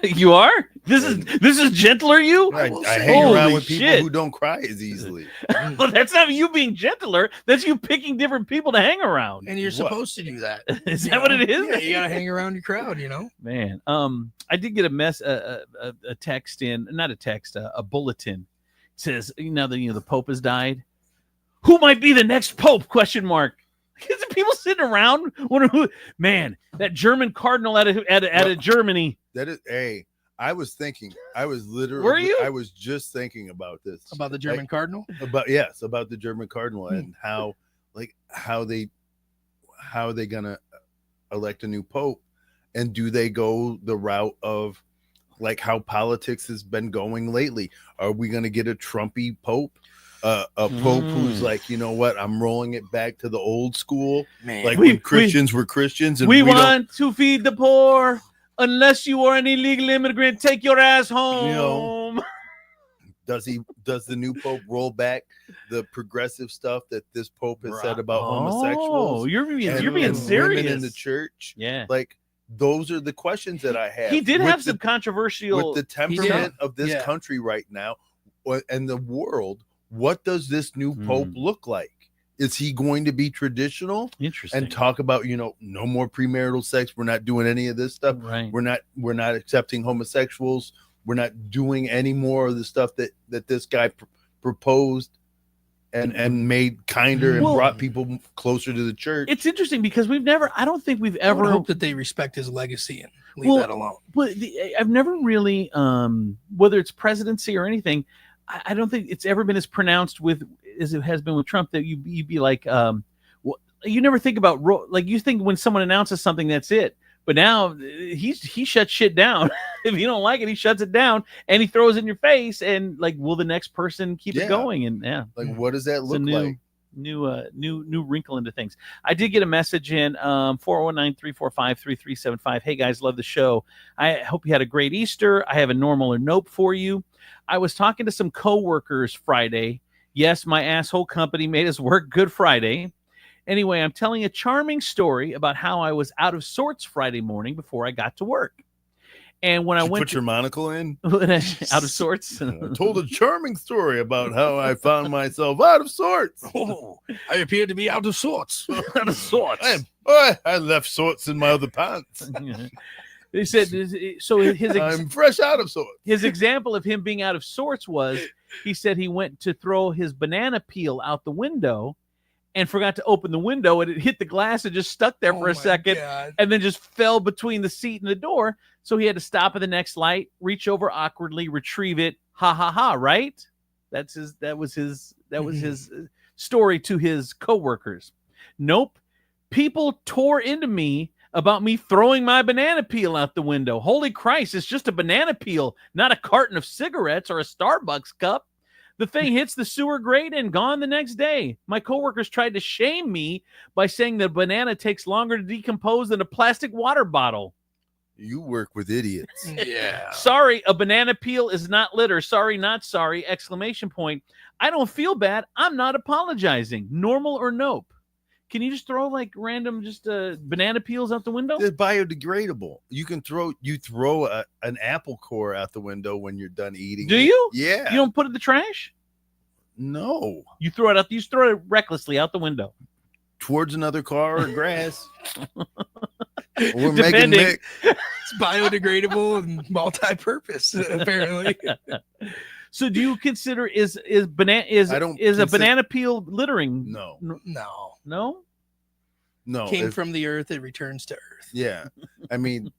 You are? This is gentler you? I hang Holy around with people shit. who don't cry as easily. Well, that's not you being gentler. That's you picking different people to hang around. And you're supposed to do that. Is You that what know? it is? Yeah, you gotta hang around your crowd, Man, I did get a text in, not a text, a bulletin. It says, now that the Pope has died, who might be the next Pope? Question mark. Because people sitting around wondering who. Man, that German cardinal out of Germany. That is, hey, I was literally. Were you? I was just thinking about this. About the German cardinal? About the German cardinal and how they gonna elect a new pope, and do they go the route of like how politics has been going lately? Are we gonna get a Trumpy pope? A pope who's like, you know what? I'm rolling it back to the old school, like when Christians were Christians, and we want to feed the poor. Unless you are an illegal immigrant, take your ass home. Does the new pope roll back the progressive stuff that this pope has said about homosexuals? You're being and serious women in the church. Yeah, like those are the questions that I have. He did have some controversial with the temperament of this country right now and the world. What does this new pope look like? Is he going to be traditional? Interesting. And talk about, no more premarital sex. We're not doing any of this stuff. Right. We're not accepting homosexuals. We're not doing any more of the stuff that this guy proposed and made kinder and brought people closer to the church. It's interesting because I don't think we've ever hope that they respect his legacy and leave that alone. But I've never really, whether it's presidency or anything, I don't think it's ever been as pronounced as it has been with Trump that you'd be like, you never think about like you think when someone announces something, that's it. But now he shuts shit down. If you don't like it, he shuts it down and he throws it in your face. And like, will the next person keep it going? And like, what does that look like? New wrinkle into things. I did get a message in 419-345-3375. Hey guys, love the show. I hope you had a great Easter. I have a normal or nope for you. I was talking to some coworkers Friday. Yes, my asshole company made us work Good Friday. Anyway, I'm telling a charming story about how I was out of sorts Friday morning before I got to work. And when I went put your monocle in out of sorts, I told a charming story about how I found myself out of sorts. Oh, I appear to be out of sorts. Out of sorts. I left sorts in my other pants. He said, so I'm fresh out of sorts. His example of him being out of sorts was, he said he went to throw his banana peel out the window and forgot to open the window, and it hit the glass and just stuck there for a second, and then just fell between the seat and the door. So he had to stop at the next light, reach over awkwardly, retrieve it. Ha ha ha! Right? That was his story to his coworkers. Nope. People tore into me about me throwing my banana peel out the window. Holy Christ, it's just a banana peel, not a carton of cigarettes or a Starbucks cup. The thing hits the sewer grate and gone the next day. My coworkers tried to shame me by saying that a banana takes longer to decompose than a plastic water bottle. You work with idiots. Yeah. Sorry, a banana peel is not litter. Sorry, not sorry. Exclamation point. I don't feel bad. I'm not apologizing. Normal or nope? Can you just throw like random banana peels out the window? They're biodegradable. You can throw an apple core out the window when you're done eating. Do you? Yeah. You don't put it in the trash? No. You throw it out. You throw it recklessly out the window. Towards another car or grass. We're making mix. It's biodegradable and multi-purpose, apparently. So do you consider is a banana peel littering? No. Came from the earth, it returns to earth. Yeah. I mean,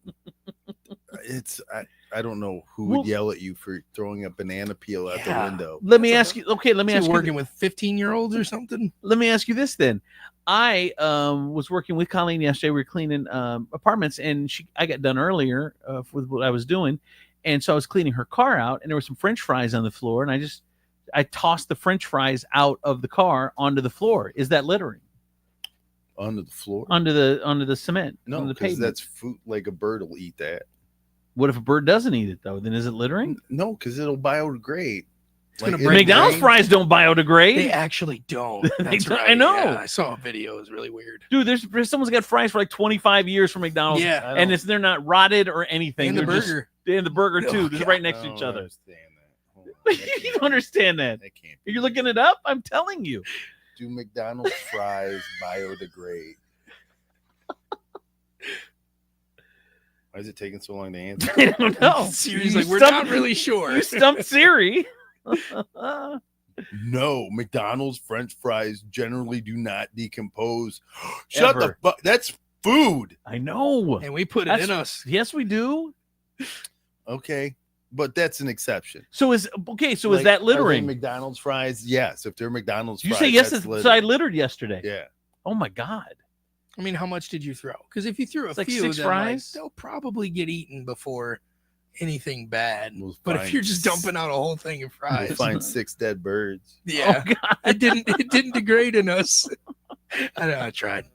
I don't know who would yell at you for throwing a banana peel out the window. Let me ask you. Okay, let me ask you. Working with 15-year-olds or something? Let me ask you this then. I was working with Colleen yesterday. We were cleaning apartments, and I got done earlier with what I was doing. And so I was cleaning her car out, and there were some French fries on the floor, and I tossed the French fries out of the car onto the floor. Is that littering? Onto the floor? Onto the cement. No, because that's food. Like a bird will eat that. What if a bird doesn't eat it though? Then is it littering? No, because it'll biodegrade. gonna Like, break McDonald's down. fries don't biodegrade. They actually don't. That's don't- right. I know. Yeah, I saw a video. It was really weird. Dude, there's someone's got fries for like 25 years from McDonald's, Yeah. and they're not rotted or anything. And the They're just- burger. and the burger too, Oh, just God. right next to each other. You don't understand that. You're looking it up. I'm telling you. Do McDonald's fries biodegrade? Why is it taking so long to answer? I don't know. Siri's You like, we're stumped- not really sure. You stumped Siri. No, McDonald's French fries generally do not decompose. Shut the Ever. fuck. That's food. I know. And we put it That's- in us. Yes, we do. Okay, but that's an exception. So is okay. So Like, is that are they littering? McDonald's fries? Yes. If they're McDonald's Did you fries, say yes? that's So I littering. littered yesterday. Yeah. Oh my god. I mean, how much did you throw? Because if you threw a It's like few, 6 then, like, fries. they'll probably get eaten before anything bad. We'll But find if you're just dumping out a whole thing of We'll fries, find 6 dead birds. yeah, Oh god. it didn't degrade in us. I know. I tried.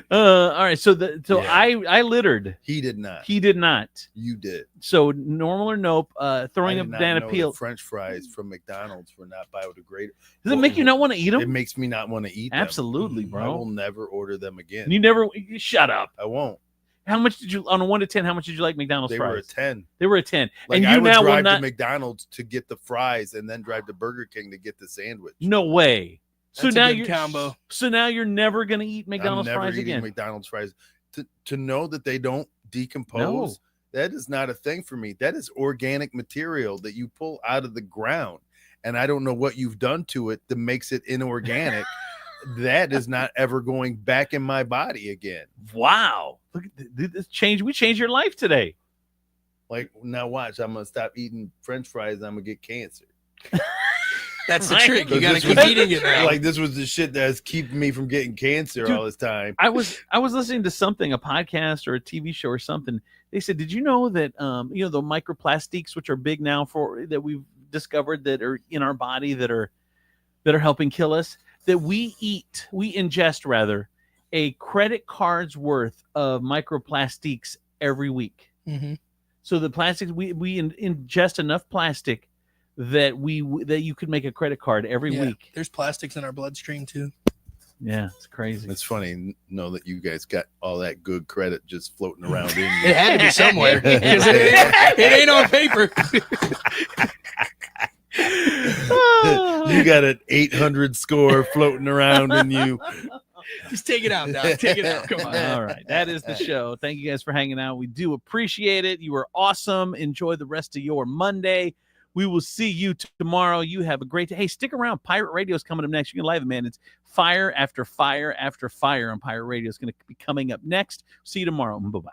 All right. So Yeah. I littered. He did not. He did not. You did. So normal or nope. Throwing I a did not banana know peel. that French fries from McDonald's were not biodegradable. Does it make you not want to eat It them? makes me not want to eat them. Absolutely, I bro. will never order them again. You never. Shut up. I won't. How much did you on a 1 to 10? How much did you like McDonald's They fries? were a 10. They were a 10. Like, and you I would now will drive not. to McDonald's to get the fries and then drive to Burger King to get the sandwich. No way. So That's a now good you're combo. So now you're never gonna eat McDonald's I'm never fries eating again. McDonald's fries. To know that they don't decompose, that is not a thing for me. That is organic material that you pull out of the ground. And I don't know what you've done to it that makes it inorganic. That is not ever going back in my body again. Wow. Look at this change. We changed your life today. Like, now watch, I'm gonna stop eating French fries. I'm gonna get cancer. That's the Right. trick. You got to This keep was- eating it now. Like, this was the shit that's keeping me from getting cancer Dude, all this time. I was listening to something, a podcast or a TV show or something. They said, did you know that the microplastics, which are big now that we've discovered that are in our body that are helping kill us, that we ingest rather a credit card's worth of microplastics every week. Mm-hmm. So the plastics we ingest enough plastic that you could make a credit card every week. There's plastics in our bloodstream too. Yeah, it's crazy. It's funny to know that you guys got all that good credit just floating around in you. It had to be somewhere because it ain't on paper. You got an 800 score floating around in you. Just take it out, Doc. Take it out. Come on. All right. That is the show. Thank you guys for hanging out. We do appreciate it. You are awesome. Enjoy the rest of your Monday. We will see you tomorrow. You have a great day. Hey, stick around. Pirate Radio is coming up next. You can live it, man. It's fire after fire after fire on Pirate Radio. It's going to be coming up next. See you tomorrow. Bye-bye.